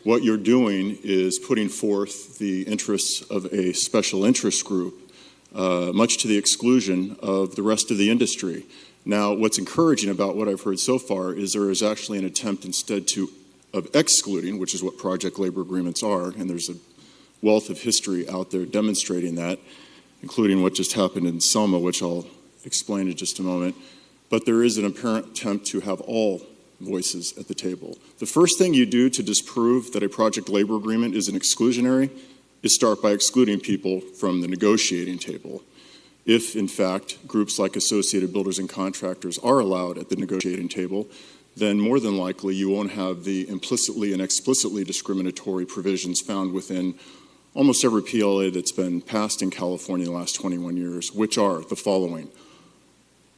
Speaker 11: What you're doing is putting forth the interests of a special interest group, much to the exclusion of the rest of the industry. Now, what's encouraging about what I've heard so far is there is actually an attempt instead of excluding, which is what project labor agreements are, and there's a wealth of history out there demonstrating that, including what just happened in Selma, which I'll explain in just a moment. But there is an apparent attempt to have all voices at the table. The first thing you do to disprove that a project labor agreement is an exclusionary is start by excluding people from the negotiating table. If, in fact, groups like Associated Builders and Contractors are allowed at the negotiating table, then more than likely you won't have the implicitly and explicitly discriminatory provisions found within almost every PLA that's been passed in California in the last 21 years, which are the following.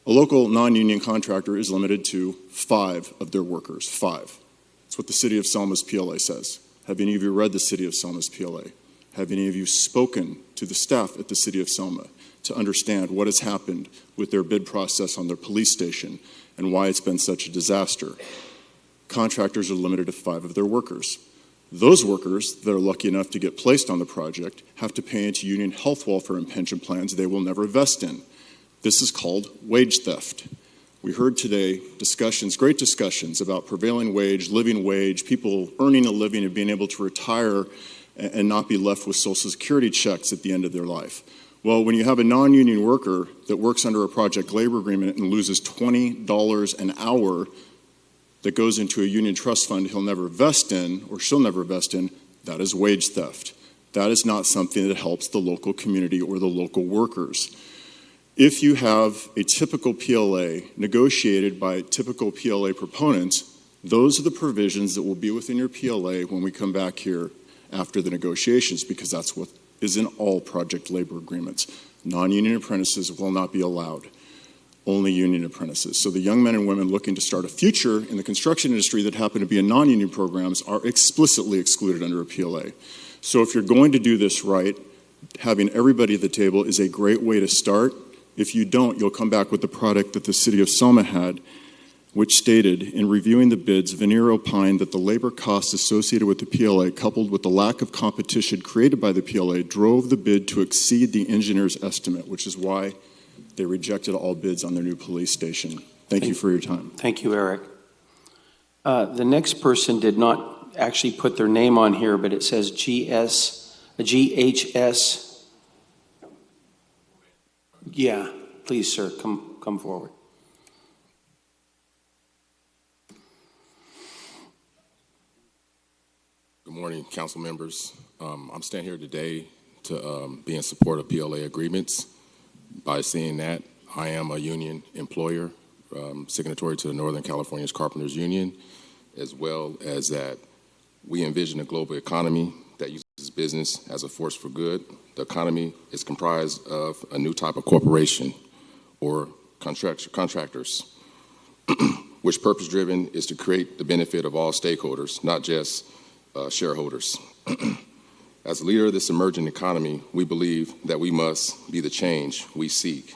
Speaker 11: A local non-union contractor is limited to 5 of their workers, 5. That's what the City of Selma's PLA says. Have any of you read the City of Selma's PLA? Have any of you spoken to the staff at the City of Selma to understand what has happened with their bid process on their police station and why it's been such a disaster? Contractors are limited to 5 of their workers. Those workers that are lucky enough to get placed on the project have to pay into union health, welfare, and pension plans they will never vest in. This is called wage theft. We heard today great discussions about prevailing wage, living wage, people earning a living and being able to retire and not be left with Social Security checks at the end of their life. Well, when you have a non-union worker that works under a project labor agreement and loses $20 an hour that goes into a union trust fund he'll never vest in or she'll never vest in, that is wage theft. That is not something that helps the local community or the local workers. If you have a typical PLA negotiated by typical PLA proponents, those are the provisions that will be within your PLA when we come back here after the negotiations, because that's what is in all project labor agreements. Non-union apprentices will not be allowed, only union apprentices. So the young men and women looking to start a future in the construction industry that happen to be in non-union programs are explicitly excluded under a PLA. So if you're going to do this right, having everybody at the table is a great way to start. If you don't, you'll come back with the product that the City of Selma had, which stated, in reviewing the bids, Veneer opined that the labor costs associated with the PLA, coupled with the lack of competition created by the PLA, drove the bid to exceed the engineer's estimate, which is why they rejected all bids on their new police station. Thank you for your time.
Speaker 3: Thank you, Eric. The next person did not actually put their name on here, but it says GHS. Yeah, please, sir, come forward.
Speaker 6: Good morning, council members. I'm standing here today to be in support of PLA agreements. By seeing that, I am a union employer, signatory to the Northern California Carpenters Union, as well as that we envision a global economy that uses business as a force for good. The economy is comprised of a new type of corporation or contractors, which purpose-driven is to create the benefit of all stakeholders, not just shareholders. As a leader of this emerging economy, we believe that we must be the change we seek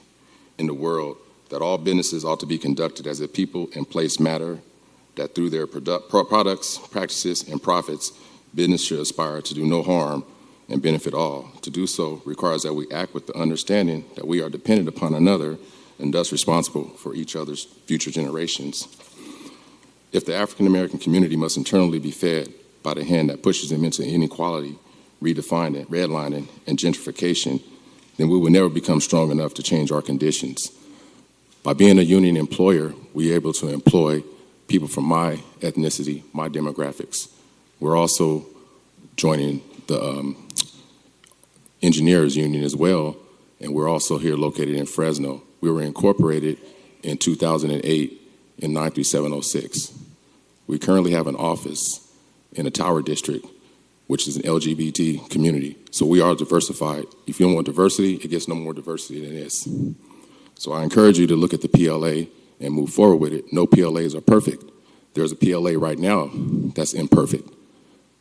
Speaker 6: in the world, that all businesses ought to be conducted as if people and place matter, that through their products, practices, and profits, business should aspire to do no harm and benefit all. To do so requires that we act with the understanding that we are dependent upon another and thus responsible for each other's future generations. If the African American community must internally be fed by the hand that pushes them into inequality, redefining, redlining, and gentrification, then we will never become strong enough to change our conditions. By being a union employer, we are able to employ people from my ethnicity, my demographics. We're also joining the engineers union as well, and we're also here located in Fresno. We were incorporated in 2008 in 93706. We currently have an office in the Tower District, which is an LGBT community. So we are diversified. If you don't want diversity, it gets no more diversity than this. So I encourage you to look at the PLA and move forward with it. No PLAs are perfect. There's a PLA right now that's imperfect.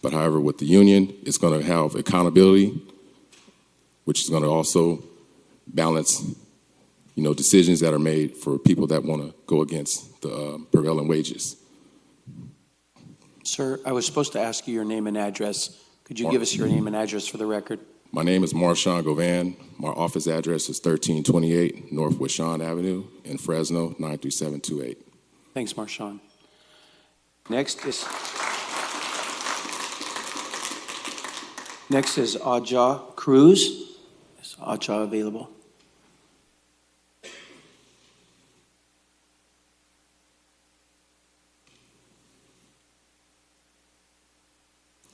Speaker 6: But however, with the union, it's going to have accountability, which is going to also balance, decisions that are made for people that want to go against the prevailing wages.
Speaker 3: Sir, I was supposed to ask you your name and address. Could you give us your name and address for the record?
Speaker 6: My name is Marshawn Govan. My office address is 1328 North Washon Avenue in Fresno, 93728.
Speaker 3: Thanks, Marshawn. Next is Aja Cruz. Is Aja available?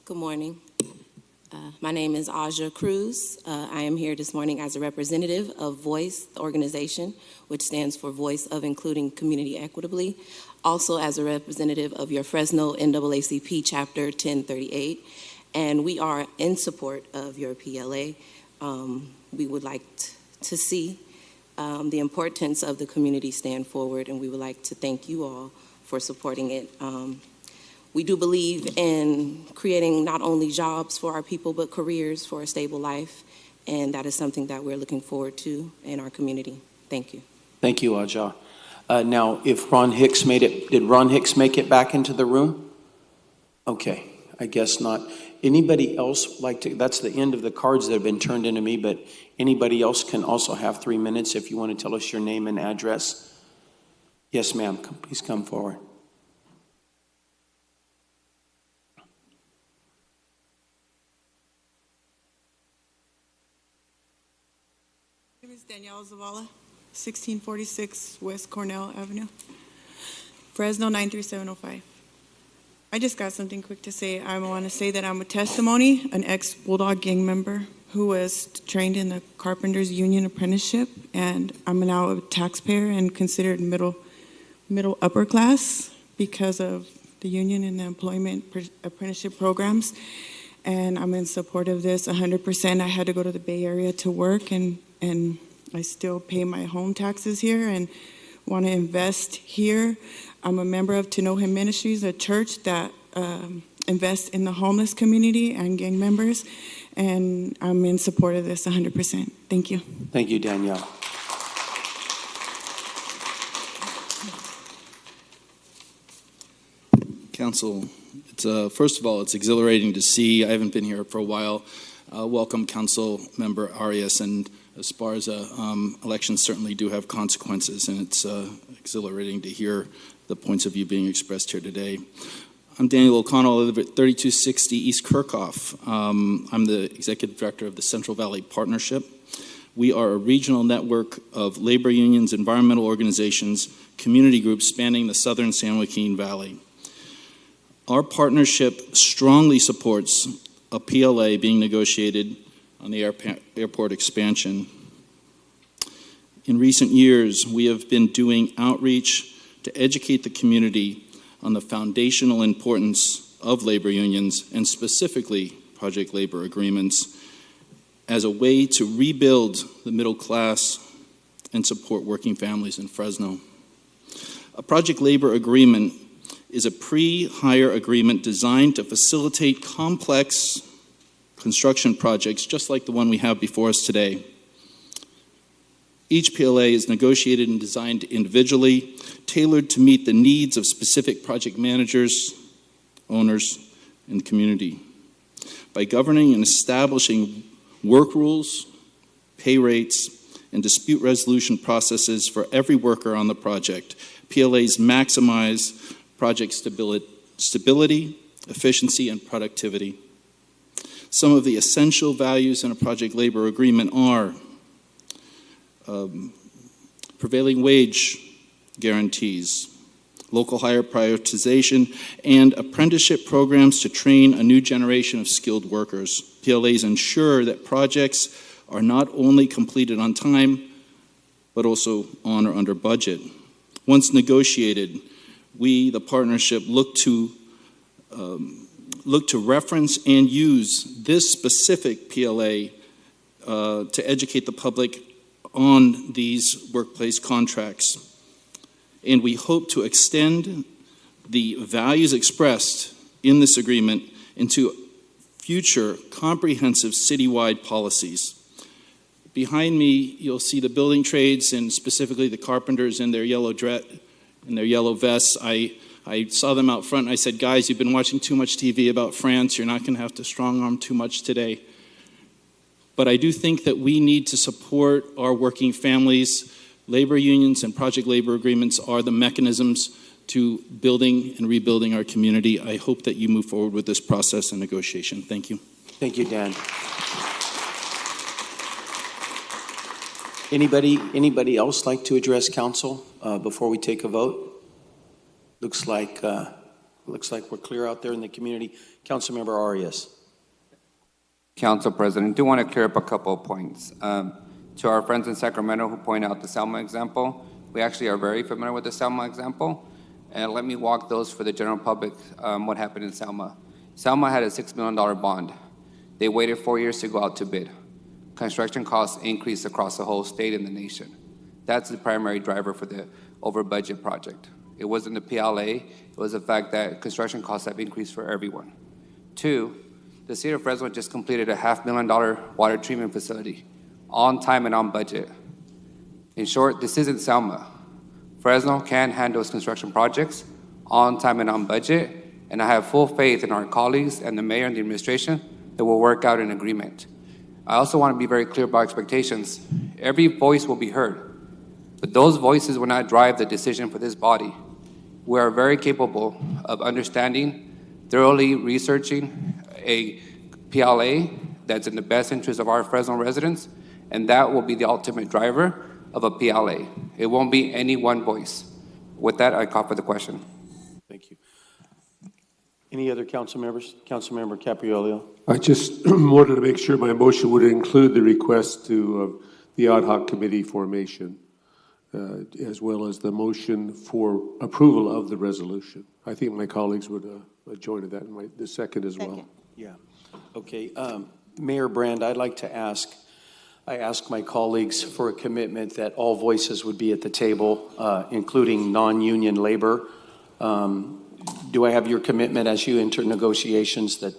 Speaker 17: Good morning. My name is Aja Cruz. I am here this morning as a representative of VOICE, the organization, which stands for Voice of Including Community Equitably. Also as a representative of your Fresno NAACP Chapter 1038. And we are in support of your PLA. We would like to see the importance of the community stand forward, and we would like to thank you all for supporting it. We do believe in creating not only jobs for our people, but careers for a stable life, and that is something that we're looking forward to in our community. Thank you.
Speaker 3: Thank you, Aja. Now, if Ron Hicks made it, did Ron Hicks make it back into the room? Okay, I guess not. Anybody else like to, that's the end of the cards that have been turned into me, but anybody else can also have 3 minutes if you want to tell us your name and address. Yes, ma'am, please come forward.
Speaker 16: My name is Danielle Zavala, 1646 West Cornell Avenue, Fresno 93705. I just got something quick to say. I want to say that I'm a testimony, an ex-Bulldog gang member who was trained in the Carpenters Union apprenticeship, and I'm now a taxpayer and considered middle upper class because of the union and the employment apprenticeship programs. And I'm in support of this 100%. I had to go to the Bay Area to work, and I still pay my home taxes here and want to invest here. I'm a member of To Know Him Ministries, a church that invests in the homeless community and gang members, and I'm in support of this 100%. Thank you.
Speaker 3: Thank you, Danielle.
Speaker 18: Council, it's, first of all, it's exhilarating to see. I haven't been here for a while. Welcome, Council Member Arias. And as far as elections certainly do have consequences, and it's exhilarating to hear the points of view being expressed here today. I'm Daniel O'Connell. I live at 3260 East Kirchhoff. I'm the Executive Director of the Central Valley Partnership. We are a regional network of labor unions, environmental organizations, community groups spanning the southern San Joaquin Valley. Our partnership strongly supports a PLA being negotiated on the airport expansion. In recent years, we have been doing outreach to educate the community on the foundational importance of labor unions, and specifically project labor agreements, as a way to rebuild the middle class and support working families in Fresno. A project labor agreement is a pre-hire agreement designed to facilitate complex construction projects just like the one we have before us today. Each PLA is negotiated and designed individually, tailored to meet the needs of specific project managers, owners, and the community. By governing and establishing work rules, pay rates, and dispute resolution processes for every worker on the project, PLAs maximize project stability, efficiency, and productivity. Some of the essential values in a project labor agreement are prevailing wage guarantees, local hire prioritization, and apprenticeship programs to train a new generation of skilled workers. PLAs ensure that projects are not only completed on time, but also on or under budget. Once negotiated, we, the partnership, look to reference and use this specific PLA to educate the public on these workplace contracts. And we hope to extend the values expressed in this agreement into future comprehensive citywide policies. Behind me, you'll see the building trades and specifically the carpenters in their yellow vests. I saw them out front and I said, guys, you've been watching too much TV about France. You're not going to have to strong arm too much today. But I do think that we need to support our working families. Labor unions and project labor agreements are the mechanisms to building and rebuilding our community. I hope that you move forward with this process and negotiation. Thank you.
Speaker 3: Thank you, Dan. Anybody else like to address council before we take a vote? Looks like we're clear out there in the community. Councilmember Arias.
Speaker 7: Council President, I do want to clear up a couple of points. To our friends in Sacramento who point out the Selma example, we actually are very familiar with the Selma example. And let me walk those for the general public what happened in Selma. Selma had a $6 million bond. They waited 4 years to go out to bid. Construction costs increased across the whole state and the nation. That's the primary driver for the over budget project. It wasn't the PLA, it was the fact that construction costs have increased for everyone. Two, the city of Fresno just completed a $500,000 water treatment facility on time and on budget. In short, this isn't Selma. Fresno can handle its construction projects on time and on budget, and I have full faith in our colleagues and the mayor and the administration that will work out an agreement. I also want to be very clear about expectations. Every voice will be heard, but those voices will not drive the decision for this body. We are very capable of understanding, thoroughly researching a PLA that's in the best interest of our Fresno residents, and that will be the ultimate driver of a PLA. It won't be any one voice. With that, I call for the question.
Speaker 3: Thank you. Any other council members? Councilmember Capriolio.
Speaker 5: I just wanted to make sure my motion would include the request to the ad hoc committee formation, as well as the motion for approval of the resolution. I think my colleagues would join in that, and the second as well.
Speaker 3: Yeah. Okay. Mayor Brand, I'd like to ask, I ask my colleagues for a commitment that all voices would be at the table, including non-union labor. Do I have your commitment as you enter negotiations that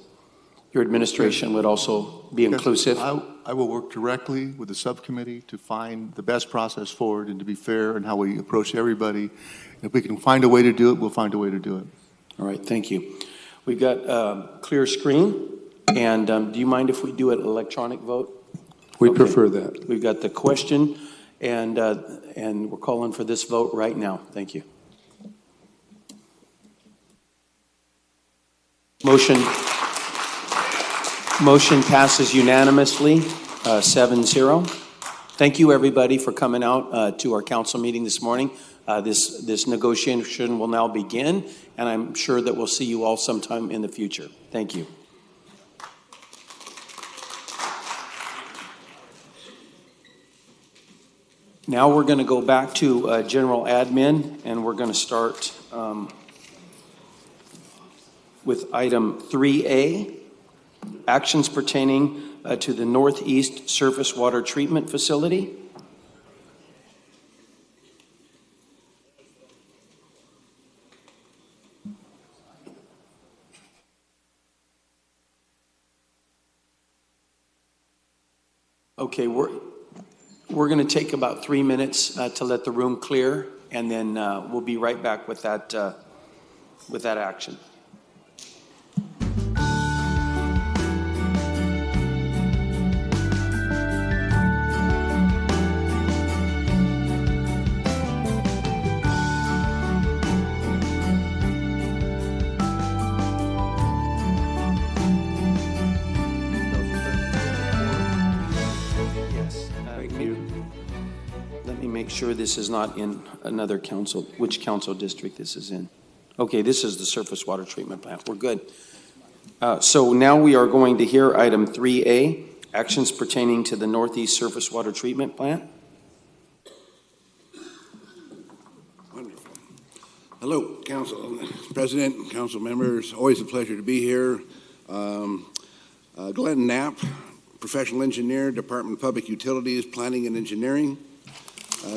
Speaker 3: your administration would also be inclusive?
Speaker 13: I will work directly with the subcommittee to find the best process forward and to be fair in how we approach everybody. If we can find a way to do it, we'll find a way to do it.
Speaker 3: All right, thank you. We've got a clear screen, and do you mind if we do an electronic vote?
Speaker 5: We prefer that.
Speaker 3: We've got the question, and we're calling for this vote right now. Thank you. Motion passes unanimously, 7-0. Thank you, everybody, for coming out to our council meeting this morning. This negotiation will now begin, and I'm sure that we'll see you all sometime in the future. Thank you. Now we're going to go back to general admin, and we're going to start with item 3A, actions pertaining to the Northeast Surface Water Treatment Facility. Okay, we're going to take about 3 minutes to let the room clear, and then we'll be right back with that action. Sure, this is not in another council. Which council district this is in? Okay, this is the surface water treatment plant. We're good. So now we are going to hear item 3A, actions pertaining to the Northeast Surface Water Treatment Plant.
Speaker 19: Wonderful. Hello, Council President, council members. Always a pleasure to be here. Glenn Knapp, professional engineer, Department of Public Utilities, Planning and Engineering.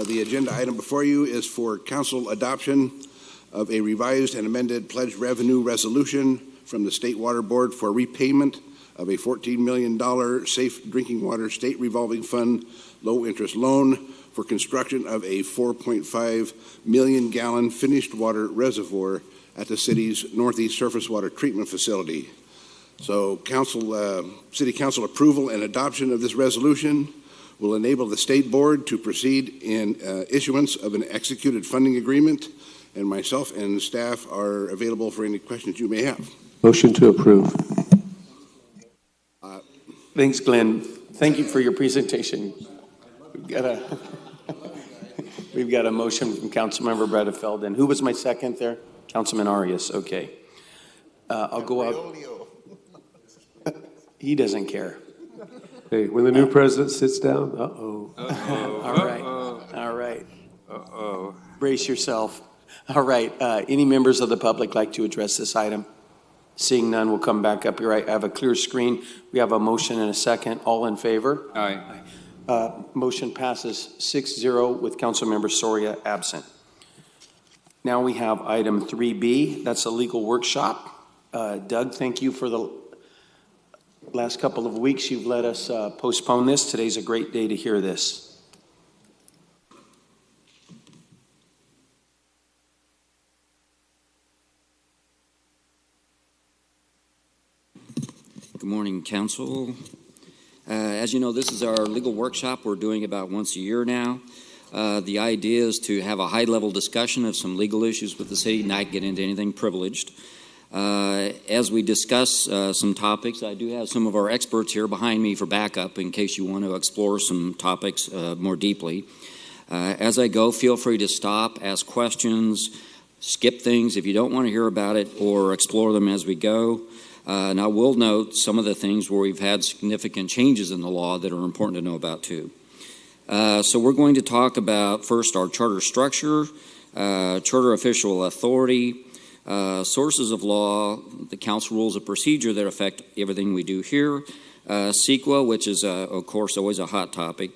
Speaker 19: The agenda item before you is for council adoption of a revised and amended pledged revenue resolution from the State Water Board for repayment of a $14 million Safe Drinking Water State Revolving Fund low-interest loan for construction of a 4.5 million gallon finished water reservoir at the city's Northeast Surface Water Treatment Facility. So City Council approval and adoption of this resolution will enable the State Board to proceed in issuance of an executed funding agreement, and myself and staff are available for any questions you may have.
Speaker 5: Motion to approve.
Speaker 3: Thanks, Glenn. Thank you for your presentation. We've got a motion from Councilmember Bredefeld. And who was my second there? Councilman Arias. Okay. I'll go up. He doesn't care.
Speaker 5: Hey, when the new president sits down, uh-oh.
Speaker 3: All right. All right. Uh-oh. Brace yourself. All right. Any members of the public like to address this item? Seeing none, we'll come back up here. I have a clear screen. We have a motion and a second. All in favor?
Speaker 7: Aye.
Speaker 3: Motion passes 6-0 with Councilmember Soria absent. Now we have item 3B. That's a legal workshop. Doug, thank you for the last couple of weeks. You've let us postpone this. Today's a great day to hear this.
Speaker 23: Good morning, Council. As you know, this is our legal workshop. We're doing about once a year now. The idea is to have a high-level discussion of some legal issues with the city, not get into anything privileged. As we discuss some topics, I do have some of our experts here behind me for backup in case you want to explore some topics more deeply. As I go, feel free to stop, ask questions, skip things if you don't want to hear about it, or explore them as we go. And I will note some of the things where we've had significant changes in the law that are important to know about too. So we're going to talk about first our charter structure, charter official authority, sources of law, the council rules of procedure that affect everything we do here, CEQA, which is of course always a hot topic,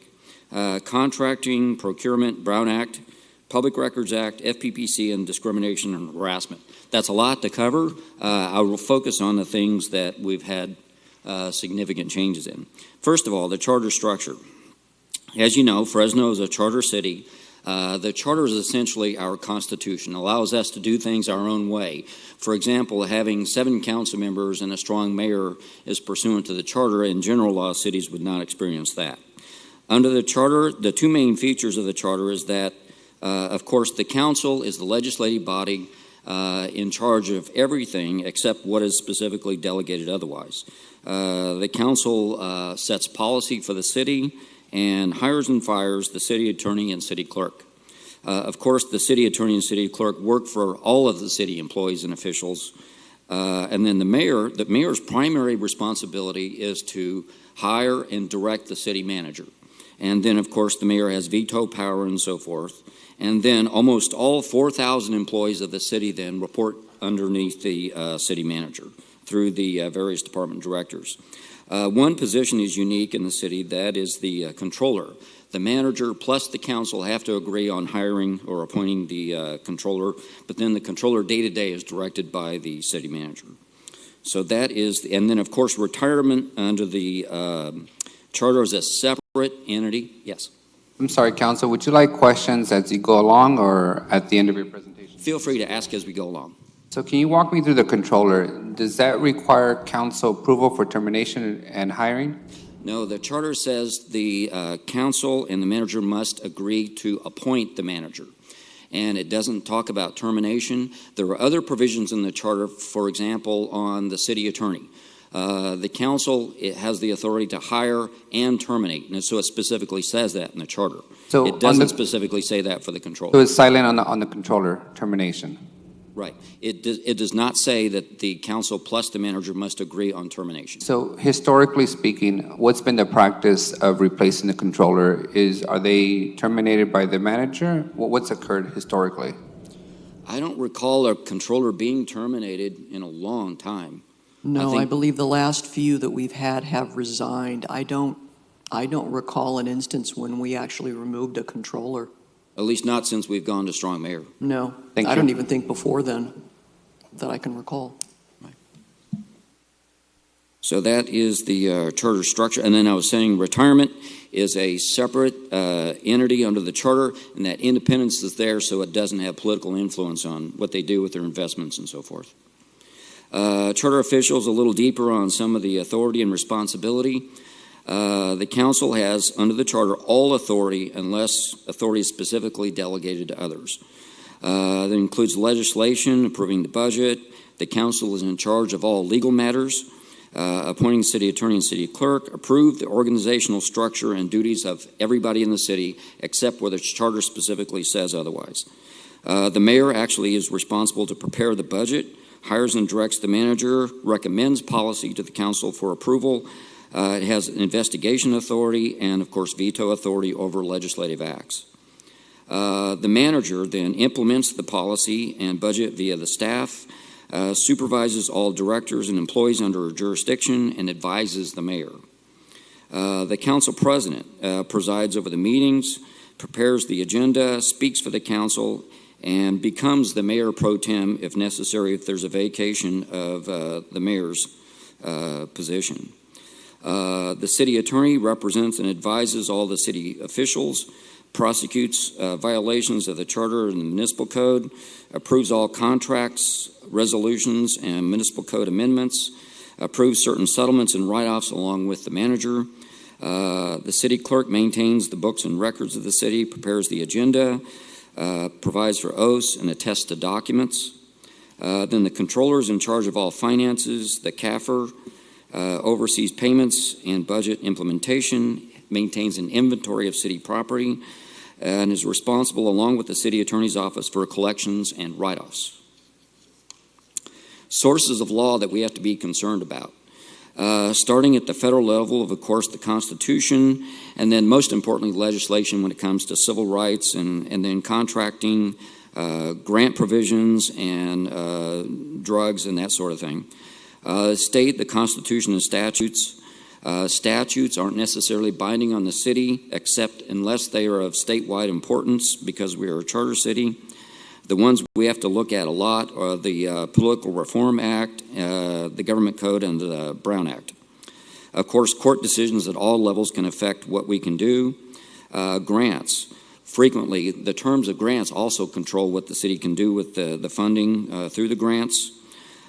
Speaker 23: contracting, procurement, Brown Act, Public Records Act, FPPC, and discrimination and harassment. That's a lot to cover. I will focus on the things that we've had significant changes in. First of all, the charter structure. As you know, Fresno is a charter city. The charter is essentially our constitution, allows us to do things our own way. For example, having 7 council members and a strong mayor is pursuant to the charter. In general law, cities would not experience that. Under the charter, the 2 main features of the charter is that, of course, the council is the legislative body in charge of everything except what is specifically delegated otherwise. The council sets policy for the city and hires and fires the city attorney and city clerk. Of course, the city attorney and city clerk work for all of the city employees and officials. And then the mayor's primary responsibility is to hire and direct the city manager. And then, of course, the mayor has veto power and so forth. And then almost all 4,000 employees of the city then report underneath the city manager through the various department directors. One position is unique in the city, that is the controller. The manager plus the council have to agree on hiring or appointing the controller, but then the controller day-to-day is directed by the city manager. So that is, and then of course retirement under the charter is a separate entity. Yes.
Speaker 7: I'm sorry, Council, would you like questions as you go along or at the end of your presentation?
Speaker 23: Feel free to ask as we go along.
Speaker 7: So can you walk me through the controller? Does that require council approval for termination and hiring?
Speaker 23: No, the charter says the council and the manager must agree to appoint the manager. And it doesn't talk about termination. There are other provisions in the charter, for example, on the city attorney. The council has the authority to hire and terminate, and so it specifically says that in the charter.
Speaker 7: So
Speaker 23: it doesn't specifically say that for the controller.
Speaker 7: So it's silent on the controller, termination.
Speaker 23: Right. It does not say that the council plus the manager must agree on termination.
Speaker 7: So historically speaking, what's been the practice of replacing the controller? Are they terminated by the manager? What's occurred historically?
Speaker 23: I don't recall a controller being terminated in a long time.
Speaker 4: No, I believe the last few that we've had have resigned. I don't recall an instance when we actually removed a controller.
Speaker 23: At least not since we've gone to strong mayor.
Speaker 4: No, I don't even think before then that I can recall.
Speaker 23: Right. So that is the charter structure. And then I was saying retirement is a separate entity under the charter, and that independence is there so it doesn't have political influence on what they do with their investments and so forth. Charter officials, a little deeper on some of the authority and responsibility. The council has, under the charter, all authority unless authority is specifically delegated to others. That includes legislation, approving the budget. The council is in charge of all legal matters, appointing city attorney and city clerk, approve the organizational structure and duties of everybody in the city, except where the charter specifically says otherwise. The mayor actually is responsible to prepare the budget, hires and directs the manager, recommends policy to the council for approval. It has investigation authority and, of course, veto authority over legislative acts. The manager then implements the policy and budget via the staff, supervises all directors and employees under her jurisdiction, and advises the mayor. The council president presides over the meetings, prepares the agenda, speaks for the council, and becomes the mayor pro tem if necessary if there's a vacation of the mayor's position. The city attorney represents and advises all the city officials, prosecutes violations of the charter and the municipal code, approves all contracts, resolutions, and municipal code amendments, approves certain settlements and write-offs along with the manager. The city clerk maintains the books and records of the city, prepares the agenda, provides for oaths, and attests to documents. Then the controller is in charge of all finances. The CAFR oversees payments and budget implementation, maintains an inventory of city property, and is responsible, along with the city attorney's office, for collections and write-offs. Sources of law that we have to be concerned about. Starting at the federal level of course, the Constitution, and then most importantly, legislation when it comes to civil rights, and then contracting, grant provisions, and drugs, and that sort of thing. State, the Constitution, and statutes. Statutes aren't necessarily binding on the city, except unless they are of statewide importance, because we are a charter city. The ones we have to look at a lot are the Political Reform Act, the Government Code, and the Brown Act. Of course, court decisions at all levels can affect what we can do. Grants. Frequently, the terms of grants also control what the city can do with the funding through the grants.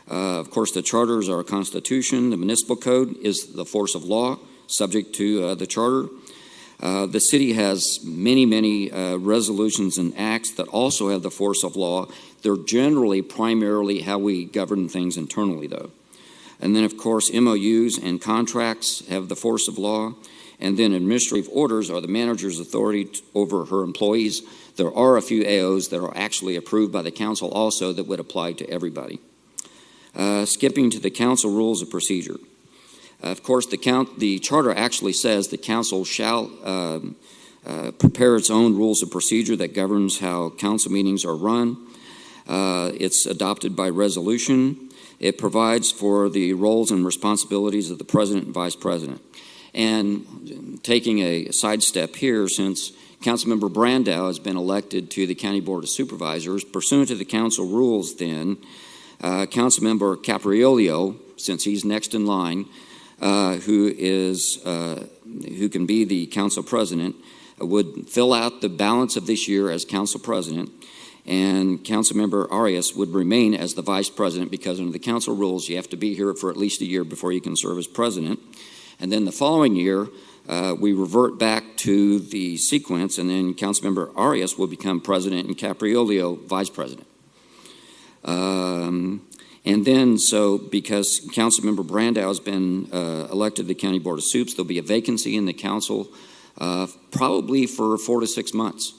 Speaker 23: Of course, the charter is our Constitution. The municipal code is the force of law, subject to the charter. The city has many resolutions and acts that also have the force of law. They're generally primarily how we govern things internally, though. And then, of course, MOUs and contracts have the force of law. And then administrative orders are the manager's authority over her employees. There are a few AOs that are actually approved by the council also that would apply to everybody. Skipping to the council rules of procedure. Of course, the charter actually says the council shall prepare its own rules of procedure that governs how council meetings are run. It's adopted by resolution. It provides for the roles and responsibilities of the president and vice president. And taking a sidestep here, since Councilmember Brandow has been elected to the County Board of Supervisors, pursuant to the council rules then, Councilmember Capriolio, since he's next in line, who can be the council president, would fill out the balance of this year as council president, and Councilmember Arias would remain as the vice president, because under the council rules you have to be here for at least a year before you can serve as president. And then the following year we revert back to the sequence, and then Councilmember Arias will become president and Capriolio vice president. And then, so because Councilmember Brandow has been elected to the County Board of Soups, there'll be a vacancy in the council probably for 4 to 6 months.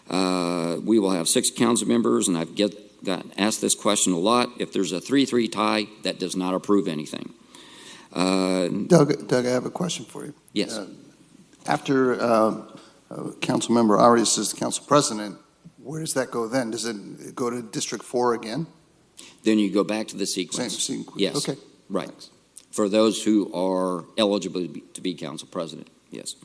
Speaker 23: We will have 6 council members, and I've got asked this question a lot. If there's a 3-3 tie, that does not approve anything.
Speaker 9: Doug, I have a question for you.
Speaker 23: Yes.
Speaker 9: After Councilmember Arias is the council president, where does that go then? Does it go to District 4 again?
Speaker 23: Then you go back to the sequence.
Speaker 9: Same sequence.
Speaker 23: Yes.
Speaker 9: Okay.
Speaker 23: Right.
Speaker 9: Thanks.
Speaker 23: For those who are eligible to be council president, yes.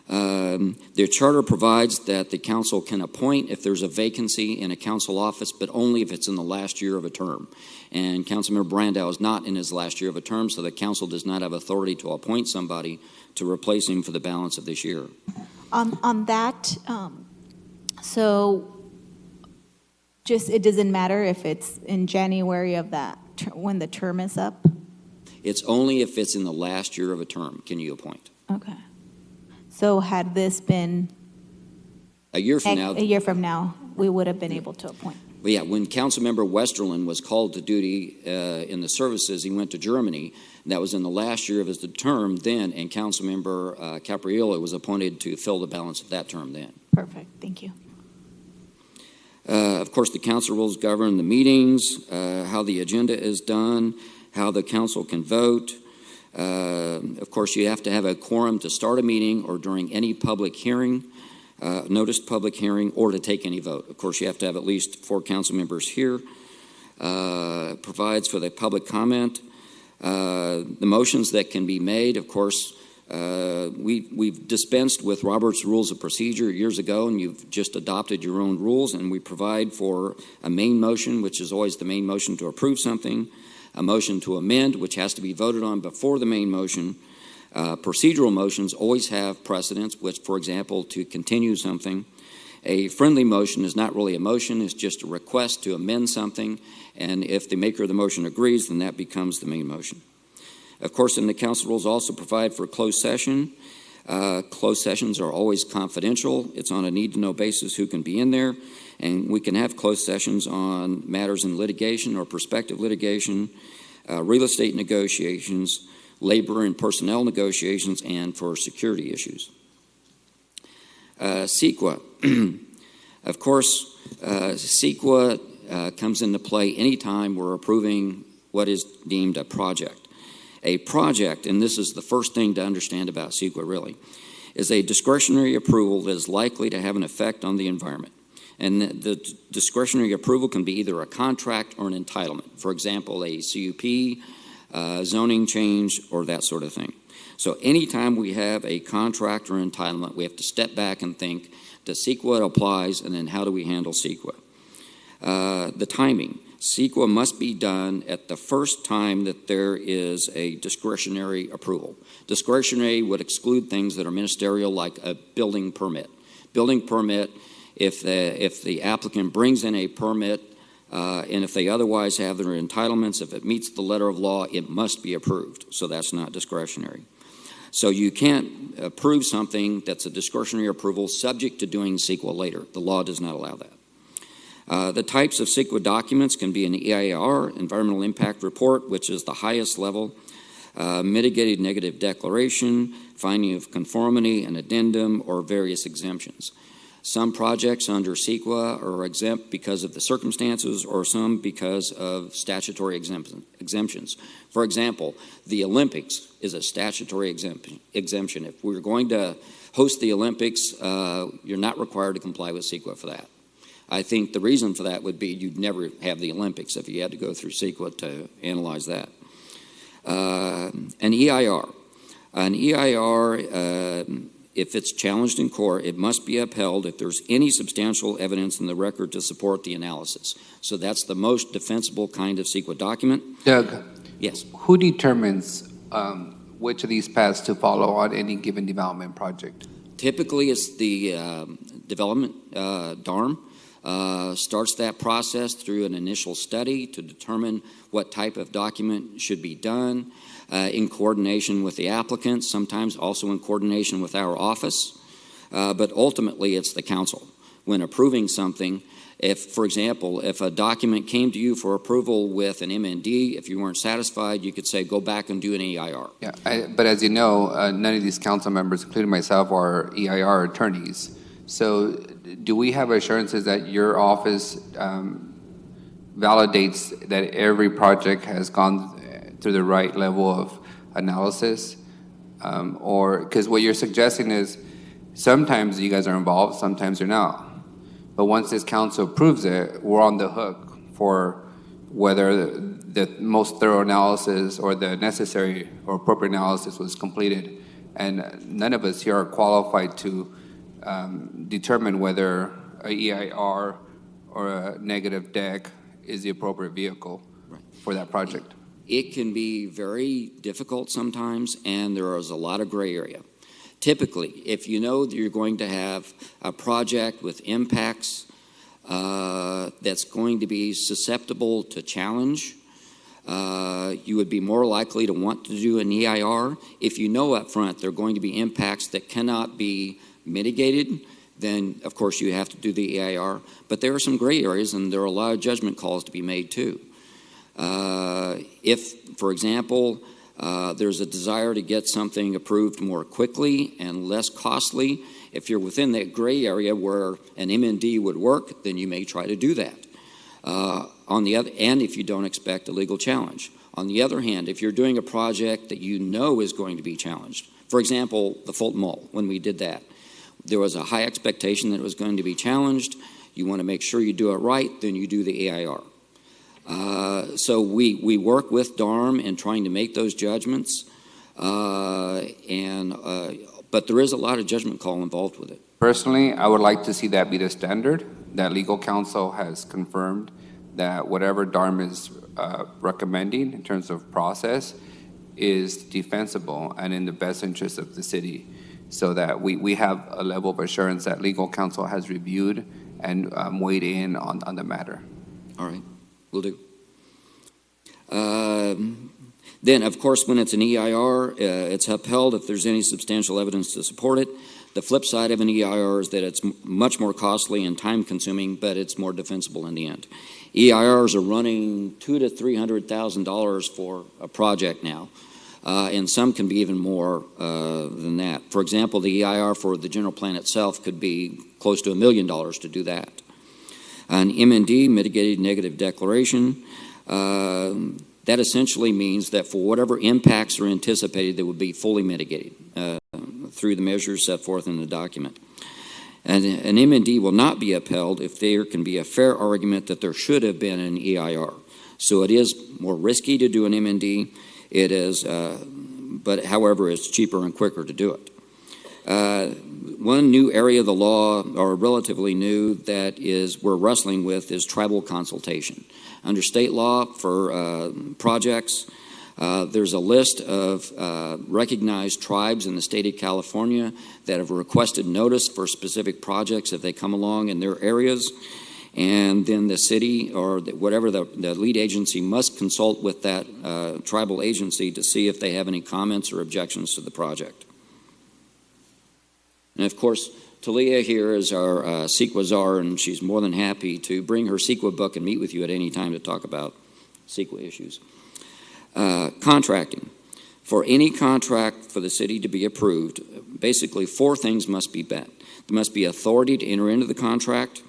Speaker 23: The charter provides that the council can appoint if there's a vacancy in a council office, but only if it's in the last year of a term. And Councilmember Brandow is not in his last year of a term, so the council does not have authority to appoint somebody to replace him for the balance of this year.
Speaker 8: On that, so just it doesn't matter if it's in January of that when the term is up?
Speaker 23: It's only if it's in the last year of a term can you appoint.
Speaker 8: Okay. So had this been
Speaker 23: A year from now,
Speaker 8: we would have been able to appoint.
Speaker 23: But yeah, when Councilmember Westerland was called to duty in the services, he went to Germany. And that was in the last year of his term then, and Councilmember Capriolo was appointed to fill the balance of that term then.
Speaker 8: Perfect. Thank you.
Speaker 23: Of course, the council rules govern the meetings, how the agenda is done, how the council can vote. Of course, you have to have a quorum to start a meeting or during any public hearing, noticed public hearing, or to take any vote. Of course, you have to have at least 4 council members here. Provides for the public comment. The motions that can be made, of course, We've dispensed with Robert's Rules of Procedure years ago, and you've just adopted your own rules, and we provide for a main motion, which is always the main motion to approve something, a motion to amend, which has to be voted on before the main motion. Procedural motions always have precedence, which, for example, to continue something. A friendly motion is not really a motion, it's just a request to amend something, and if the maker of the motion agrees, then that becomes the main motion. Of course, in the council rules also provide for closed session. Closed sessions are always confidential. It's on a need-to-know basis who can be in there, and we can have closed sessions on matters in litigation or prospective litigation, real estate negotiations, labor and personnel negotiations, and for security issues. CEQA. Of course, CEQA comes into play anytime we're approving what is deemed a project. A project, and this is the first thing to understand about CEQA really, is a discretionary approval that is likely to have an effect on the environment. And the discretionary approval can be either a contract or an entitlement. For example, a CUP, zoning change, or that sort of thing. So anytime we have a contract or entitlement, we have to step back and think, does CEQA applies, and then how do we handle CEQA? The timing. CEQA must be done at the first time that there is a discretionary approval. Discretionary would exclude things that are ministerial, like a building permit. Building permit, if the applicant brings in a permit, and if they otherwise have their entitlements, if it meets the letter of law, it must be approved. So that's not discretionary. So you can't approve something that's a discretionary approval subject to doing CEQA later. The law does not allow that. The types of CEQA documents can be an EIR, Environmental Impact Report, which is the highest level, mitigated negative declaration, finding of conformity, an addendum, or various exemptions. Some projects under CEQA are exempt because of the circumstances, or some because of statutory exemptions. For example, the Olympics is a statutory exemption. If we're going to host the Olympics, you're not required to comply with CEQA for that. I think the reason for that would be you'd never have the Olympics if you had to go through CEQA to analyze that. An EIR. An EIR, if it's challenged in court, it must be upheld if there's any substantial evidence in the record to support the analysis. So that's the most defensible kind of CEQA document.
Speaker 20: Doug,
Speaker 23: yes.
Speaker 20: Who determines which of these paths to follow on any given development project?
Speaker 23: Typically, it's the development, DARM. Starts that process through an initial study to determine what type of document should be done in coordination with the applicant, sometimes also in coordination with our office. But ultimately, it's the council. When approving something, if, for example, if a document came to you for approval with an MND, if you weren't satisfied, you could say, go back and do an EIR.
Speaker 20: Yeah, but as you know, none of these council members, including myself, are EIR attorneys. So do we have assurances that your office validates that every project has gone through the right level of analysis? Or because what you're suggesting is sometimes you guys are involved, sometimes you're not. But once this council approves it, we're on the hook for whether the most thorough analysis or the necessary or appropriate analysis was completed. And none of us here are qualified to determine whether a EIR or a negative deck is the appropriate vehicle for that project.
Speaker 23: It can be very difficult sometimes, and there is a lot of gray area. Typically, if you know that you're going to have a project with impacts that's going to be susceptible to challenge, you would be more likely to want to do an EIR. If you know up front there are going to be impacts that cannot be mitigated, then of course you have to do the EIR. But there are some gray areas, and there are a lot of judgment calls to be made too. If, for example, there's a desire to get something approved more quickly and less costly, if you're within that gray area where an MND would work, then you may try to do that. On the other, and if you don't expect a legal challenge. On the other hand, if you're doing a project that you know is going to be challenged, for example, the Fulton Mall, when we did that, there was a high expectation that it was going to be challenged. You want to make sure you do it right, then you do the EIR. So we work with DARM in trying to make those judgments. But there is a lot of judgment call involved with it.
Speaker 20: Personally, I would like to see that be the standard, that legal counsel has confirmed that whatever DARM is recommending in terms of process is defensible and in the best interest of the city, so that we have a level of assurance that legal counsel has reviewed and weighed in on the matter.
Speaker 23: All right, will do. Then, of course, when it's an EIR, it's upheld if there's any substantial evidence to support it. The flip side of an EIR is that it's much more costly and time-consuming, but it's more defensible in the end. EIRs are running $200,000 to $300,000 for a project now, and some can be even more than that. For example, the EIR for the general plan itself could be close to $1 million to do that. An MND, mitigated negative declaration, that essentially means that for whatever impacts are anticipated, they would be fully mitigated through the measures set forth in the document. And an MND will not be upheld if there can be a fair argument that there should have been an EIR. So it is more risky to do an MND. It is, but however, it's cheaper and quicker to do it. One new area of the law, or relatively new, that we're wrestling with is tribal consultation. Under state law for projects, there's a list of recognized tribes in the state of California that have requested notice for specific projects if they come along in their areas. And then the city or whatever the lead agency must consult with that tribal agency to see if they have any comments or objections to the project. And of course, Talia here is our CEQA czar, and she's more than happy to bring her CEQA book and meet with you at any time to talk about CEQA issues. Contracting. For any contract for the city to be approved, basically 4 things must be met. There must be authority to enter into the contract.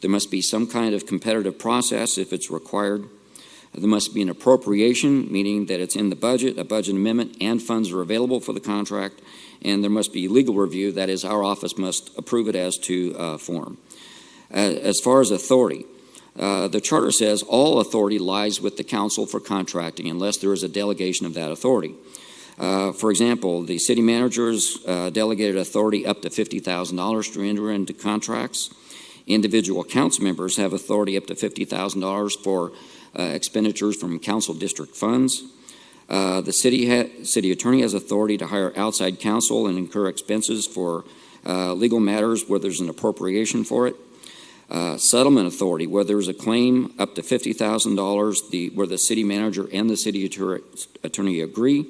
Speaker 23: There must be some kind of competitive process if it's required. There must be an appropriation, meaning that it's in the budget, a budget amendment, and funds are available for the contract. And there must be legal review, that is, our office must approve it as to form. As far as authority, the charter says all authority lies with the council for contracting unless there is a delegation of that authority. For example, the city managers delegated authority up to $50,000 to enter into contracts. Individual council members have authority up to $50,000 for expenditures from council district funds. The city attorney has authority to hire outside counsel and incur expenses for legal matters where there's an appropriation for it. Settlement authority, where there's a claim up to $50,000 where the city manager and the city attorney agree.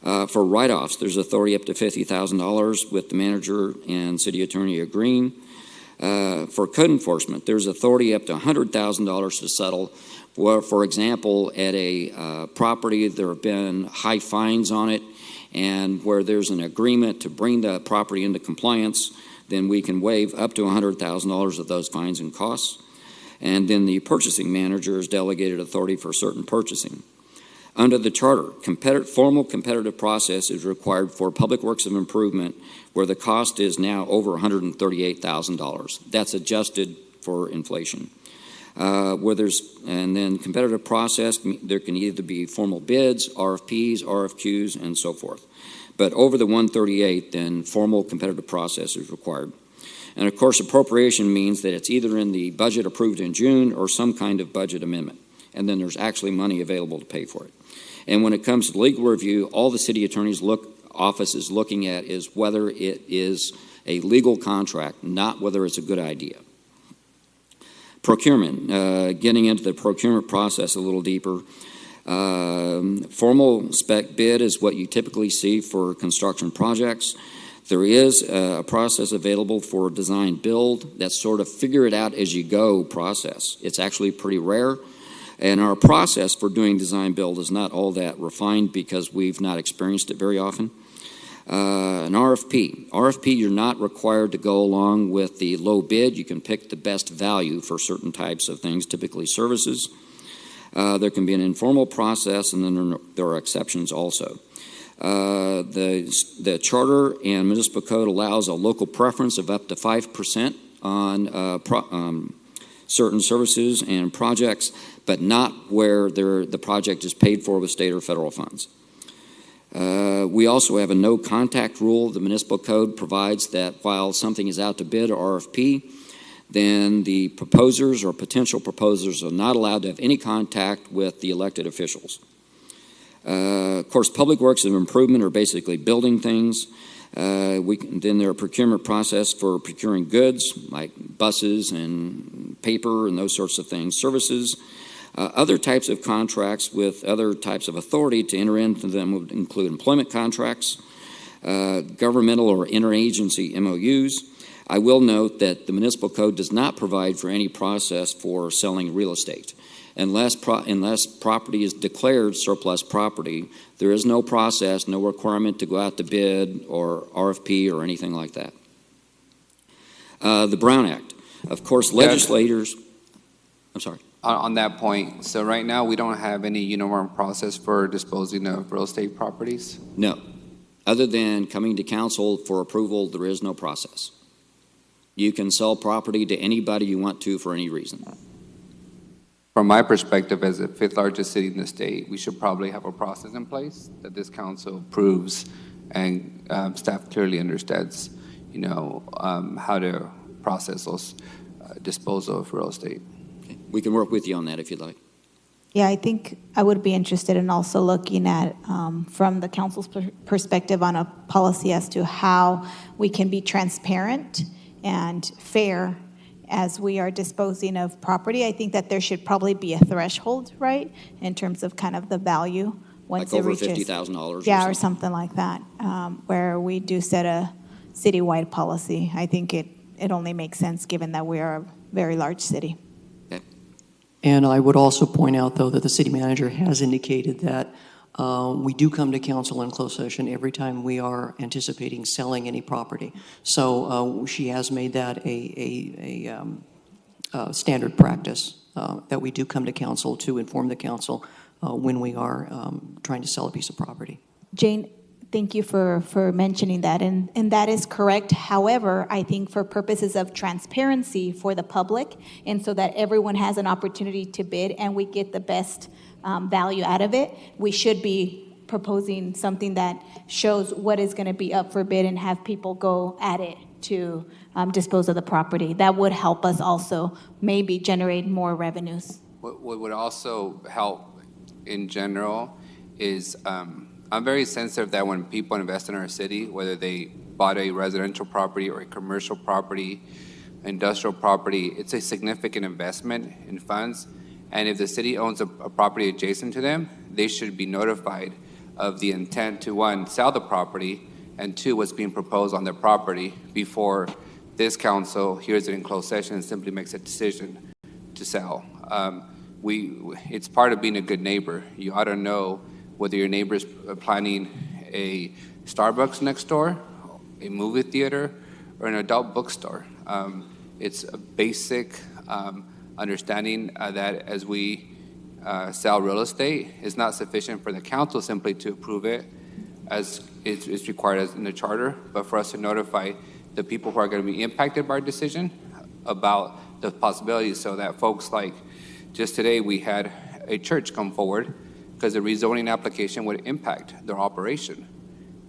Speaker 23: For write-offs, there's authority up to $50,000 with the manager and city attorney agreeing. For code enforcement, there's authority up to $100,000 to settle. For example, at a property, there have been high fines on it, and where there's an agreement to bring the property into compliance, then we can waive up to $100,000 of those fines and costs. And then the purchasing manager is delegated authority for certain purchasing. Under the charter, formal competitive process is required for public works of improvement where the cost is now over $138,000. That's adjusted for inflation. And then competitive process, there can either be formal bids, RFPs, RFQs, and so forth. But over the 138, then formal competitive process is required. And of course, appropriation means that it's either in the budget approved in June or some kind of budget amendment. And then there's actually money available to pay for it. And when it comes to legal review, all the city attorney's office is looking at is whether it is a legal contract, not whether it's a good idea. Procurement, getting into the procurement process a little deeper. Formal spec bid is what you typically see for construction projects. There is a process available for design build. That's sort of figure it out as you go process. It's actually pretty rare. And our process for doing design build is not all that refined because we've not experienced it very often. An RFP. RFP, you're not required to go along with the low bid. You can pick the best value for certain types of things, typically services. There can be an informal process, and then there are exceptions also. The charter and municipal code allows a local preference of up to 5% on certain services and projects, but not where the project is paid for with state or federal funds. We also have a no contact rule. The municipal code provides that while something is out to bid or RFP, then the proposers or potential proposers are not allowed to have any contact with the elected officials. Of course, public works and improvement are basically building things. Then there are procurement process for procuring goods like buses and paper and those sorts of things, services. Other types of contracts with other types of authority to enter into them would include employment contracts, governmental or interagency MOUs. I will note that the municipal code does not provide for any process for selling real estate. Unless property is declared surplus property, there is no process, no requirement to go out to bid or RFP or anything like that. The Brown Act. Of course, legislators... I'm sorry.
Speaker 20: On that point, so right now we don't have any uniform process for disposing of real estate properties?
Speaker 23: No. Other than coming to council for approval, there is no process. You can sell property to anybody you want to for any reason.
Speaker 20: From my perspective, as the fifth largest city in the state, we should probably have a process in place that this council approves and staff clearly understands, how to process those disposal of real estate.
Speaker 23: Okay. We can work with you on that if you'd like.
Speaker 8: Yeah, I think I would be interested in also looking at, from the council's perspective, on a policy as to how we can be transparent and fair as we are disposing of property. I think that there should probably be a threshold, right, in terms of kind of the value once
Speaker 23: like
Speaker 8: it
Speaker 23: over
Speaker 8: reaches
Speaker 23: $50,000.
Speaker 8: Yeah, or something like that, where we do set a citywide policy. I think it only makes sense given that we are a very large city.
Speaker 4: And I would also point out, though, that the city manager has indicated that we do come to council in closed session every time we are anticipating selling any property. So she has made that a standard practice, that we do come to council to inform the council when we are trying to sell a piece of property.
Speaker 8: Jane, thank you for mentioning that, and that is correct. However, I think for purposes of transparency for the public, and so that everyone has an opportunity to bid and we get the best value out of it, we should be proposing something that shows what is going to be up for bid and have people go at it to dispose of the property. That would help us also maybe generate more revenues.
Speaker 20: What would also help in general is I'm very sensitive that when people invest in our city, whether they bought a residential property or a commercial property, industrial property, it's a significant investment in funds. And if the city owns a property adjacent to them, they should be notified of the intent to, one, sell the property, and two, what's being proposed on their property before this council hears it in closed session and simply makes a decision to sell. It's part of being a good neighbor. You ought to know whether your neighbor's planning a Starbucks next door, a movie theater, or an adult bookstore. It's a basic understanding that as we sell real estate, it's not sufficient for the council simply to approve it as it's required as in the charter, but for us to notify the people who are going to be impacted by our decision about the possibilities, so that folks like just today we had a church come forward because the rezoning application would impact their operation.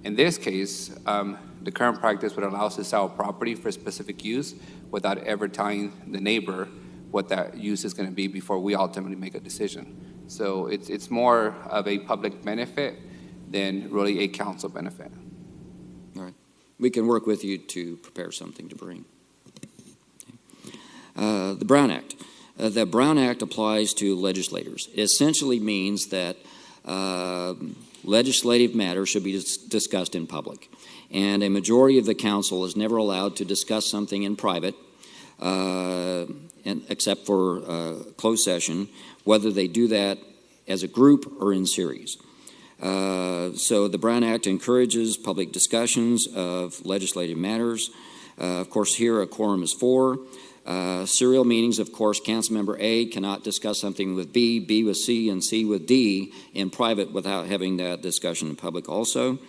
Speaker 20: In this case, the current practice would allow us to sell property for specific use without ever telling the neighbor what that use is going to be before we ultimately make a decision. So it's more of a public benefit than really a council benefit.
Speaker 23: All right. We can work with you to prepare something to bring. The Brown Act. The Brown Act applies to legislators. It essentially means that legislative matters should be discussed in public. And a majority of the council is never allowed to discuss something in private, except for closed session, whether they do that as a group or in series. So the Brown Act encourages public discussions of legislative matters. Of course, here a quorum is 4. Serial meetings, of course, Councilmember A cannot discuss something with B, B with C, and C with D in private without having that discussion in public also.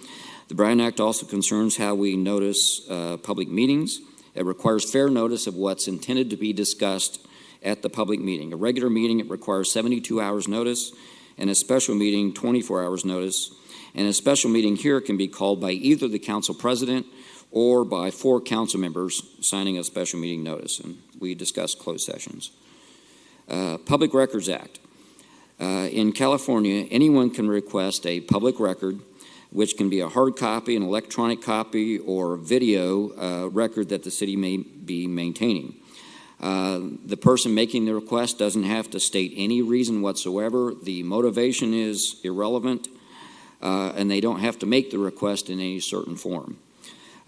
Speaker 23: The Brown Act also concerns how we notice public meetings. It requires fair notice of what's intended to be discussed at the public meeting. A regular meeting, it requires 72 hours notice, and a special meeting, 24 hours notice. And a special meeting here can be called by either the council president or by 4 council members signing a special meeting notice, and we discussed closed sessions. Public Records Act. In California, anyone can request a public record, which can be a hard copy, an electronic copy, or video record that the city may be maintaining. The person making the request doesn't have to state any reason whatsoever. The motivation is irrelevant, and they don't have to make the request in any certain form.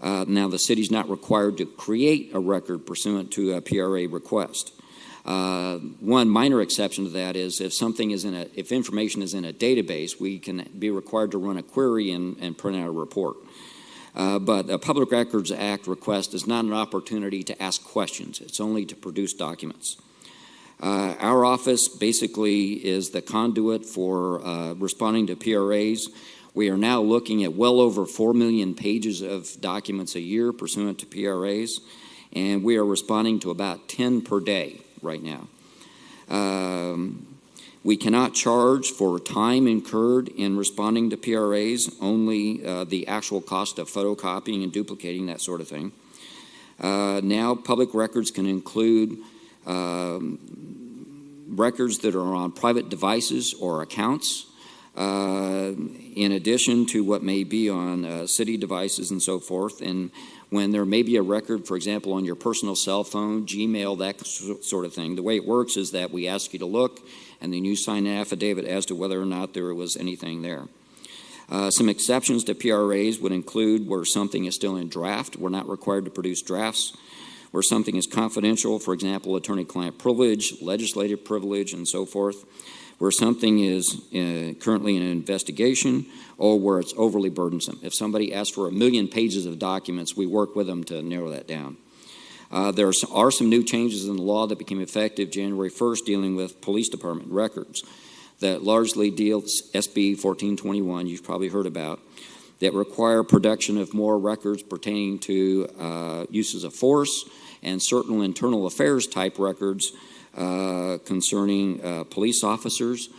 Speaker 23: Now, the city's not required to create a record pursuant to a PRA request. One minor exception to that is if information is in a database, we can be required to run a query and print out a report. But a Public Records Act request is not an opportunity to ask questions. It's only to produce documents. Our office basically is the conduit for responding to PRAs. We are now looking at well over 4 million pages of documents a year pursuant to PRAs, and we are responding to about 10 per day right now. We cannot charge for time incurred in responding to PRAs, only the actual cost of photocopying and duplicating, that sort of thing. Now, public records can include records that are on private devices or accounts, in addition to what may be on city devices and so forth. And when there may be a record, for example, on your personal cell phone, Gmail, that sort of thing, the way it works is that we ask you to look, and then you sign an affidavit as to whether or not there was anything there. Some exceptions to PRAs would include where something is still in draft. We're not required to produce drafts. Where something is confidential, for example, attorney-client privilege, legislative privilege, and so forth. Where something is currently in an investigation, or where it's overly burdensome. If somebody asks for 1 million pages of documents, we work with them to narrow that down. There are some new changes in the law that became effective January 1st dealing with police department records that largely deals SB 1421, you've probably heard about, that require production of more records pertaining to uses of force and certain internal affairs type records concerning police officers.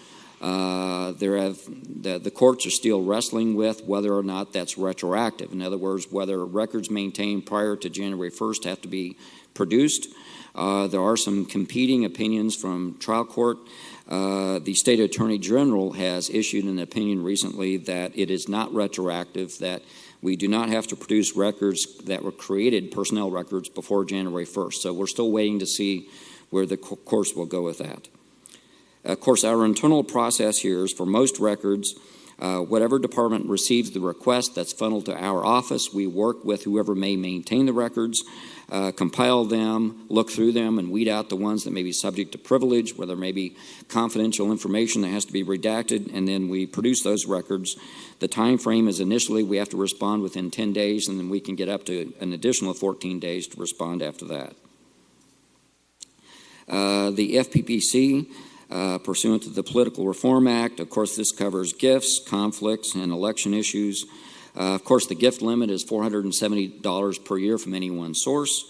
Speaker 23: The courts are still wrestling with whether or not that's retroactive. In other words, whether records maintained prior to January 1st have to be produced. There are some competing opinions from trial court. The state attorney general has issued an opinion recently that it is not retroactive, that we do not have to produce records that were created, personnel records, before January 1st. So we're still waiting to see where the courts will go with that. Of course, our internal process here is for most records, whatever department receives the request that's funneled to our office, we work with whoever may maintain the records, compile them, look through them, and weed out the ones that may be subject to privilege, where there may be confidential information that has to be redacted, and then we produce those records. The time frame is initially we have to respond within 10 days, and then we can get up to an additional 14 days to respond after that. The FPPC, pursuant to the Political Reform Act, of course, this covers gifts, conflicts, and election issues. Of course, the gift limit is $470 per year from any one source.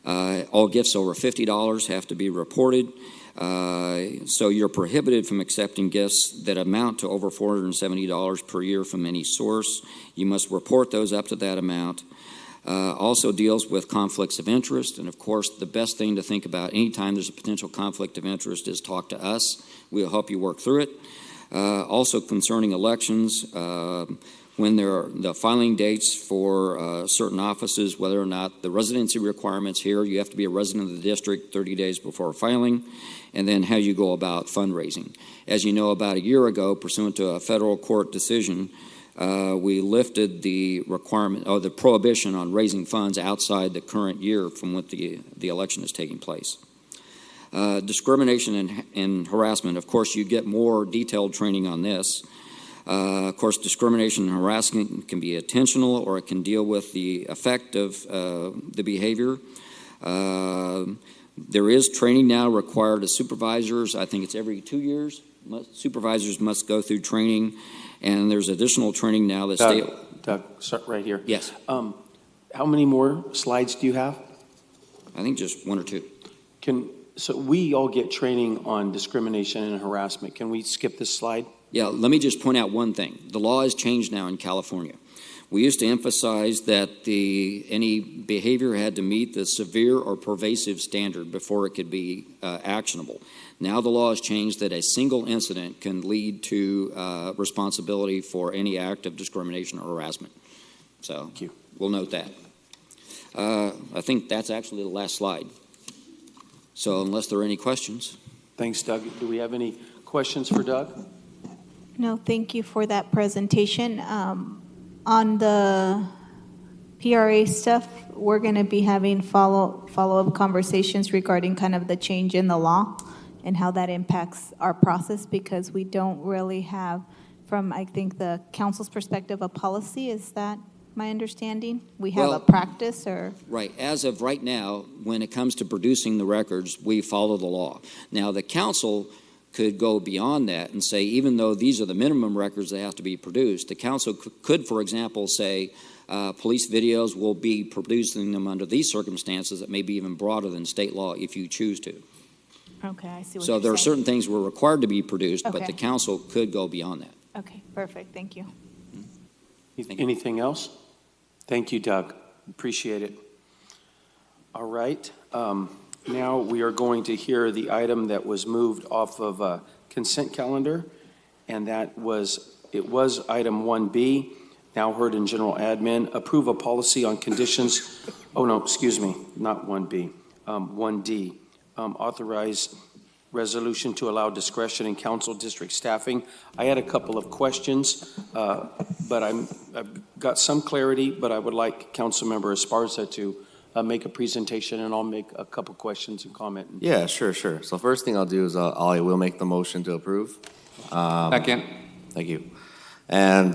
Speaker 23: All gifts over $50 have to be reported. So you're prohibited from accepting gifts that amount to over $470 per year from any source. You must report those up to that amount. Also deals with conflicts of interest, and of course the best thing to think about anytime there's a potential conflict of interest is talk to us. We'll help you work through it. Also concerning elections, when there are the filing dates for certain offices, whether or not the residency requirements here, you have to be a resident of the district 30 days before filing, and then how you go about fundraising. As you know, about a year ago, pursuant to a federal court decision, we lifted the requirement or the prohibition on raising funds outside the current year from when the election is taking place. Discrimination and harassment. Of course, you get more detailed training on this. Of course, discrimination and harassment can be intentional, or it can deal with the effect of the behavior. There is training now required of supervisors. I think it's every 2 years. Supervisors must go through training. And there's additional training now that
Speaker 3: Doug, right here.
Speaker 23: Yes.
Speaker 3: How many more slides do you have?
Speaker 23: I think just 1 or 2.
Speaker 3: So we all get training on discrimination and harassment. Can we skip this slide?
Speaker 23: Yeah, let me just point out one thing. The law has changed now in California. We used to emphasize that any behavior had to meet the severe or pervasive standard before it could be actionable. Now the law has changed that a single incident can lead to responsibility for any act of discrimination or harassment. So we'll note that. I think that's actually the last slide. So unless there are any questions.
Speaker 3: Thanks, Doug. Do we have any questions for Doug?
Speaker 8: No, thank you for that presentation. On the PRA stuff, we're going to be having follow-up conversations regarding kind of the change in the law and how that impacts our process, because we don't really have, from I think the council's perspective, a policy. Is that my understanding? We have a practice, or?
Speaker 23: Right. As of right now, when it comes to producing the records, we follow the law. Now, the council could go beyond that and say, even though these are the minimum records that have to be produced, the council could, for example, say, police videos will be producing them under these circumstances that may be even broader than state law if you choose to.
Speaker 8: Okay, I see what
Speaker 23: So
Speaker 8: you're
Speaker 23: there are
Speaker 8: saying.
Speaker 23: certain things we're required to be produced, but
Speaker 8: Okay.
Speaker 23: the council could go beyond that.
Speaker 8: Okay, perfect. Thank you.
Speaker 3: Anything else? Thank you, Doug. Appreciate it. All right. Now we are going to hear the item that was moved off of consent calendar, and it was item 1B, now heard in general admin, approve a policy on conditions, not 1B, 1D, authorize resolution to allow discretion in council district staffing. I had a couple of questions, but I've got some clarity, but I would like Councilmember Esparza to make a presentation, and I'll make a couple questions and comment.
Speaker 12: Yeah, sure. So first thing I'll do is I will make the motion to approve.
Speaker 7: Second.
Speaker 12: Thank you. And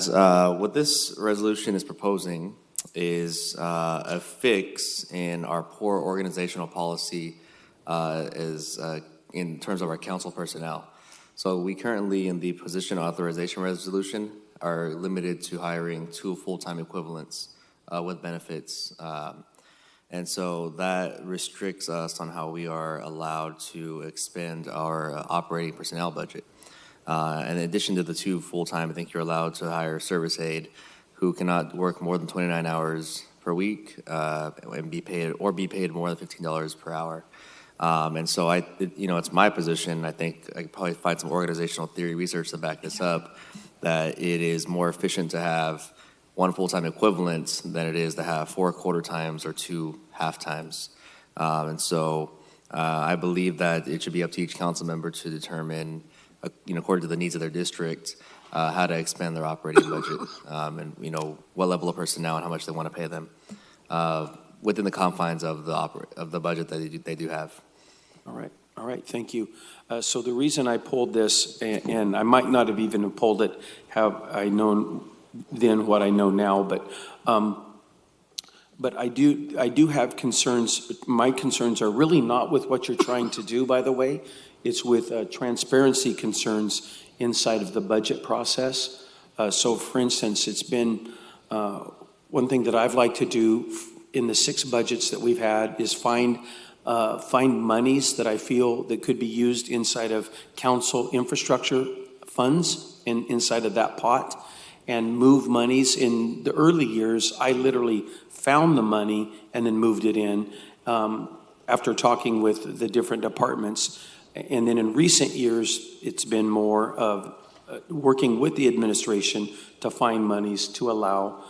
Speaker 12: what this resolution is proposing is a fix in our poor organizational policy in terms of our council personnel. So we currently, in the position authorization resolution, are limited to hiring 2 full-time equivalents with benefits. And so that restricts us on how we are allowed to expend our operating personnel budget. In addition to the 2 full-time, I think you're allowed to hire a service aide who cannot work more than 29 hours per week and be paid more than $15 per hour. And so it's my position. I think I could probably find some organizational theory research to back this up, that it is more efficient to have 1 full-time equivalent than it is to have 4 quarter times or 2 half times. And so I believe that it should be up to each council member to determine, according to the needs of their district, how to expand their operating budget, and what level of personnel and how much they want to pay them within the confines of the budget that they do have.
Speaker 3: All right, thank you. So the reason I pulled this, and I might not have even pulled it, have I known then what I know now, but I do have concerns. My concerns are really not with what you're trying to do, by the way. It's with transparency concerns inside of the budget process. So for instance, it's been one thing that I've liked to do in the 6 budgets that we've had is find monies that I feel that could be used inside of council infrastructure funds and inside of that pot, and move monies. In the early years, I literally found the money and then moved it in after talking with the different departments. And then in recent years, it's been more of working with the administration to find monies to allow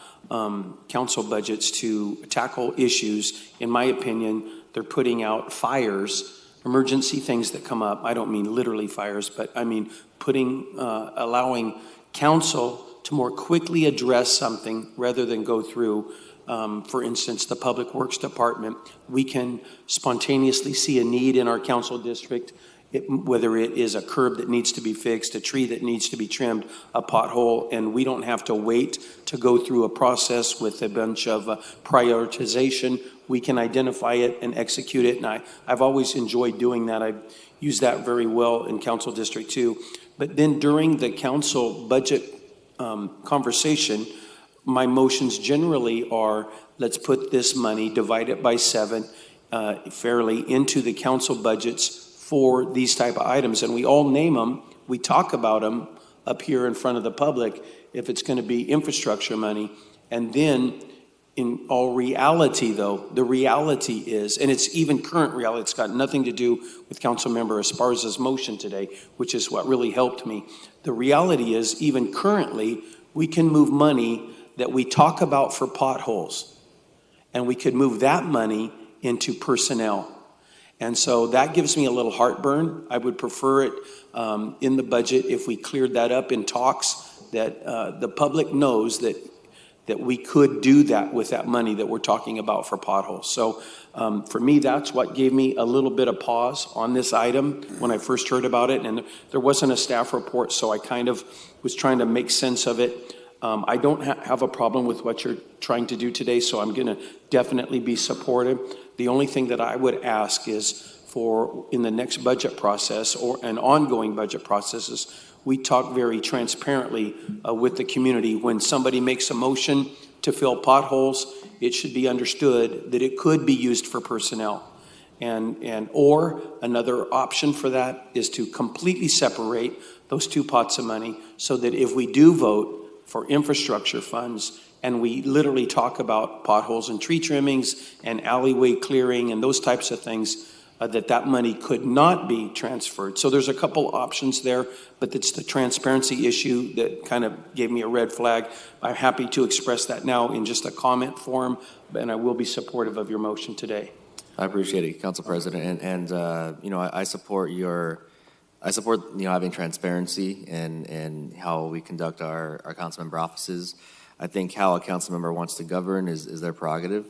Speaker 3: council budgets to tackle issues. In my opinion, they're putting out fires, emergency things that come up. I don't mean literally fires, but I mean allowing council to more quickly address something rather than go through, for instance, the Public Works Department. We can spontaneously see a need in our council district, whether it is a curb that needs to be fixed, a tree that needs to be trimmed, a pothole, and we don't have to wait to go through a process with a bunch of prioritization. We can identify it and execute it, and I've always enjoyed doing that. I've used that very well in Council District 2. But then during the council budget conversation, my motions generally are, let's put this money, divide it by 7 fairly into the council budgets for these type of items. And we all name them, we talk about them, up here in front of the public if it's going to be infrastructure money. And then in all reality, though, the reality is, and it's even current reality, it's got nothing to do with Councilmember Esparza's motion today, which is what really helped me. The reality is, even currently, we can move money that we talk about for potholes, and we could move that money into personnel. And so that gives me a little heartburn. I would prefer it in the budget if we cleared that up in talks, that the public knows that we could do that with that money that we're talking about for potholes. So for me, that's what gave me a little bit of pause on this item when I first heard about it. And there wasn't a staff report, so I kind of was trying to make sense of it. I don't have a problem with what you're trying to do today, so I'm going to definitely be supportive. The only thing that I would ask is for in the next budget process or an ongoing budget processes, we talk very transparently with the community. When somebody makes a motion to fill potholes, it should be understood that it could be used for personnel. Or another option for that is to completely separate those two pots of money so that if we do vote for infrastructure funds and we literally talk about potholes and tree trimmings and alleyway clearing and those types of things, that money could not be transferred. So there's a couple options there, but it's the transparency issue that kind of gave me a red flag. I'm happy to express that now in just a comment form, and I will be supportive of your motion today.
Speaker 12: I appreciate it, Council President, and I support having transparency and how we conduct our council member offices. I think how a council member wants to govern is their prerogative.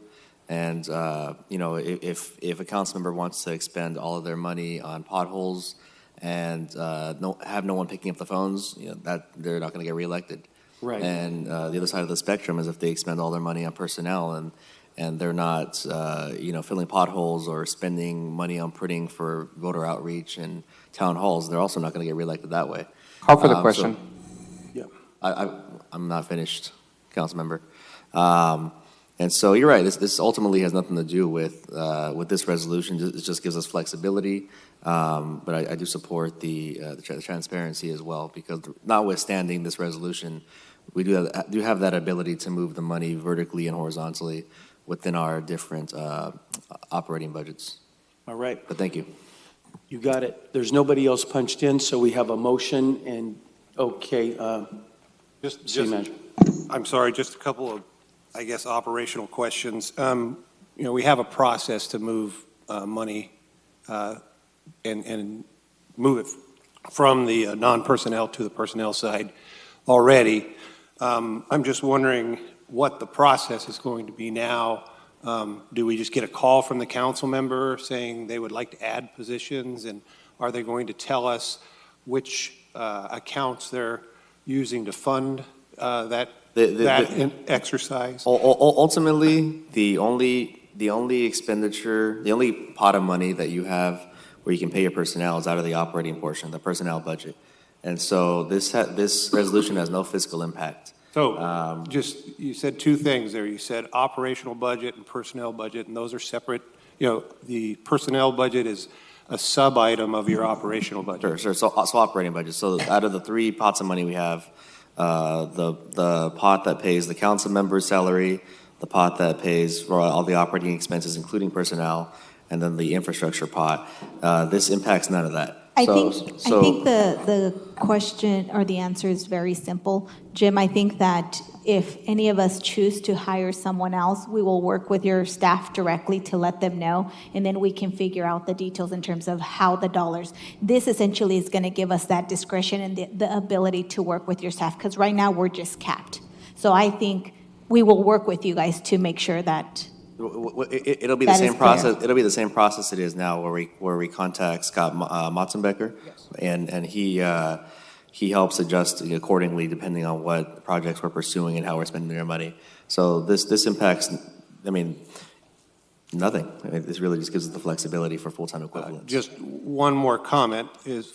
Speaker 12: And, if a council member wants to expend all of their money on potholes and have no one picking up the phones, that they're not going to get reelected.
Speaker 3: Right.
Speaker 12: And the other side of the spectrum is if they expend all their money on personnel and they're not, filling potholes or spending money on printing for voter outreach and town halls, they're also not going to get reelected that way.
Speaker 20: Call for the question.
Speaker 12: I'm not finished, council member. And so you're right. This ultimately has nothing to do with this resolution. It just gives us flexibility. But I do support the transparency as well, because notwithstanding this resolution, we do have that ability to move the money vertically and horizontally within our different operating budgets.
Speaker 3: All right.
Speaker 12: But thank you.
Speaker 3: You got it. There's nobody else punched in, so we have a motion and, okay.
Speaker 2: I'm sorry, just a couple of, I guess, operational questions. We have a process to move money and move it from the non-personnel to the personnel side already. I'm just wondering what the process is going to be now. Do we just get a call from the council member saying they would like to add positions, and are they going to tell us which accounts they're using to fund that exercise?
Speaker 12: Ultimately, the only expenditure, the only pot of money that you have where you can pay your personnel is out of the operating portion, the personnel budget. And so this resolution has no fiscal impact.
Speaker 2: So you said two things there. You said operational budget and personnel budget, and those are separate. The personnel budget is a sub-item of your operational budget.
Speaker 12: Sure. So operating budget. So out of the three pots of money we have, the pot that pays the council member's salary, the pot that pays for all the operating expenses, including personnel, and then the infrastructure pot. This impacts none of that.
Speaker 8: I think the question or the answer is very simple. Jim, I think that if any of us choose to hire someone else, we will work with your staff directly to let them know, and then we can figure out the details in terms of how the dollars. This essentially is going to give us that discretion and the ability to work with your staff, because right now we're just capped. So I think we will work with you guys to make sure that
Speaker 12: it'll be the same process. It'll be the same process it is now, where we contact Scott Motzenbecker, and he helps adjust accordingly depending on what projects we're pursuing and how we're spending our money. So this impacts, nothing. This really just gives us the flexibility for full-time equivalents.
Speaker 2: Just one more comment is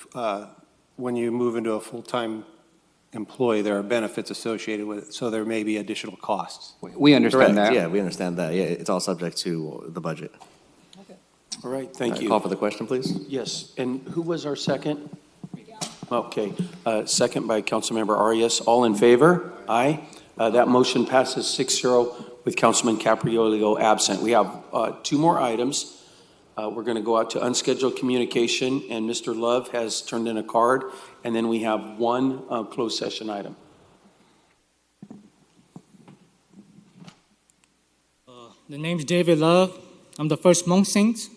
Speaker 2: when you move into a full-time employee, there are benefits associated with it, so there may be additional costs.
Speaker 20: We understand that.
Speaker 12: Yeah, we understand that. Yeah, it's all subject to the budget.
Speaker 3: All right, thank you.
Speaker 12: Call for the question, please.
Speaker 3: Yes, and who was our second? Okay. Second by Councilmember Arias. All in favor? Aye. That motion passes 6-0 with Councilman Capriolio absent. We have two more items. We're going to go out to unscheduled communication, and Mr. Love has turned in a card, and then we have one closed session item.
Speaker 10: The name's David Love. I'm the first Hmong Saint.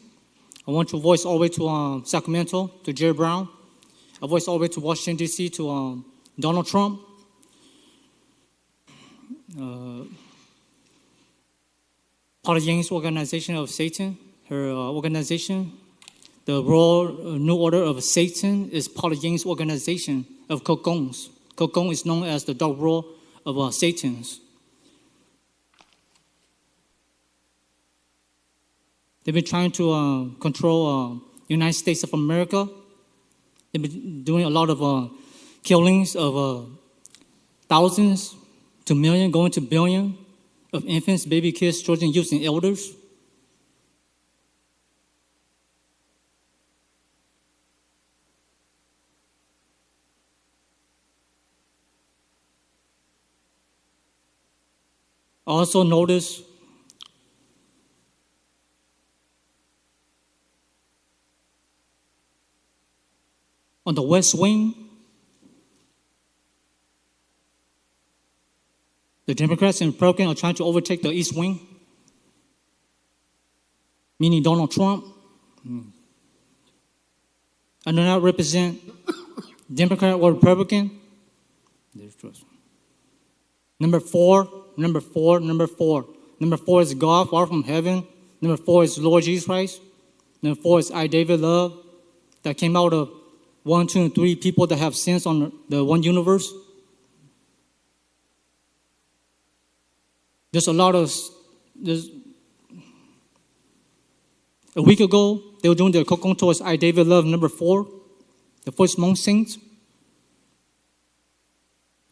Speaker 10: I want to voice all the way to Sacramento, to Jerry Brown. I voice all the way to Washington, D.C., to Donald Trump. Paula Yang's Organization of Satan, her organization, the Royal New Order of Satan is Paula Yang's organization of Kokongs. Kokong is known as the Dark World of Satans. They've been trying to control United States of America. They've been doing a lot of killings of thousands to million, going to billion of infants, baby, kids, children, youth, and elders. I also noticed on the West Wing, the Democrats and Republicans are trying to overtake the East Wing, meaning Donald Trump. I do not represent Democrat or Republican. Number four is God, far from heaven. Number 4 is Lord Jesus Christ. Number 4 is I, David Love, that came out of 1, 2, and 3 people that have sins on the one universe. There's a week ago, they were doing their Kokong towards I, David Love, number 4, the first Hmong Saint.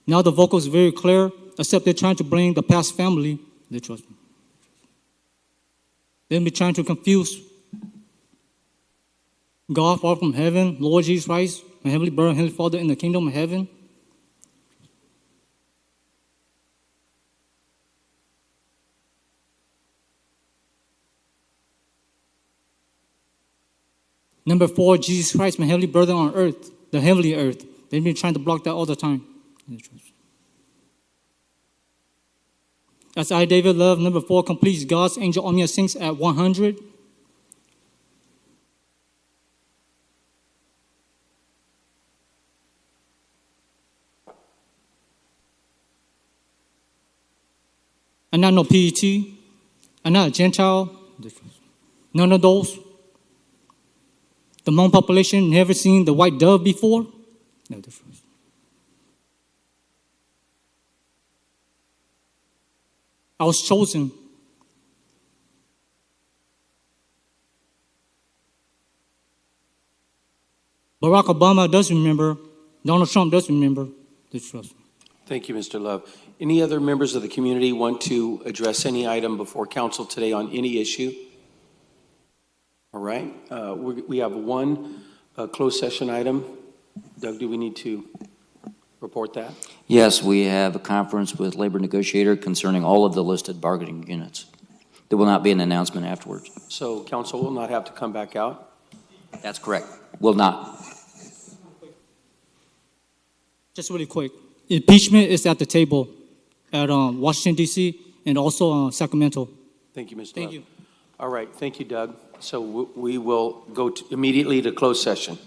Speaker 10: Now the vocal is very clear, except they're trying to bring the past family. They trust me. They'll be trying to confuse God, far from heaven, Lord Jesus Christ, my heavenly brother, heavenly Father in the kingdom of heaven. Number 4, Jesus Christ, my heavenly brother on earth, the heavenly earth. They've been trying to block that all the time. As I, David Love, number 4, completes God's angel Omnia Sings at 100. I'm not no PET. I'm not a Gentile. None of those. The Hmong population never seen the white dove before. No difference. I was chosen. Barack Obama does remember. Donald Trump does remember.
Speaker 3: Thank you, Mr. Love. Any other members of the community want to address any item before council today on any issue? All right. We have one closed session item. Doug, do we need to report that?
Speaker 23: Yes, we have a conference with labor negotiator concerning all of the listed bargaining units. There will not be an announcement afterwards.
Speaker 3: So council will not have to come back out?
Speaker 23: That's correct. Will not.
Speaker 10: Just really quick. Impeachment is at the table at Washington, D.C., and also Sacramento.
Speaker 3: Thank you, Mr.
Speaker 10: Thank
Speaker 3: Love.
Speaker 10: you.
Speaker 3: All right. Thank you, Doug. So we will go immediately to closed session.